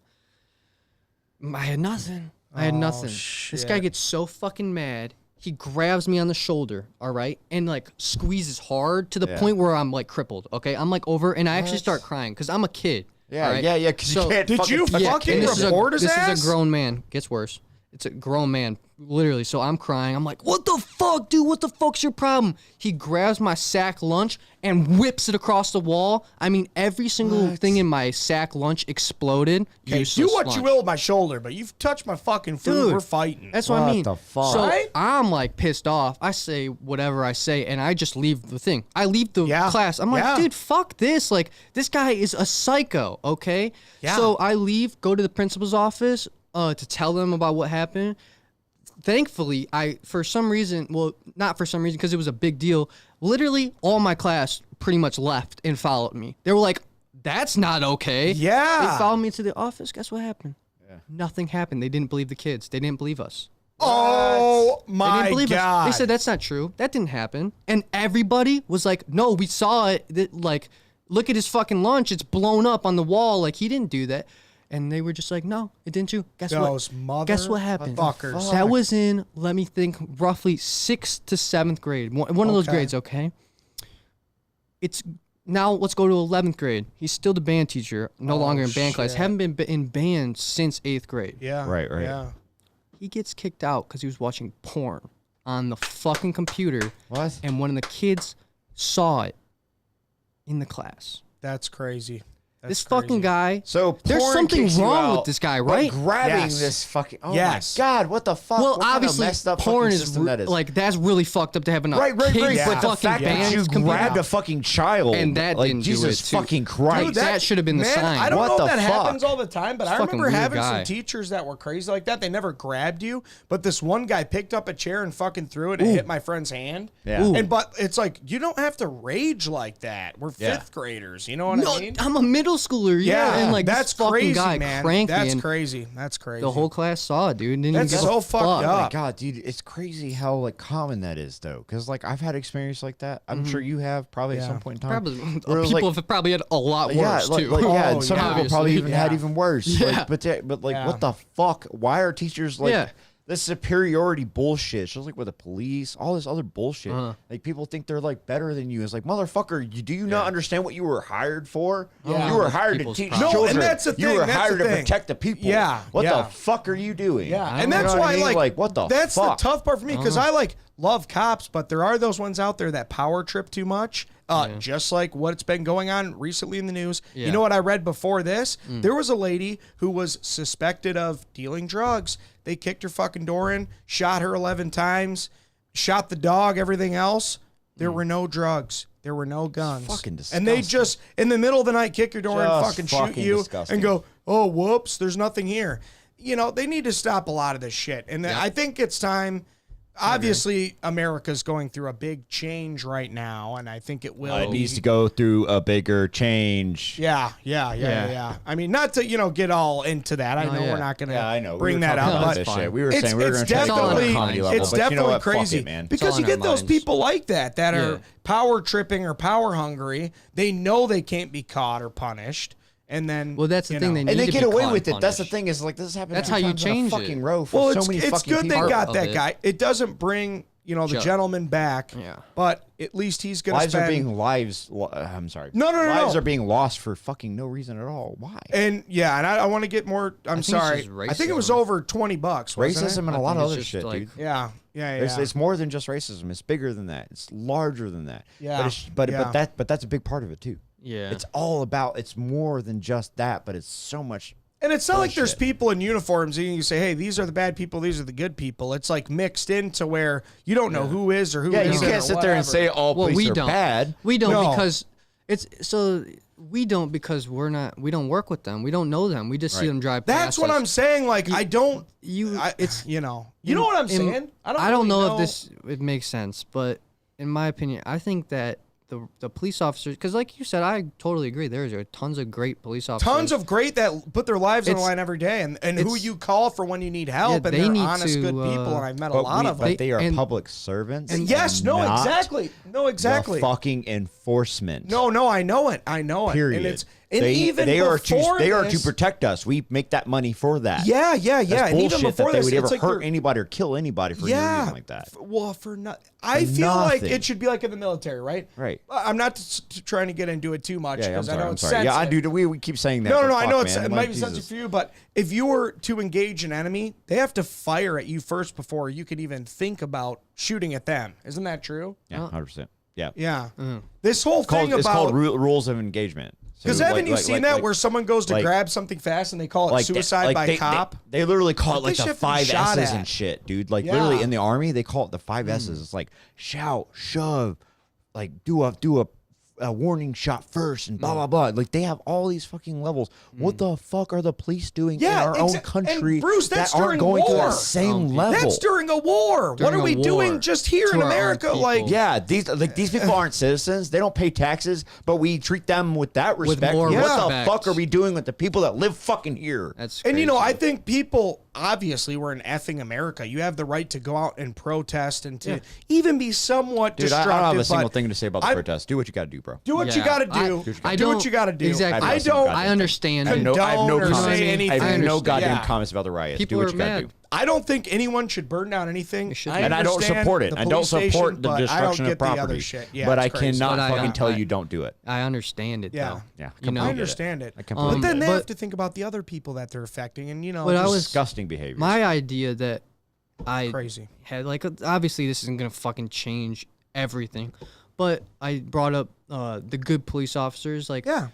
I had nothing. I had nothing. This guy shit. gets so fucking mad. He grabs me on the shoulder, all right, and like squeezes hard to the point where I'm like crippled, okay? I'm like over, and I actually start crying because I'm a kid. Yeah, all right? yeah, because So- you can't Did fucking you touch a fucking kid. And report his this ass? is a grown man. Gets worse. It's a grown man, literally. So I'm crying. I'm like, what the fuck, dude? What the fuck's your problem? He grabs my sack lunch and whips it across the wall. I mean, every single thing in my sack lunch exploded. Okay, do Useless what you lunch. will with my shoulder, but you've touched my fucking food. Dude, We're fighting. That's what I What mean. the fuck? So Right? I'm like pissed off. I say whatever I say, and I just leave the thing. I leave the Yeah. class. I'm like, Yeah. dude, fuck this. Like, this guy is a psycho, okay? Yeah. So I leave, go to the principal's office to tell them about what happened. Thankfully, for some reason, well, not for some reason, because it was a big deal, literally all my class pretty much left and followed me. They were like, that's not okay. Yeah. They followed me to the office. Guess what happened? Nothing happened. They didn't believe the kids. They didn't believe us. Oh They my didn't believe God. us. They said that's not true. That didn't happen. And everybody was like, "No, we saw it. Like, look at his fucking lunch. It's blown up on the wall. Like, he didn't do that." And they were just like, "No, it didn't you." Guess Those what? Guess what happened? motherfuckers. That was in, let me think, roughly 6th to 7th grade. One of those Okay. grades, okay? It's now let's go to 11th grade. He's still the band teacher, no longer in band class. shit. Haven't been in band since 8th grade. Yeah. Right. Yeah. He gets kicked out because he was watching porn on the fucking computer. What? And one of the kids saw it in the class. That's crazy. This fucking guy. So There's porn something kicks you wrong with out, this guy, but right? grabbing Yes. this fucking. Oh Yes. my God! What the fuck? Well, what kind of obviously, messed up porn fucking is system that is. like that's really fucked up to have a Right. kid But the fucking fact that bands you computer. grabbed a fucking child And that like didn't do Jesus it, too. fucking Christ. Dude, that should have been the Man, sign. I don't What know if the that fuck? happens all the time, but I fucking remember weird having guy. some teachers that were crazy like that. They never grabbed you, but this one guy picked up a chair and fucking threw it and hit my friend's hand. Yeah. Ooh. But it's like, you don't have to rage like that. We're fifth graders. You know what No, I mean? I'm a middle schooler. Yeah, and like that's this fucking crazy, guy man. cranked me, That's and crazy. That's crazy. the whole class saw it, dude. Didn't That's even give so a fucked fuck. up. Oh my God, dude, it's crazy how like common that is though. Because like I've had experience like that. I'm sure you have probably at some point in time. Probably where it was, people like, have probably had a lot yeah, worse like, too. like, yeah, Oh, and some yeah. people probably even had Yeah. even worse. Yeah. Like, but like, Yeah. what the fuck? Why are teachers like Yeah. this superiority bullshit? It's just like with the police, all this other bullshit. Like people think they're like better than you. It's like motherfucker, do you not understand what you were hired for? Yeah. You were hired to People's teach problems. No, and children. that's the You thing, were that's hired the to thing. protect the people. Yeah, What yeah. the fuck are you doing? Yeah, I and don't that's know what why, I mean? like, Like, what the that's fuck? the tough part for me because I like love cops, but there are those ones out there that power trip too much. Just like what's been going on recently in the news. Yeah. You know what I read before this? There was a lady who was suspected of dealing drugs. They kicked her fucking door in, shot her 11 times, shot the dog, everything else. There were no drugs. There were no guns. fucking And they disgusting. just, in the middle of the night, kick your door and Just fucking shoot fucking you disgusting. and go, oh, whoops, there's nothing here. You know, they need to stop a lot of this shit. And I think it's time. Obviously, America's going through a big change right now, and I think it will. It needs to go through a bigger change. Yeah. I mean, not to get all into that. I know yeah. we're not going Yeah, I to know. bring we were that talking up, about but this fine. shit. We were it's saying we were going to try to all on go a on comedy a comedy level. it's but you know definitely what? Fuck crazy it, man. because all you in our get those minds. people like that are power tripping or power hungry. They know they can't be caught or punished, and then Well, that's the you thing, know. they And need they to get be away caught with and it. That's the punished. thing is like this happened. That's two how you times in a change fucking it. row for Well, so many it's fucking good people. they got Part that of it. guy. It doesn't bring the Sure. gentleman back. Yeah. But at least he's gonna Lives spend. are being I'm sorry. No. Lives are being lost for fucking no reason at all. Why? And yeah, and I want to get more. I'm think it's sorry. just I think it was racism. over $20. Wasn't Racism It? and a I lot think of it's other just shit, like- dude. Yeah. It's more than just racism. It's bigger than that. It's larger than that. Yeah. But that's a big part of it too. Yeah. It's all about. It's more than just that, but it's so much. And it's not like there's Bullshit. people in uniforms and you say, hey, these are the bad people, these are the good people. It's like mixed into where you don't know who is or who Yeah, you isn't. can't or sit there and whatever. say all Well, police we are don't. bad. We don't No. because it's so we don't because we don't work with them. We don't know them. We just see them drive past That's what us. I'm saying. Like, I don't. It's you know what I'm saying. I don't know if it makes sense, but in my opinion, I think that the police officers, because like you said, I totally agree. There's tons of great police officers. Tons of great that put their lives on the line every day, and who you call for when you need help, and they're honest, good people, and I've met a lot of them. But they are public servants. And yes, no, exactly. No, exactly. The fucking enforcement. No, I know it. Period. And they are to protect us. We make that money for that. Yeah. That's And even bullshit before that this, they would it's ever like hurt anybody or kill anybody for any reason like that. I feel like nothing. it should be like in the military, right? Right. I'm not trying to get into it too much because I know it's sensitive. Yeah, I do. We keep saying that. No, but I fuck, know man. it might be sensitive for you, but if you were to engage an enemy, they have to fire at you first before you could even think about shooting at them. Isn't that true? Yeah, 100%. Yeah. Yeah. This whole thing It's called about rules of engagement. because haven't you seen that where someone goes to grab something fast and they call it suicide by cop? They literally call it like They the should be 5 shot S's at. and shit, dude. Like Yeah. literally in the army, they call it the 5 S's. It's like shout, shove, like do a warning shot first and blah blah blah. Like they have all these fucking levels. What the fuck are the police doing in our own country and Bruce, that's that aren't during going to war. that same level? That's during a war. What are we doing just here in our own America? people. Like, Yeah, these people aren't citizens. They don't pay taxes, but we treat them with that respect. more What the respect. fuck are we doing with the people that live fucking here? That's and crazy. I think people, obviously, we're in effing America. You have the right to go out and protest and to even be somewhat Dude, I destructive. don't have a single but thing to say about the protest. Do what you got to do, bro. Do what you Yeah. got to do. I Do don't- what you got to do. exactly. I don't. I understand I have it. no condone or comments. say anything. I have no understand. goddamn Yeah. comments about the riots. People do what are you got to mad. do. I don't think anyone should burn down anything. shouldn't. And I don't understand support it. the I don't police support station, the but I don't destruction of get the other property. shit. Yeah, but it's I crazy. cannot But fucking I- tell you don't do it. I understand it Yeah. though. Yeah, You know, I get it. understand it. I completely But then get they it. have to think about the other people that they're affecting, and But I was- Disgusting behavior. my idea that I crazy. had, like, obviously this isn't gonna fucking change everything, but I brought up the good police officers. Like, Yeah.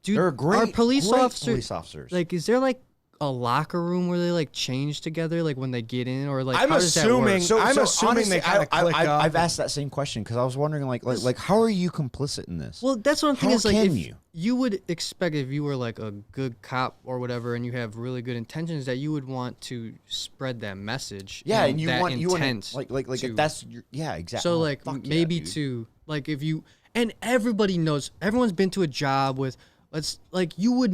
dude, They're great. are police great officers police officers. like, is there like a locker room where they like change together, like when they get in, or like I'm how does that work? assuming- I'm assuming they kinda click up. I've asked that same question because I was wondering, like, how are you complicit in this? Well, that's what I'm thinking. How Is like, can if you? would expect, if you were like a good cop or whatever, and you have really good intentions, that you would want to spread that message. Yeah, and you that want intent like to- if that's your, yeah, exactly. So Oh, like fuck yeah, maybe dude. to like if you, and everybody knows, everyone's been to a job with. Like you're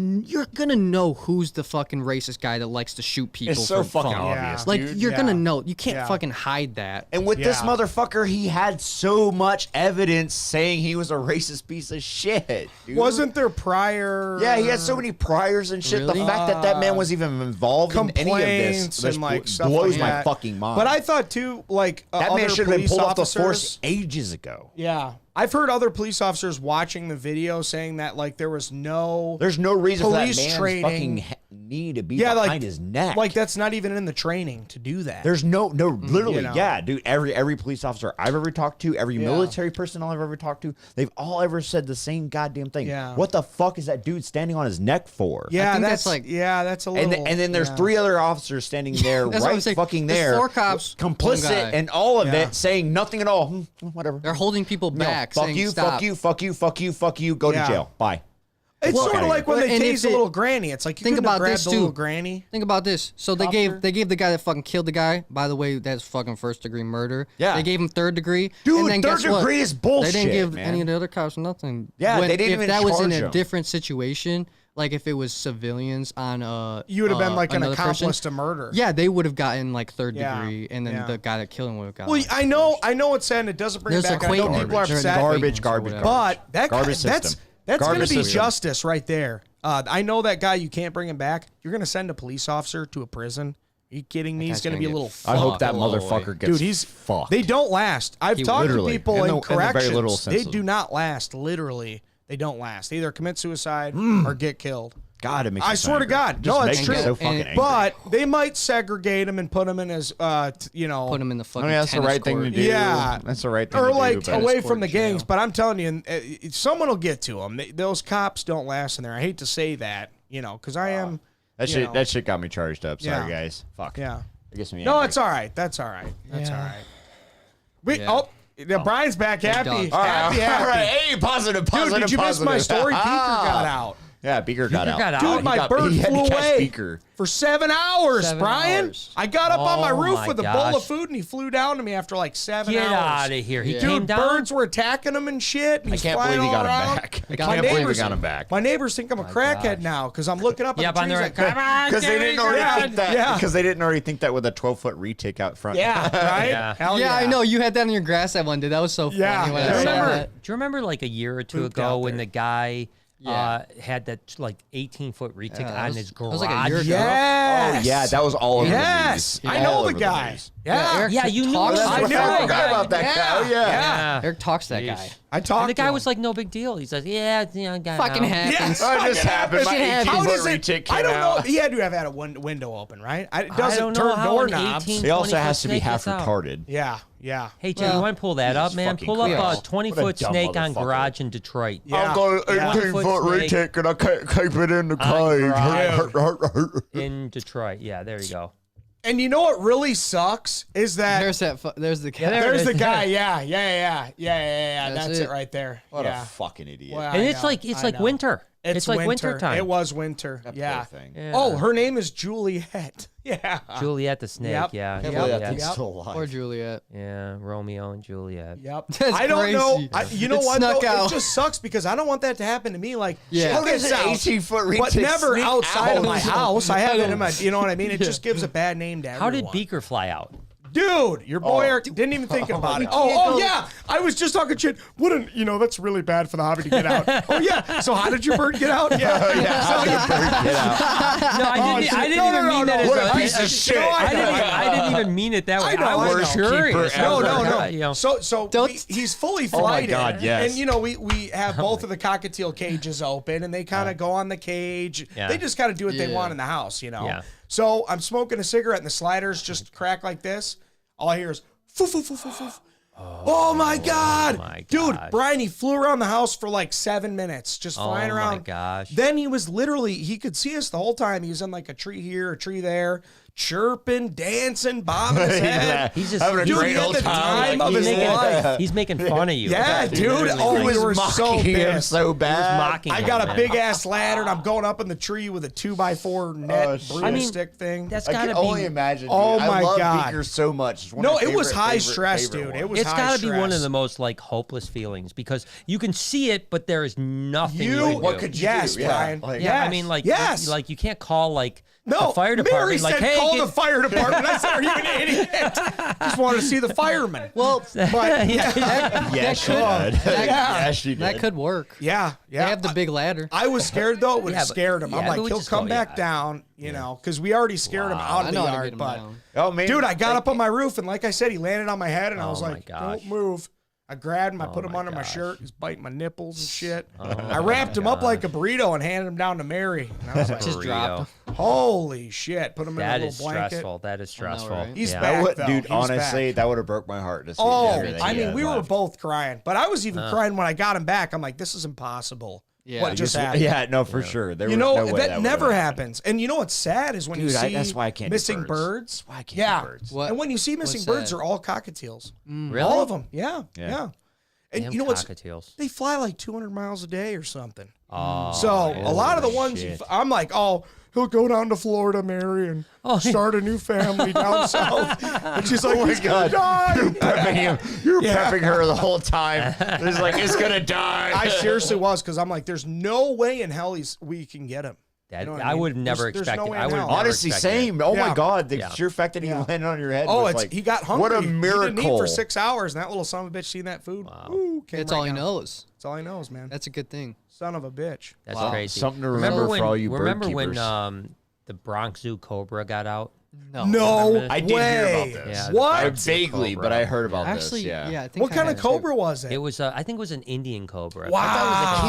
gonna know who's the fucking racist guy that likes to shoot people. It's so for fucking fun. obvious, Like dude. you're Yeah. gonna know. You can't Yeah. fucking hide that. And with this Yeah. motherfucker, he had so much evidence saying he was a racist piece of shit. Dude. Wasn't there prior? Yeah, he had so many priors and shit. Really? The fact that man was even involved in any of this, complaints and like stuff blows like my that. fucking mind. But I thought too, like that other man should have been police pulled off the officers- force ages ago. Yeah, I've heard other police officers watching the video saying that like there was no. There's no reason for that Police man's training. fucking knee to be Yeah, behind like his neck. Like that's not even in the training to do that. There's no, literally, you know. yeah, dude. Every police officer I've ever talked to, every Yeah. military personnel I've ever talked to, they've all ever said the same goddamn thing. Yeah. What the fuck is that dude standing on his neck for? Yeah, think that's that's like- that's a little. And then there's yeah. 3 other officers standing there, That's what I'm right saying. fucking There's there, 4 cops, one complicit, guy. and all of Yeah. it saying nothing at all. Whatever. They're holding people No, back. fuck saying, you, Stop. fuck you, fuck you, fuck you, fuck you. Go Yeah. to jail. Bye. It's Well, sort of outta like when here. they And tase if a it- little granny. It's like you Think couldn't have about grabbed this, the little too. granny. Think about this. So they Copter. gave the guy that fucking killed the guy. By the way, that's fucking 1st-degree murder. Yeah. They gave him 3rd degree. Dude, and then 3rd guess what? degree is bullshit, They didn't give man. any of the other cops nothing. Yeah, they didn't if even that was in charge a 'em. different situation, like if it was civilians on You would have been like an another person, accomplice to murder. Yeah, they would have gotten like 3rd Yeah. degree, and then Yeah. the guy that killed him would have gotten. Well, like, I know it's sad and it doesn't bring it There's back. I know acquaintance. people are There's upset. Garbage, or garbage, whatever. garbage. But that Garbage that's system. going to Garbage be system. justice right there. I know that guy. You can't bring him back. You're going to send a police officer to a prison. Are you kidding me? He's guy's going to gonna be a get little. I hope fucked. that blow away. motherfucker gets Dude, he's fucked. They don't last. I've talked to literally, people in in the very corrections. literal sense They of do it. not last. Literally, they don't last. They either commit suicide or get killed. God, it makes me I so swear to angry. God. Just No, makes it's me true. so fucking angry. But they might segregate them and put them in as, you know, put him in the I fucking. mean, that's the tennis right thing to court. do. Yeah. That's the right thing or to like do. but- away court from the jail. gangs. But I'm telling you, someone will get to them. Those cops don't last in there. I hate to say that, you know, because I am. That you shit, know. that shit got me charged up. Sorry, Yeah. guys. Fuck. Yeah. It gets me No, angry. it's all right. That's all right. That's all right. We Yeah. Brian's back happy. dogs. Happy. All right. Hey, positive. Dude, did you miss my story? Beaker got out. Yeah, Beaker got out. Dude, my bird he had flew to catch away Beaker. for 7 hours, 7 Brian. hours. I got up on my Oh roof my with a bowl gosh. of food, and he flew down to me after like 7 Get hours. out of here. He Yeah. came Dude, down. birds were attacking him and shit. And I he's can't flying believe he all got him around. back. I My can't believe he neighbors- got him back. My neighbors think I'm a crackhead gosh. now because I'm looking up Yeah, at but the trees they're like, come on, Because they didn't already think that. Yeah. Because they didn't already think that with a 12-foot retic out front. yeah, right? Yeah. Hell Yeah, I know. You had that on your grass that one day. That was so funny. Yeah. When Yeah. I saw Remember- that. Do you remember like a year or two Pooped ago out when there. the guy Yeah. had that like 18-foot retic Yeah, that on was- his that garage? was like a year ago. Yes. Oh, yeah, that was all over Yes. the news. I know All the over guy. news. Yeah. Eric Yeah, you knew talks- it. I knew I it. forgot about that guy. Oh, yeah. Yeah. Eric talks to that guy. I talked And the to guy him. was like, no big deal. He says, yeah, I got Fucking out. happens. Yes. Oh, it just happened. My Shit happens. How 18-foot does it? retic came I don't know. out. He had to have had a window open, right? It I doesn't don't know turn how an doorknobs. 18 He also 20-foot has to be snake half gets out. retarded. Yeah, yeah. Hey, Jay, Well, you want to pull that up, man? fucking Pull up Christ. a 20-foot What a dumb snake on motherfucker. garage in Detroit. Yeah. got an Yeah. 18-foot Snake. retic and I can't keep it in the garage. cage. In Detroit. Yeah, there you go. And you know what really sucks is that There's that. There's the guy. there it there's is. the guy. Yeah. That's That's it it. right there. What yeah. a fucking idiot. Well, And I it's know, like I know. winter. It's like winter time. It was winter. That Yeah. poor thing. Yeah. Oh, her name is Juliet. Yeah. Juliet the snake. Yep. Yeah. Can't Yep. believe that Juliet. thing's Yep. still alive. Poor Juliet. Yeah, Romeo and Juliet. Yep. That's I don't know. crazy. You know It what? Though? snuck out. It just sucks because I don't want that to happen to me. Like, Yeah. check How does this an out. 18-foot retic But never sneak outside of my out? house. I have it in my. You know what I mean? It just gives a bad name to How did everyone. Beaker fly out? Dude, your boy Eric didn't even think about it. Oh, yeah. I was just talking shit. That's really bad for the hobby to get out. Oh, yeah. So how did your bird get out? Yeah. How did the bird get out? No, I didn't. I didn't no, even no, mean no, that no. as What a a piece of shit. I didn't even mean it that way. I know, I was know. curious. Keeper No, ever. no, no. You know. So Don't- he's fully Oh my flighted. God, yes. And we have both of the cockatiel cages open, and they kind of go on the cage. Yeah. They just kind of do what they Yeah. want in the house, Yeah. So I'm smoking a cigarette, and the sliders just crack like this. All I hear is foof, foof, foof, foof, foof. Oh my God. my Dude, gosh. Brian, he flew around the house for like 7 minutes, just flying Oh my around. gosh. Then he was literally, he could see us the whole time. He was in like a tree here, a tree there, chirping, dancing, bobbing his head. He's just Having a Dude, great he had old the time. time of he's his making, life. he's making fun of you. Yeah, dude. Oh, He we were was so mocking him pissed. so bad. mocking I him, got a man. big ass ladder, and I'm going up in the tree with a 2x4 net shit. broomstick thing. That's I gotta can only be. imagine. Oh dude. my I love God. Beaker so much. It's one No, of my it was favorite- high favorite- stress, favorite dude. ones. It was It's high got to be one of stress. the most like hopeless feelings because you can see it, but there is nothing you, can What do. could you Yes, do? Brian. Like, Yeah, I Yes. mean, like, Yes. like you can't call like No, the fire Mary department. said Like, hey, call get- the fire department. I said, are you an idiot? Just wanted to see the fireman. Well, But yes, she could- did. that- Yes, she did. that could work. yeah. They have the big ladder. I was scared though. It would Yeah, have but- scared him. I'm yeah, like, but we he'll just come go, back yeah. down, you know, because we already scared him out I of know the how to yard. get him But down. Oh man, dude, I got up on my roof, and like I said, he landed on my head, and I was Oh, my like, gosh. don't move. I grabbed him, I put him my under my gosh. shirt. He's biting my nipples and shit. Oh, I wrapped him up like a burrito and handed him down to Mary. And I was like, Just drop. holy shit. Put him in That a is little blanket. stressful. That is stressful. right? He's yeah. back. That would, though. dude. He's Honestly, back. that would have broke my heart to see. Oh, everything I he mean, had we were left. both crying, but I was even crying when I got him back. I'm like, this is impossible. Yeah. What just happened? Yeah, no, for sure. There You was know, no way that would never have happens. And you know what's sad is when Dude, you see that's why I can't do missing birds. birds. That's why I can't do yeah. birds. What- And when you see missing what's birds, that? they're all cockatiels. Really? All of them. Yeah. Yeah. Yeah. And Damn you know what's cockatiels. they fly like 200 miles a day or something. Oh, So a lot of the ones shit. I'm like, oh, he'll go down to Florida, Mary, and start a new family down south. And she's like, he's gonna die. Prepping him. You're prepping her the whole time. It's like it's gonna die. I seriously was because I'm like, there's no way in hell we can get him. That, You know what I mean? would have never There's no expected. way I in would hell. have Honestly, expected it. same. Oh Yeah. my God, the Yeah. sheer fact that he Yeah. landed on your head. Oh, was it's like, he got hungry. What a He didn't miracle! eat for 6 hours, and that little son of a bitch seen that food. Ooh, came That's right all he down. knows. That's all he knows, man. That's a good thing. Son of a bitch. That's Wow. crazy. Something to remember when, for all you bird remember when keepers. the Bronx Zoo cobra got out? No. No remember I did hear way. about this. Yeah, What? I vaguely, Cobra. but I heard about Actually, this. Yeah. I think What I kind of have cobra was it? It was, I think it was an Indian cobra. Wow. I thought it was a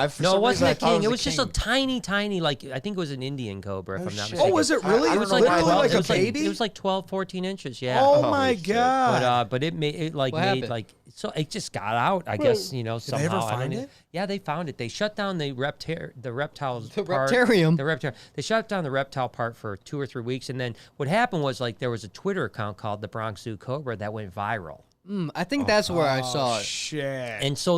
king. For No, some it wasn't reason, I a thought king. It was a just a king. tiny, like, I think it was an Indian cobra, if I'm not shit. mistaken. Oh, was it really? I It don't was know why literally I like thought a it was baby? It was like 12, 14 inches, yeah. Oh Holy my shit. god! But it made it like What made happened? like so it just got out. I guess they somehow. ever I don't find know. it? Yeah, they found it. They shut down the reptiles. The part- reptarium. The reptile. They shut down the reptile part for 2 or 3 weeks, and then what happened was like there was a Twitter account called the Bronx Zoo Cobra that went viral. I think that's where I saw it. Shit. And so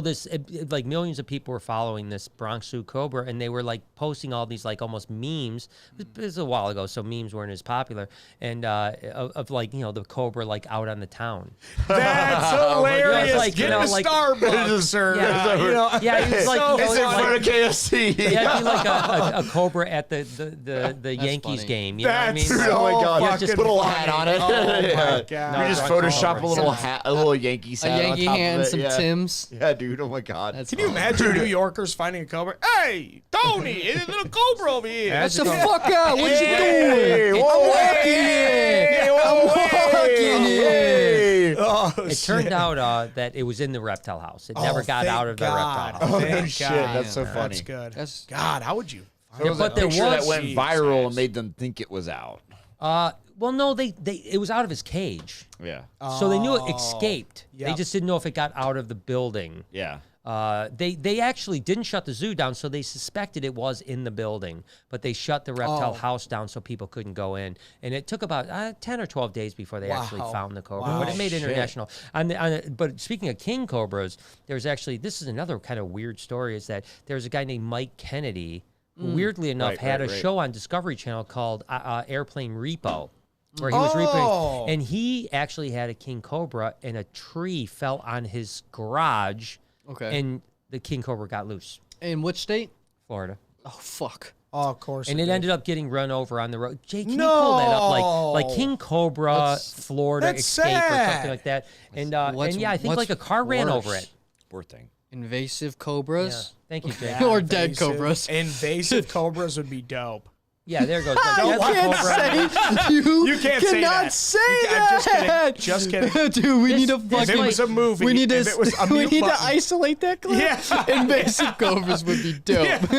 like millions of people were following this Bronx Zoo cobra, and they were like posting all these like almost memes. It was a while ago, so memes weren't as popular. And of like the cobra like out on the town. That's hilarious. Yeah, like, Get to like, Starbucks or Yeah, he was like It's in front of KFC. Yeah, it'd be like a cobra at the Yankees funny. game. You know what I mean? That's Oh my god! fucking Put a little funny. hat on it. Oh my God. You just No, Photoshop a little hat, a little Yankee A hat Yankee on top hat of and it. some Yeah. Tims. Yeah, dude. Oh my god. That's Can you imagine New Yorkers finding a cobra? Hey, Tony, there's a little cobra over here. Get the fuck out! What you Hey, doing? whoa, I'm walking hey, here. I'm walking here. Hey. Oh, It turned out that it was in the reptile house. It never got thank out of the God. reptile house. Oh Thank shit! God. That's so Damn, funny. That's good. That's God, how would you? So it was but a there picture that was- went Jesus. viral and made them think it was out. Well, no, it was out of his cage, Yeah. so they knew it escaped. They Yep. just didn't know if it got out of the building. Yeah. They actually didn't shut the zoo down, so they suspected it was in the building, but they shut the reptile house down so people couldn't go in. And it took about 10 or 12 days before they actually found the cobra. But it made international. But speaking of king cobras, there's actually, this is another kind of weird story, is that there's a guy named Mike Kennedy who, weirdly enough, had a show on Discovery Channel called Airplane Repo, where he was repoing. And he actually had a king cobra, and a tree fell on his garage. Okay. And the king cobra got loose. In which state? Florida. Oh fuck. Oh, of course. And it did. ended up getting run over on the road. Jay, can you pull that up? Like No. King Cobra, Florida that's escape or sad. something like that. And What's- yeah, I think what's like a car ran over worse? it. Poor thing. Invasive Yeah. cobras. Thank you, Jay. Yeah, Or dead invasive- cobras. Invasive cobras would be dope. Yeah, there goes. You That's a can't cobra. say You can't say cannot that. say I'm just kidding. that. Just kidding. Dude, we This- need to this If it fucking. was a movie, We need to. if it was a We mute need to button. isolate that clip. Yeah. Invasive cobras would be dope.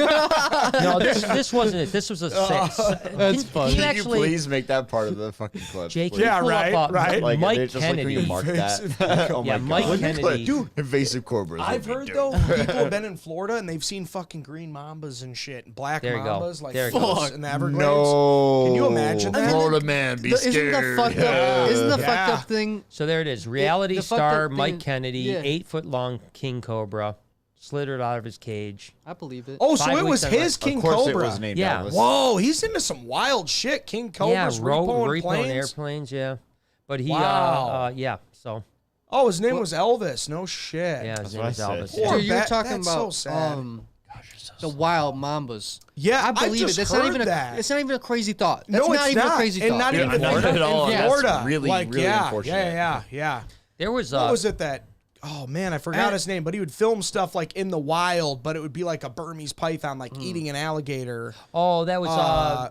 No, this wasn't it. This was a six. That's funny. Can you Can you actually, please make that part of the fucking clip? Jake, please? Yeah, pull right, up, right. Like, Mike just like when you Kennedy. mark that. Oh Yeah, my Mike god. Kennedy. Dude, invasive cobras. I've would be heard dope. though, people have been in Florida and they've seen fucking green mambas and shit, and black There you go. mambas like There you go. fuck in the Everglades. No. Can you imagine that? Florida man, be Isn't scared. the fucked up? Isn't the fucked Yeah. up thing? So there it is. Reality the fucked star up thing Mike is- Kennedy, yeah. 8-foot long king cobra, slithered out of his cage. I believe it. Oh, so 5 it was weeks on his right. King Of course Cobra. it was named Yeah. Elvis. Whoa, he's into some wild shit. King Cobras, Yeah, repoing repoing planes. airplanes. Yeah, but he, Wow. yeah. So Oh, his name was Elvis. No shit. yeah, his That's name what is I Elvis. said. Yeah. Poor Dude, you were Bat- talking that's so about sad. the wild mambas. Yeah, I believe it. just That's not heard even that. it's not even a crazy thought. No, That's it's not even not. a crazy And thought. not Yeah, even not in at all. Yeah, Florida. That's really, like, really yeah, unfortunate. yeah. There was What was it that? Oh man, I forgot And- his name. But he would film stuff like in the wild, but it would be like a Burmese python, like eating an alligator. Oh, that was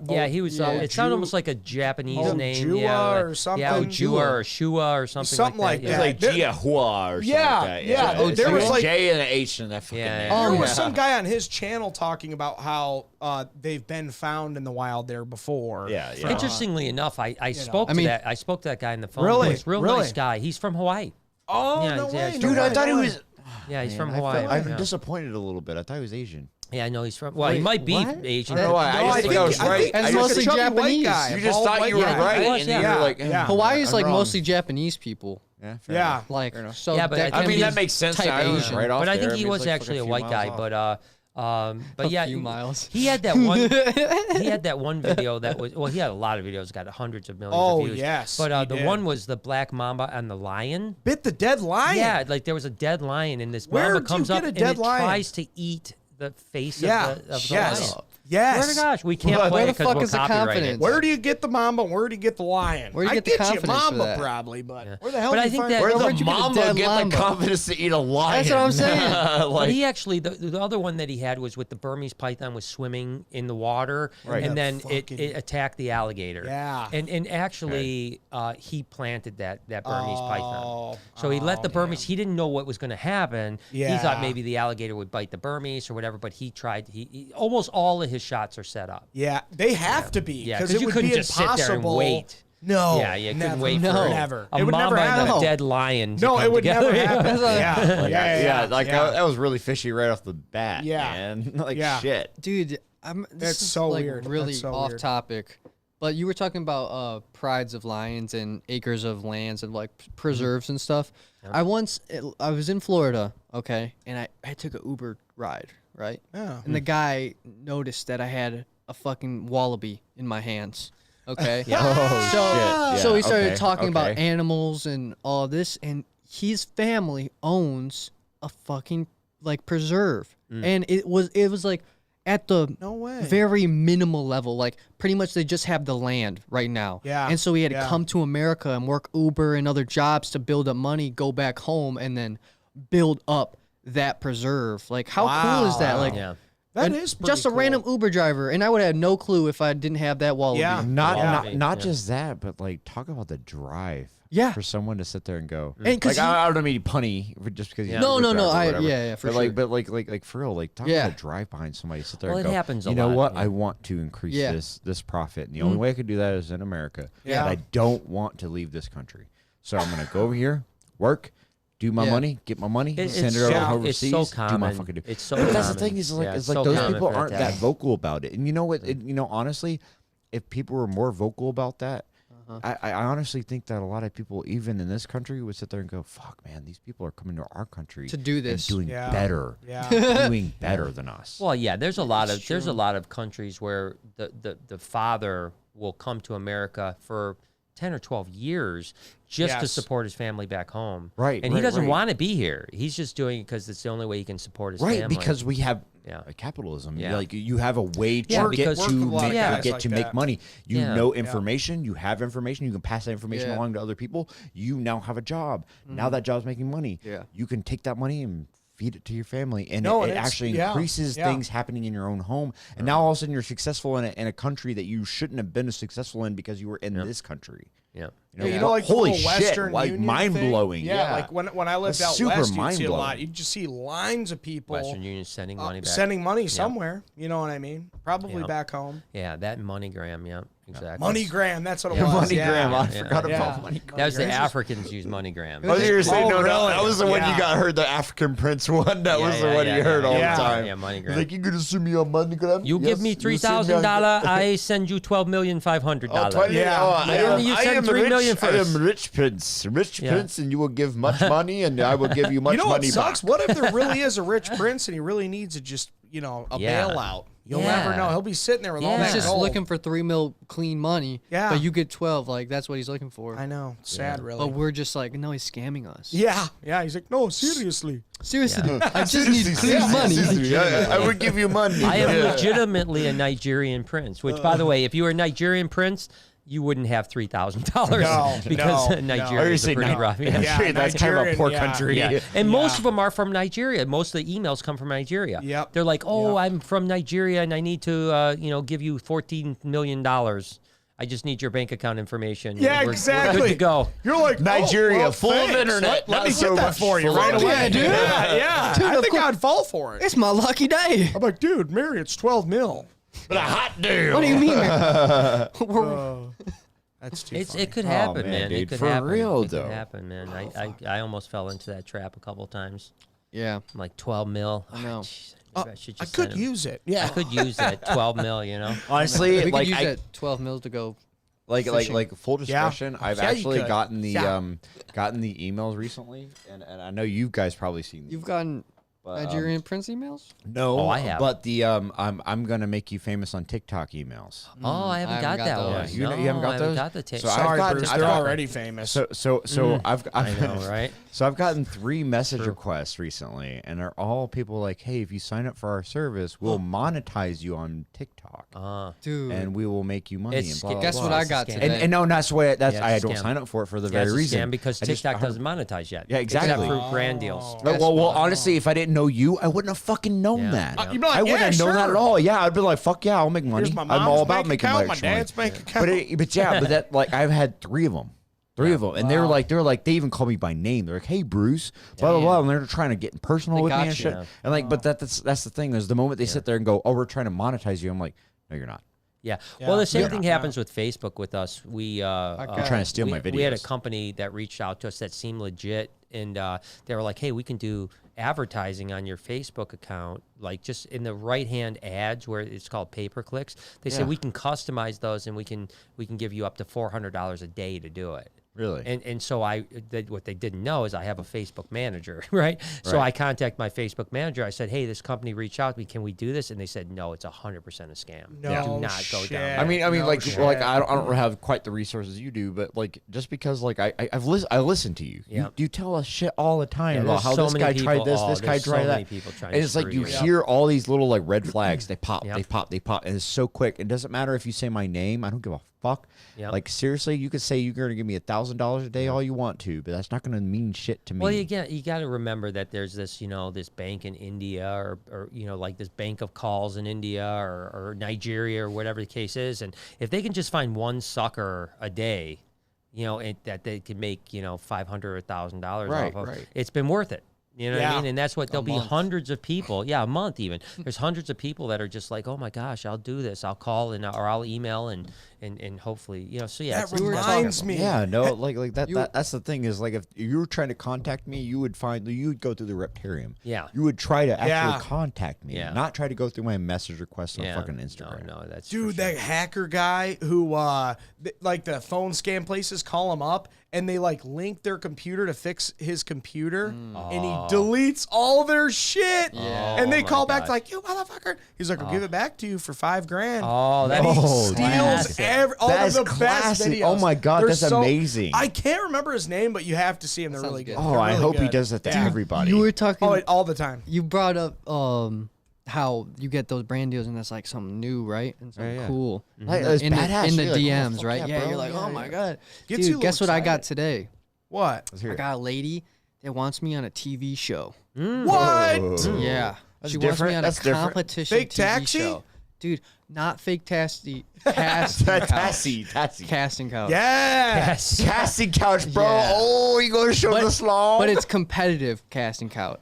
yeah. He was. yeah, It sounded almost like a Japanese name. Ojua Yeah, or something. Yeah, Ojua or Shua or something. Something like It's that. like Jiahua or something Yeah, like that. yeah. It's There was a like- J and an H in that fucking Yeah. name. There was some guy on his channel talking about how they've been found in the wild there before. Yeah, yeah. Interestingly enough, I spoke to I mean- that. I spoke to that guy on the phone. Really? He's a real Really? nice guy. He's from Hawaii. Oh Yeah, no yeah, way, it's no Dude, I way, thought he no way. was. Yeah, he's Man, from I Hawaii. felt- I'm yeah. disappointed a little bit. I thought he was Asian. Yeah, I know he's from. Well, he might be What? Asian. I don't know why. No, I just think I was right. think And he's mostly a chubby white Japanese. guy, You a just bald thought white you were guy. right, He was, and yeah. then you're like, Yeah. Hawaii is I'm like wrong. mostly Japanese people. Yeah, fair Yeah. enough. Like Fair enough. so. Yeah, but that I I can mean, be that makes sense. type I was Asian. right off But I there. think he mean, was it's like actually a fucking white few guy. miles off. But A yeah, few miles. he had that one. He had that one video that was. Well, he had a lot of videos, got hundreds of millions Oh, of views. yes, But he the did. one was the black mamba and the lion. Bit the dead lion. Yeah, like there was a dead lion, and this Where'd mamba you comes get up a and dead it lion? tries to eat the face Yeah. of the Yes. lion. Yes. Swear to gosh, we can't What? play Where it the because fuck we'll is the copyright it. confidence? Where do you get the mamba? Where do you get the lion? Where do you I get the you confidence for mamba that? probably, but Yeah. where the hell But do I you think find that- Where Where'd the you get a mamba dead get llama? the confidence to eat a lion? That's what I'm saying. But Like, he actually, the other one that he had was with the Burmese python was swimming in the water, Right. and then Fucking- it attacked the alligator. Yeah. And actually, he planted that Burmese python. Oh, So he let the Burmese. He didn't know what was going to happen. He Yeah. thought maybe the alligator would bite the Burmese or whatever. But he tried. He almost all of his shots are set up. Yeah, they have to be Yeah, because because it you would couldn't be just impossible. sit there and wait. No, Yeah, you couldn't never, wait for No. never. a It would mamba never and happen. a dead lion. To No, come it would together. never happen. Yeah, like, yeah, like yeah. that was really fishy right off the bat. Yeah. man. Like Yeah. shit. Dude, this That's is so like weird. really That's so off weird. topic. But you were talking about prides of lions and acres of lands and like preserves and stuff. I was in Florida, okay, and I took an Uber ride, right? Yeah. And the guy noticed that I had a fucking wallaby in my hands. Okay. Oh, shit. So Yeah, we started okay, talking about okay. animals and all this, and his family owns a fucking like preserve, and it was like at the No way. very minimal level, like pretty much they just have the land right now. Yeah, And so he had to yeah. come to America and work Uber and other jobs to build up money, go back home, and then build up that preserve. Like how cool is that? Wow. Like Yeah. That and is just a pretty random cool. Uber driver, and I would have no clue if I didn't have that wallaby. Yeah. Not Yeah. just that, but like talk about the drive. Yeah. For someone to sit there and go, And 'cause like I don't mean punny just because Yeah. you No, Uber driver or I- whatever. yeah, for but sure. like for real, like talk Yeah. about a drive behind somebody, sit there Well, and it go, happens a you know lot, what? yeah. I want to increase Yeah. this profit, and the only way I could do that is in America. Yeah. And I don't want to leave this country, so I'm gonna go over here, work. Do my Yeah. money, get my money, It- send it's it over so- overseas. it's so do my common. fucking do. It's so But that's the common. thing is like Yeah, it's it's like so those common people for it aren't to that happen. vocal about it. And you know what? You know, honestly, if people were more vocal about that, I honestly think that a lot of people, even in this country, would sit there and go, "Fuck, man, these people are coming to our country To do this. and doing Yeah. better, Yeah. doing better than us." Well, yeah, there's a lot of countries where the father will come to America for 10 or 12 years just to Yes. support his family back home. Right, And he right, doesn't right. want to be here. He's just doing it because it's the only way he can support his Right, family. because we have Yeah. capitalism. Yeah. Like you have a way to Yeah, get because- Work with a lot of guys get like to that. make money. You Yeah. know information. You have information. You can pass that information Yeah. along to other people. You now have a job. Now that job's making money. Yeah. You can take that money and feed it to your family, and No, it and it's- actually yeah, increases yeah. things happening in your own home. And now all of a sudden you're successful in a country that you shouldn't have been successful in because you were in this country. yeah. Yeah, you know, like the holy little shit, Western like Union mind thing? blowing. Yeah, like when I lived That's out super west, you'd see a lot. mind-blowing. You'd just see lines of people Western Union sending money back. sending money somewhere. You know what I mean? Probably Yeah. back home. Yeah, that MoneyGram, yeah, exactly. MoneyGram, that's what it was. MoneyGram. I Yeah. forgot Yeah. about MoneyGram. That was the MoneyGram. Africans use MoneyGram. Oh, you're saying no, really? that was the one Yeah. you got heard, the African Prince one. That Yeah, was yeah, the one yeah, you heard yeah, all yeah. the time. Yeah, MoneyGram. He's like, you gonna send me on MoneyGram? You give me Yes, you send me on- $3,000, I send you $12,500,000. Oh, Yeah. I You am, send I am 3 rich, million I first. am rich prince, Yeah. prince, and you will give much money, and I will give you much You know what money sucks? back. What if there really is a rich prince and he really needs a Yeah. bailout? You'll Yeah. never know. He'll be sitting there with all Yeah. that He's just gold. looking for $3 million clean money. Yeah. But you get 12. Like that's what he's looking for. I know. Sad, really. But we're just like, no, he's scamming us. Yeah. Yeah. He's like, no, seriously. Seriously, I just need clean money. I would give you money. I am legitimately a Nigerian prince, which, by the way, if you were a Nigerian prince, you wouldn't have $3,000 No, because no, Nigeria you is say pretty Ni- rough. Yeah. Yeah, that's kind of a Nigerian, poor yeah. country. Yeah. And most Yeah. of them are from Nigeria. Most of the emails come from Nigeria. Yep. They're like, oh, Yep. I'm from Nigeria and I need to, give you $14 million. I just need your bank account information. Yeah, We're exactly. good to go. You're like, Nigeria, oh, well, full of thanks. internet, Let not me so get that much for you full right of away. Yeah, dude. Yeah. Dude, I of think course. I'd fall for it. It's my lucky day. I'm like, dude, Mary, it's 12 mil. But a hot deal. What do you mean? That's too It funny. could Oh, happen, man, man. dude, It could for happen. real, it though. could happen, man. I almost fell into that trap a couple times. Yeah. I'm like 12 mil. I know. Jeez, maybe I should I just could send him. use it. Yeah. I could use that 12 mil, Honestly, We could like use I, that 12 mils to go. like fishing. full discretion, I've Yeah, you actually could. gotten the Yeah. gotten the emails recently, and I know you guys probably seen these. You've gotten But, Nigerian prince emails? No, Oh, I have. But the I'm gonna make you famous on TikTok emails. Oh, I haven't got that one. those. You haven't got I haven't those? got the So TikTok. I've Sorry, gotten- Bruce. I've They're gotten- already famous. So I've I know, right? So I've gotten 3 message requests recently, and they're all people like, "Hey, if you sign up for our service, we'll monetize you on TikTok, Dude. and we will make you money." It's And blah, sca- blah, Guess blah. what I It's a got scam. today? And no, that's the way. That's Yeah, I it's a don't scam. sign up for it for the Yeah, very it's a reason. scam because I just- TikTok doesn't monetize yet. Yeah, exactly. Except for brand deals. Well, honestly, if I didn't know you, I wouldn't have fucking known Yeah. that. You'd be like, I wouldn't yeah, have known that sure. at all. Yeah, I'd be like, fuck yeah, I'll make money. Here's my I'm mom's all about bank making account, money. my dad's bank account. But that like I've had 3 of them. 3 of them, and they were like, they even call me by name. They're like, "Hey, Bruce," blah blah blah, and they're trying to get personal They with me got and you. shit. Yeah. And like, but that's the thing is the moment they sit there and go, "Oh, we're trying to monetize you," I'm like, "No, you're not." Yeah. Well, the same Yeah. thing happens with Facebook with us. We got trying to steal my We had a videos. company that reached out to us that seemed legit, and they were like, "Hey, we can do advertising on your Facebook account, like just in the right-hand ads where it's called pay-per-clicks." They said Yeah. we can customize those, and we can give you up to $400 a day to do it. Really? And so what they didn't know is I have a Facebook manager, right? So I contact my Facebook manager. I said, hey, this company reached out to me. Can we do this? And they said, no, it's 100% a scam. No Do not go shit. down. I mean, No like, shit. like I don't have quite the resources you do, but like, just because like I listen to you. Yeah. You tell us shit all the time Yeah, about there's how so this many guy tried people- this, oh, this guy there's so tried many that. people trying And to it's like screw you you. hear all these little like red flags. They pop, Yep. they pop, they pop, and it's so quick. It doesn't matter if you say my name. I don't give a fuck. Yep. Like seriously, you could say you're gonna give me $1,000 a day all you want to, but that's not gonna mean shit to me. Well, you got to remember that there's this, this bank in India or like this bank of calls in India or Nigeria or whatever the case is. And if they can just find one sucker a day, that they can make, $500 or $1,000 Right, off of, right. it's been worth it. You know what I Yeah. mean? And that's what there'll be month. hundreds of people. Yeah, a month even. There's hundreds of people that are just like, oh my gosh, I'll do this. I'll call or I'll email and hopefully, so yeah. That it's reminds me. Yeah, no, like that's the thing is like if you were trying to contact me, you would go through the Reptarium. Yeah. You would try to actually Yeah. contact me, Yeah. not try to go through my message requests on yeah, fucking Instagram. No, that's for Dude, sure. that hacker guy who, like the phone scam places call him up and they like link their computer to fix his computer and he deletes all their shit. And they Oh, call my back gosh. like, you motherfucker. He's like, I'll give it back to you for $5,000. Oh, And he that's steals classic. all That of is the best classic. videos. Oh my God, They're that's amazing. I can't remember his name, but you have to see him. They're Sounds really good. good. Oh, They're I really hope he good. does that to Yeah. everybody. You were talking. Oh, all the time. You brought up how you get those brand deals and that's like something new, right? And something Yeah. cool. Like, it's in badass. the You're like, oh, DMs, fuck right? Yeah, bro. you're like, oh my god, Gets you a dude. Guess what little I got excited. today? What? Let's hear I it. got a lady that wants me on a TV show. What? Yeah, That's she wants me different. on That's a different. competition Fake TV taxi? show, dude. Not fake taxi. Casting couch. Tassie. Casting couch. Yeah. Yes. Casting couch, bro. Yeah. Oh, you gonna show But- the slaw? But it's competitive casting couch.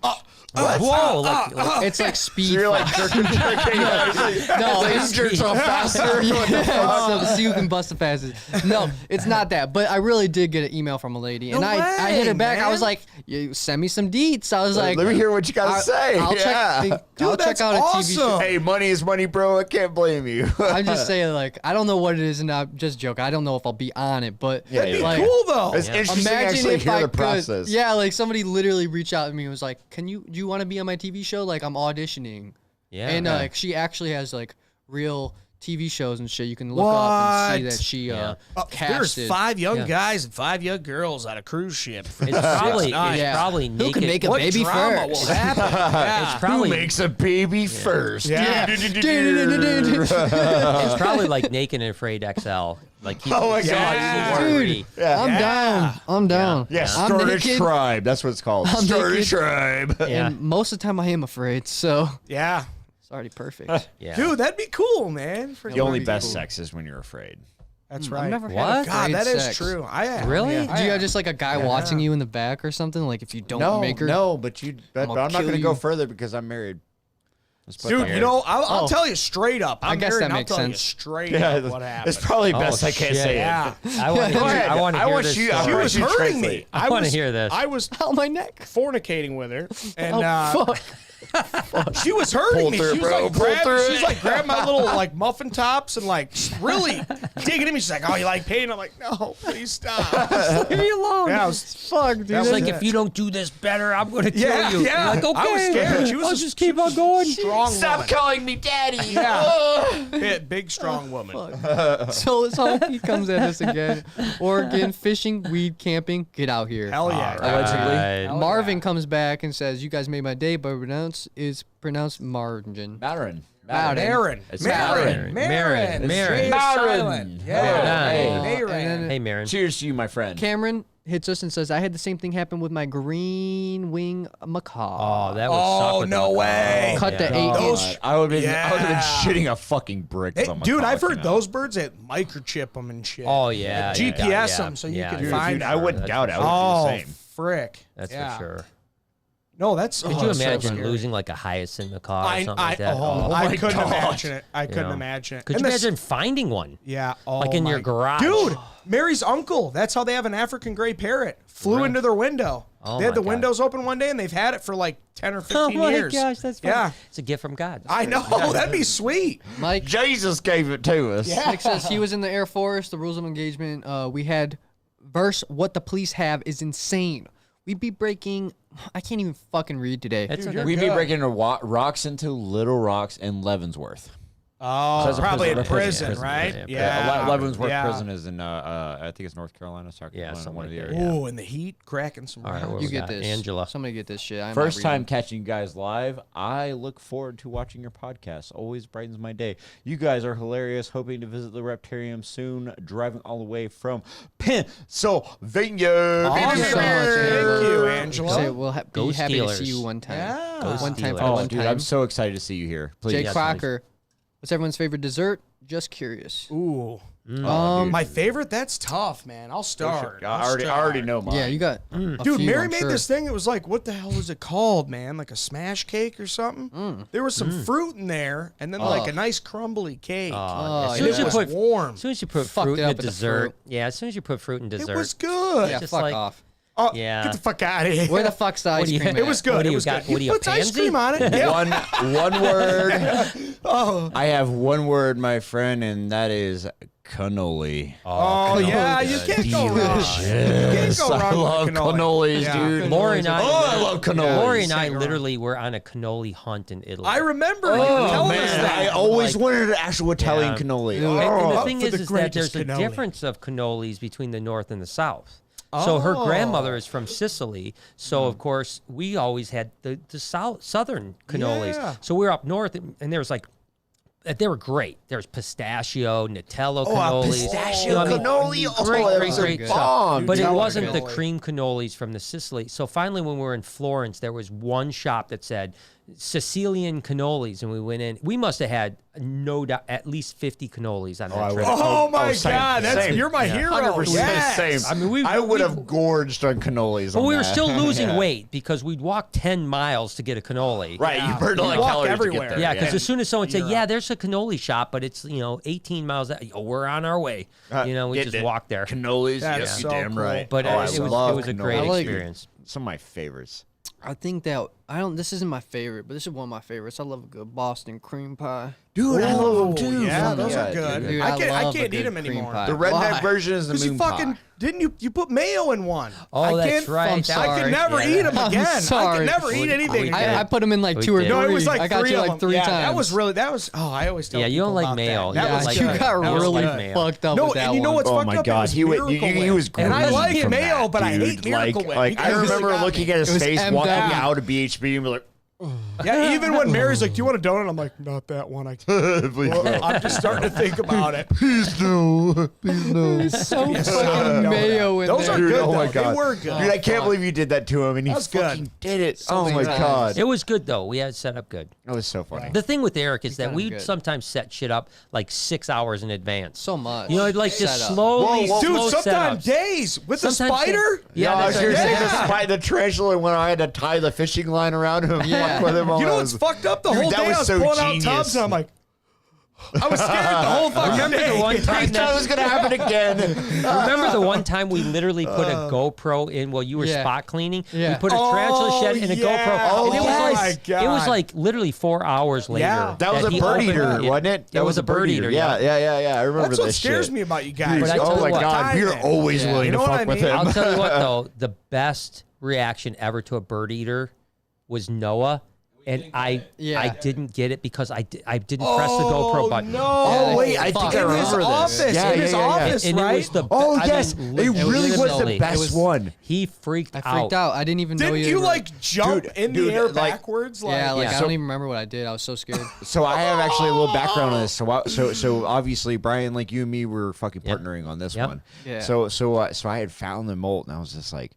Whoa, like It's like speed. So you're like fight. jerking. No, Like it's jerks off faster. so see who can bust the fastest. No, it's not that. But I really did get an email from a lady, and No I hit her way, back. I was man. like, "You send me some deets." I was like, Let me hear what you gotta say. I'll Yeah. check. Dude, I'll check that's out a TV show. awesome. Hey, money is money, bro. I can't blame you. I'm just saying, like, I don't know what it is, and I'm just joking. I don't know if I'll be on it, but Yeah, That'd be like, cool though. It's interesting to imagine actually if hear I the could. process. Yeah, like somebody literally reached out to me and was like, do you want to be on my TV show? Like, I'm auditioning. Yeah. And like she actually has like real TV shows and shit. You can look up and see What? that she Yeah. There's casted. 5 young Yeah. guys and 5 young girls on a cruise ship. It's probably Yeah. naked. Who can make a What baby drama first? will happen? Yeah. It's probably a baby first? Yeah. it's probably like Naked and Afraid XL. Like keep Oh my it God. Dude, Yeah. I'm down. I'm down. Yeah, I'm Starter naked, Tribe. That's what it's called. I'm Starter naked. Tribe. Yeah. and most of the time I am afraid, so Yeah. it's already perfect. Yeah. Dude, that'd be cool, man. For The only be best cool. sex is when you're afraid. That's I've right. never had What? God, afraid that is sex. true. I am. Really? Yeah, Do you I have am. just like a guy watching you in the back or something? Like if you don't make her, No, but you. But I'ma I'm not kill going to go you. further because I'm married. Let's put Dude, that you there. know, I'll Oh. tell you straight up. I'm I guess married, that and I'll makes tell you sense. straight Yeah, up what happened. it's probably best I can't shit. say Yeah. I want to Go hear. ahead. I want to I hear want this. you- story. She was you hurting translate. me. I wanna was- hear this. I was Ow, my neck. fornicating with her, and Oh, fuck. she was hurting Pull me. through, She was bro. like Pull through she's it. like grabbing my little like muffin tops and like really digging at me. She's like, "Oh, you like pain?" I'm like, "No, please stop." Leave me alone. Yeah, I was- Fuck, dude. that It's was like it. if you don't do this better, I'm going to kill Yeah, you. yeah. You're like, okay, I was scared. She was I'll a- just keep on going. strong woman. calling me daddy. Yeah, big strong woman. So he comes at us again. Oregon, fishing, weed, camping. Get out here. Hell yeah. Allegedly. Hell Marvin yeah. comes back and says, "You guys made my day," but it's pronounced margin. Marin. Marin. It's Marin. Marin. Marin. Marin. Yeah. Marin. Marin. And then Hey, Marin. Cheers to you, my friend. Cameron hits us and says, "I had the same thing happen with my green wing macaw." Oh, that would suck. Oh, with the no macaw. way. Cut the 8 Those- inch. I would have been Yeah. shitting a fucking brick. Hey, if I'm a dude, I've cock, heard you know? those birds that microchip them and shit. Oh, yeah. GPS yeah, them so you yeah, can Dude, find dude, them. I wouldn't That's doubt it. I for would Oh, do the same. frick. That's Yeah. for sure. No, that's. Could oh, you it's so imagine scary. losing like a hyacinth macaw or something like that? I my couldn't God. imagine it. I couldn't know. imagine it. Could And you this- imagine finding one? Yeah. Oh, Like in your my- garage? Dude, Mary's uncle. That's how they have an African gray parrot. Flew into their window. Oh they had my the God. windows open one day and they've had it for like 10 or 15 Oh my years. gosh, that's fun. Yeah. It's a gift from God. I know. That'd be sweet. Mike Jesus gave it to us. Yeah. Mike says he was in the Air Force. The rules of engagement. We had versus what the police have is insane. We'd be breaking. I can't even fucking read today. We'd be breaking rocks into Little Rocks and Leavenworth. Oh, So it's a probably in prison, prison, right? Yeah. Leavenworth Yeah. prison is in, I think it's North Carolina, South Carolina, something one like of the that. areas. Ooh, in the heat, cracking some. All right, rounds. what You we get got? this, Angela. Somebody get this shit. I'm First not time reading. catching you guys live. I look forward to watching your podcast. Always brightens my day. You guys are hilarious. Hoping to visit the Reptarium soon. Driving all the way from Pennsylvania. Awesome. Thank you, Angela. Say, we'll be Go happy to see Steelers. you one time. Yeah. Go One time Steelers. for Oh, one dude, time. I'm so excited to see you here. Please. Jake Yes, Crocker. What's everyone's favorite dessert? Just curious. Ooh. dude. My favorite? That's tough, man. I'll start. I already know mine. Yeah, you got a Dude, few, Mary I'm made sure. this thing. It was like, what the hell was it called, man? Like a smash cake or something? There was some fruit in there, and then like a nice crumbly cake. Oh, As and soon it as you was put warm. As soon as you put Fucked fruit it in a up with the dessert, fruit. yeah. As soon as you put fruit in It dessert, was good. Yeah, just fuck like- off. Oh, Yeah. get the fuck out of here. Where the fuck's the What ice do you- cream? It was at? good. What do It you was got? good. What do you, Puts ice pansy? cream on it. Yeah. One word. Oh. I have one word, my friend, and that is cannoli. Oh, yeah. You can't go wrong. You can't go I wrong love with cannoli. cannolis, Yeah. dude. Lori and I, I love cannolis. Lori and I Can't go wrong. literally were on a cannoli hunt in Italy. I remember you Oh, telling us man. that. I always Like- wanted an actual Italian Yeah. cannoli. And the Oh, thing for is the that there's greatest a cannoli. difference of cannolis between the north and the south. So her grandmother is from Sicily. So of course we always had the southern cannolis. Yeah. So we were up north, and there was like. They were great. There's pistachio, Nutella cannolis. pistachio I mean, cannoli. Oh, great, that great, was a great bomb. stuff. But it Nutella wasn't the cannoli. cream cannolis from the Sicily. So finally, when we were in Florence, there was one shop that said Sicilian cannolis, and we went in. We must have had no doubt at least 50 cannolis on that trip. Oh, my same, God. same. You're my hero. 100% Yes. same. I mean, I would have gorged on cannolis. But on we were that. still losing Yeah. weight because we'd walk 10 miles to get a cannoli. Right, you burned a lot of walk calories everywhere. to get there. Yeah, because as soon as someone said, You're "Yeah, right. there's a cannoli shop, but it's 18 miles," oh, we're on our way. We Get just it. walked there. Cannolis, That's yes, so you damn cool. right. But Oh, I it love was a great cannolis. like- experience. Some of my favorites. I think that this isn't my favorite, but this is one of my favorites. I love a good Boston cream pie. Dude, I love them Oh, too. yeah, Fuck those yeah, are good. dude. Dude, I love can't a eat good them cream anymore. pie. The redneck Why? version is the Because you moon fucking pie. didn't you put mayo in one? Oh, I that's can't, right. I'm I sorry. could never Yeah, eat them I'm again. I sorry. could never eat anything we again. I put them in like We 2 or did. 3. No, it was like I got three you of like them. 3 yeah, times. that was. Oh, I always tell Yeah, you don't people like about mayo. That, Yeah, that was like you good. got That was really good. fucked up No, with that and you know one. what's Oh fucked my up? God, It was he Miracle was Whip. And I greasy like from mayo, that, but I hate dude. Miracle Whip. Like You I guys really remember got looking me. at his It was face M'd walking up. out of BHB and be like, Yeah, even when Mary's like, "Do you want a donut?" I'm like, "Not that one." please no. I'm just starting to think about it. Please no. Please no. There's so Yes, fucking donut. mayo in Those there. are Dude, good. oh my though. God. They were good. Dude, I can't believe you did that to him, and he That's good. fucking did it. Oh many my times. God. It was good though. We had it set up good. That was so funny. The thing with Eric is that kinda we good. sometimes set shit up like 6 hours in advance. So much. You know, like just Setup. slowly, Whoa, whoa. Dude, slow sometimes setups. days with the Sometimes spider. Yeah, I was that's here right. saying the tarantula when I had to tie the fishing line around him and Yeah. fuck with him. You know I what's was- fucked up? The Dude, whole that day was I was so pulling out genius. tubs, and I'm like, I was scared the whole fucking Remember day. the one time I thought it was gonna happen again. Remember the one time we literally put a GoPro in while you were Yeah. spot cleaning? Yeah. We put a tarantula Oh, shed and a yeah. GoPro. Oh, and it was yes. like my it was God. like literally 4 hours later. Yeah. That was a he bird opened eater, wasn't it? It was a bird eater. Yeah. I remember That's what this scares shit. me about you guys. But I tell Oh you my what, God, we are timing. always Yeah. willing You to know what fuck I with mean? him. I'll tell you what though, the best reaction ever to a bird eater was Noah. And I didn't get it because I didn't press the GoPro button. No. Oh wait, I Fuck. think I In his remember this. office. Yeah, in his office, And right? it was the Oh I yes, mean, it really was the legitimately. best one. He freaked I freaked out. I didn't even know Didn't you you were- like jump Dude, in dude, the air like- backwards? Yeah, like Yeah. I don't even remember what I did. I was so scared. So I have actually a little background on this. So obviously Brian, like you and me, were fucking partnering on this one. Yeah. So I had found the molt, and I was just like,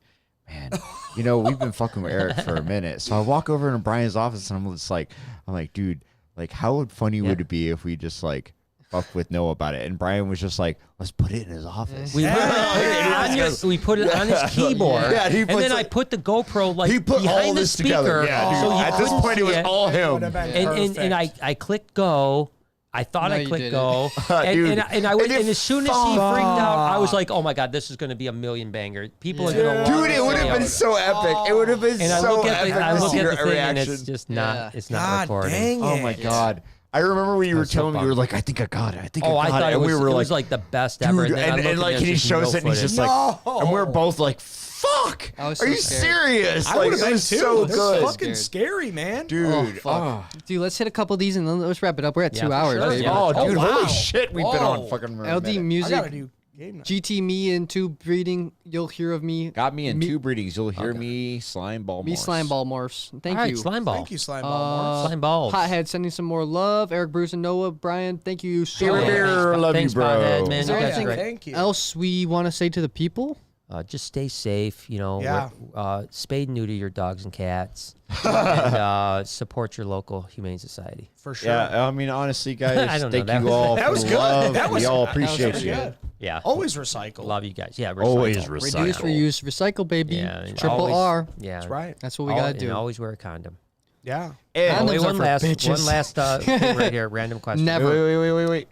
man, you know, we've been fucking with Eric for a minute. So I walk over into Brian's office, and I'm like, dude, like, how funny would it be if we just like fuck with Noah about it? And Brian was just like, let's put it in his office. We put it on his keyboard, Yeah, he and puts then I it- put the GoPro like He put behind all the this speaker, together. Yeah, dude. so you At this couldn't point, it see was it. all him. Would have been And I clicked go. I thought No, I you clicked didn't. go, Dude. and as soon as he freaked out, I was like, "Oh my god, this is going to be a million banger! People are going to Dude, it would have been so epic. It would have been And I so look at epic the, I to look see at your the thing, and reaction. it's just Yeah. not. It's not God recording. dang it. Oh my God. I remember when you were telling me, you were like, I think I got it. I think I got it. I thought And it we were was like the best ever. dude, And, then and like, and he shows it and he's just like, and we're both like, fuck. I was Are so you scared. serious? I Like, would have it been was too. so This good. is fucking scary, man. Dude. Oh, fuck. Dude, let's hit a couple of these and then let's wrap it up. We're at 2 for hours, sure. baby. Yeah. Oh, dude, wow. holy shit. We've been on Whoa. fucking LD I music. gotta do game night. GT me and two breeding. You'll hear of me. Got me in two breedings. You'll hear me slime ball. Me Morse. slime ball morphs. Thank All right, you. slime ball. Thank you, Slime Ball. Slime balls. Hothead sending some more love. Eric, Bruce, and Noah. Brian, thank you so Beer, much. beer, love Thanks, you, bro. Pothead, man. Is there You guys are anything great. Thank you. else we want to say to the people? Just stay safe, you know. Yeah. Spade and neuter your dogs and cats, and support your local humane society. For sure. Yeah, I mean, honestly, I guys, don't know. thank you all That for was the good. love. That was- we all that was appreciate pretty you. good. Yeah. Always recycle. Love you guys. Yeah. Always recycle. Reduce, recycle. reuse, recycle, baby. Yeah. and Triple always- R. Yeah. That's right. That's what we gotta do. And always wear a condom. Yeah. And Condoms Wait, are one for last bitches. thing right here. Random question. Never. wait.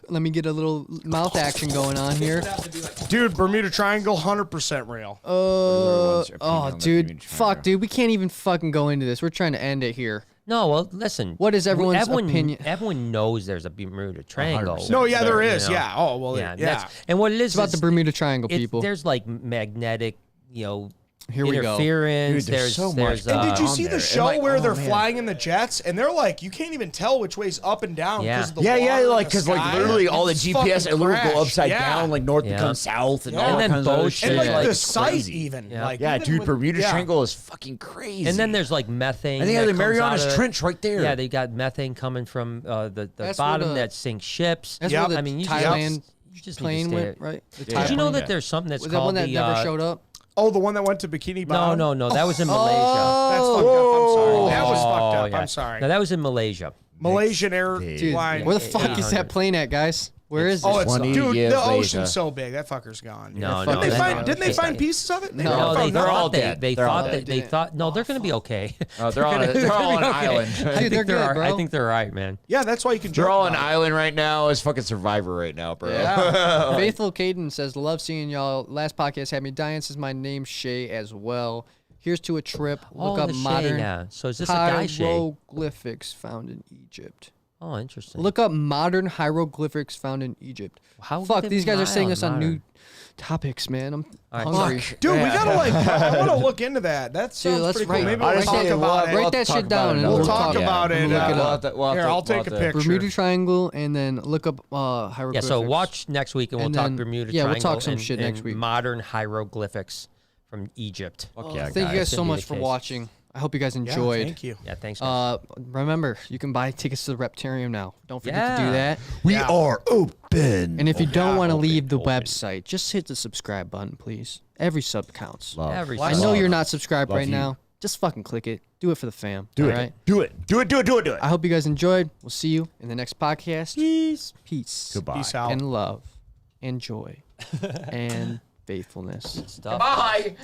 Let me get a little mouth action going on here. Dude, Bermuda Triangle, 100% real. Oh, dude. Fuck, dude. We can't even fucking go into this. We're trying to end it here. No, well, listen. What is everyone's opinion? Everyone knows there's a Bermuda Triangle. 100%. No, yeah, there You is. know. Yeah. Oh, well, Yeah, yeah. that's- and what it is It's about the Bermuda Triangle, people. There's like magnetic, Here we go. interference. Dude, there's so much. And did you on see there. the And show like, where oh, they're man. flying in the jets and they're like, you can't even tell which way's up and down Yeah. because of the Yeah, water like, because like literally all the It's GPS, fucking it will go crashed. upside Yeah. down, like north Yeah. becomes south, and Yeah. all And then kinds of other boats shit. And like Yeah. the It's sight crazy. even. Yeah. Like, Yeah, even dude, with- Bermuda yeah. Triangle is fucking crazy. And then there's like methane. I think that the comes Marianas out of- Trench right there. Yeah, they got methane coming from the That's bottom where the- that sinks ships. That's Yep. where the I mean, you Thailand just need plane to stay- went, right? The Yeah. Did you Thai know plane? that there's something that's Was that called one that the never showed up? Oh, the one that went to Bikini Bottom? No, that was in Malaysia. That's fucked up. I'm sorry. That was Oh, fucked up. yeah. I'm sorry. No, that was in Malaysia. Malaysian Dude, Airline. where the fuck is that plane at, guys? Where is Oh, it? it's 20 dude. years The later. ocean's so big. That fucker's gone. No, fuck no. Didn't they that- find? Didn't they find pieces of it? No, No, they they found they're all thought dead. they They're all thought dead. they thought no, they're gonna be okay. They're all on an island. Dude, they're I think good, they're bro. I think they're all right, man. Yeah, that's why you can. They're joke all on about an it. island right now. It's fucking Survivor right now, bro. Yeah. Faithful Caden says, love seeing y'all. Last podcast had me dying. Says my name's Shay as well. Here's to a trip. Look up the Shay modern now. So is this a guy Shay? hieroglyphics found in Egypt. Oh, interesting. Look up modern hieroglyphics found in Egypt. How would Fuck, they these be guys are saying mild, us on new modern? topics, man. I'm All right, hungry. Dude, we gotta like. I want to look into that. That sounds let's pretty write- cool. Maybe write we'll talk that- about it. write that shit down and We'll we'll talk talk about it. Look it up. Here, I'll take a picture. Bermuda Triangle, and then look up Yeah, hieroglyphics. so watch next week, and we'll And talk then- Bermuda yeah, we'll Triangle talk some and, shit and next week. modern hieroglyphics from Egypt. Fuck yeah, Thank you guys so Should be much the for case. watching. I hope you guys Yeah, enjoyed. thank you. Yeah, thanks. Guys. Remember, you can buy tickets to the Reptarium now. Don't forget to do Yeah. that. We are open. And if you don't want to open, leave the open. website, just hit the subscribe button, please. Every sub counts. Love. Every I sub. know you're not subscribed Love right you. now. Just fucking click it. Do it for the fam. Do all it. right? Do it. Do it. Do it. Do it. Do it. I hope you guys enjoyed. We'll see you in the next podcast. Peace. Peace. Goodbye. Peace out. And love. And joy. And faithfulness. Stuff. Bye.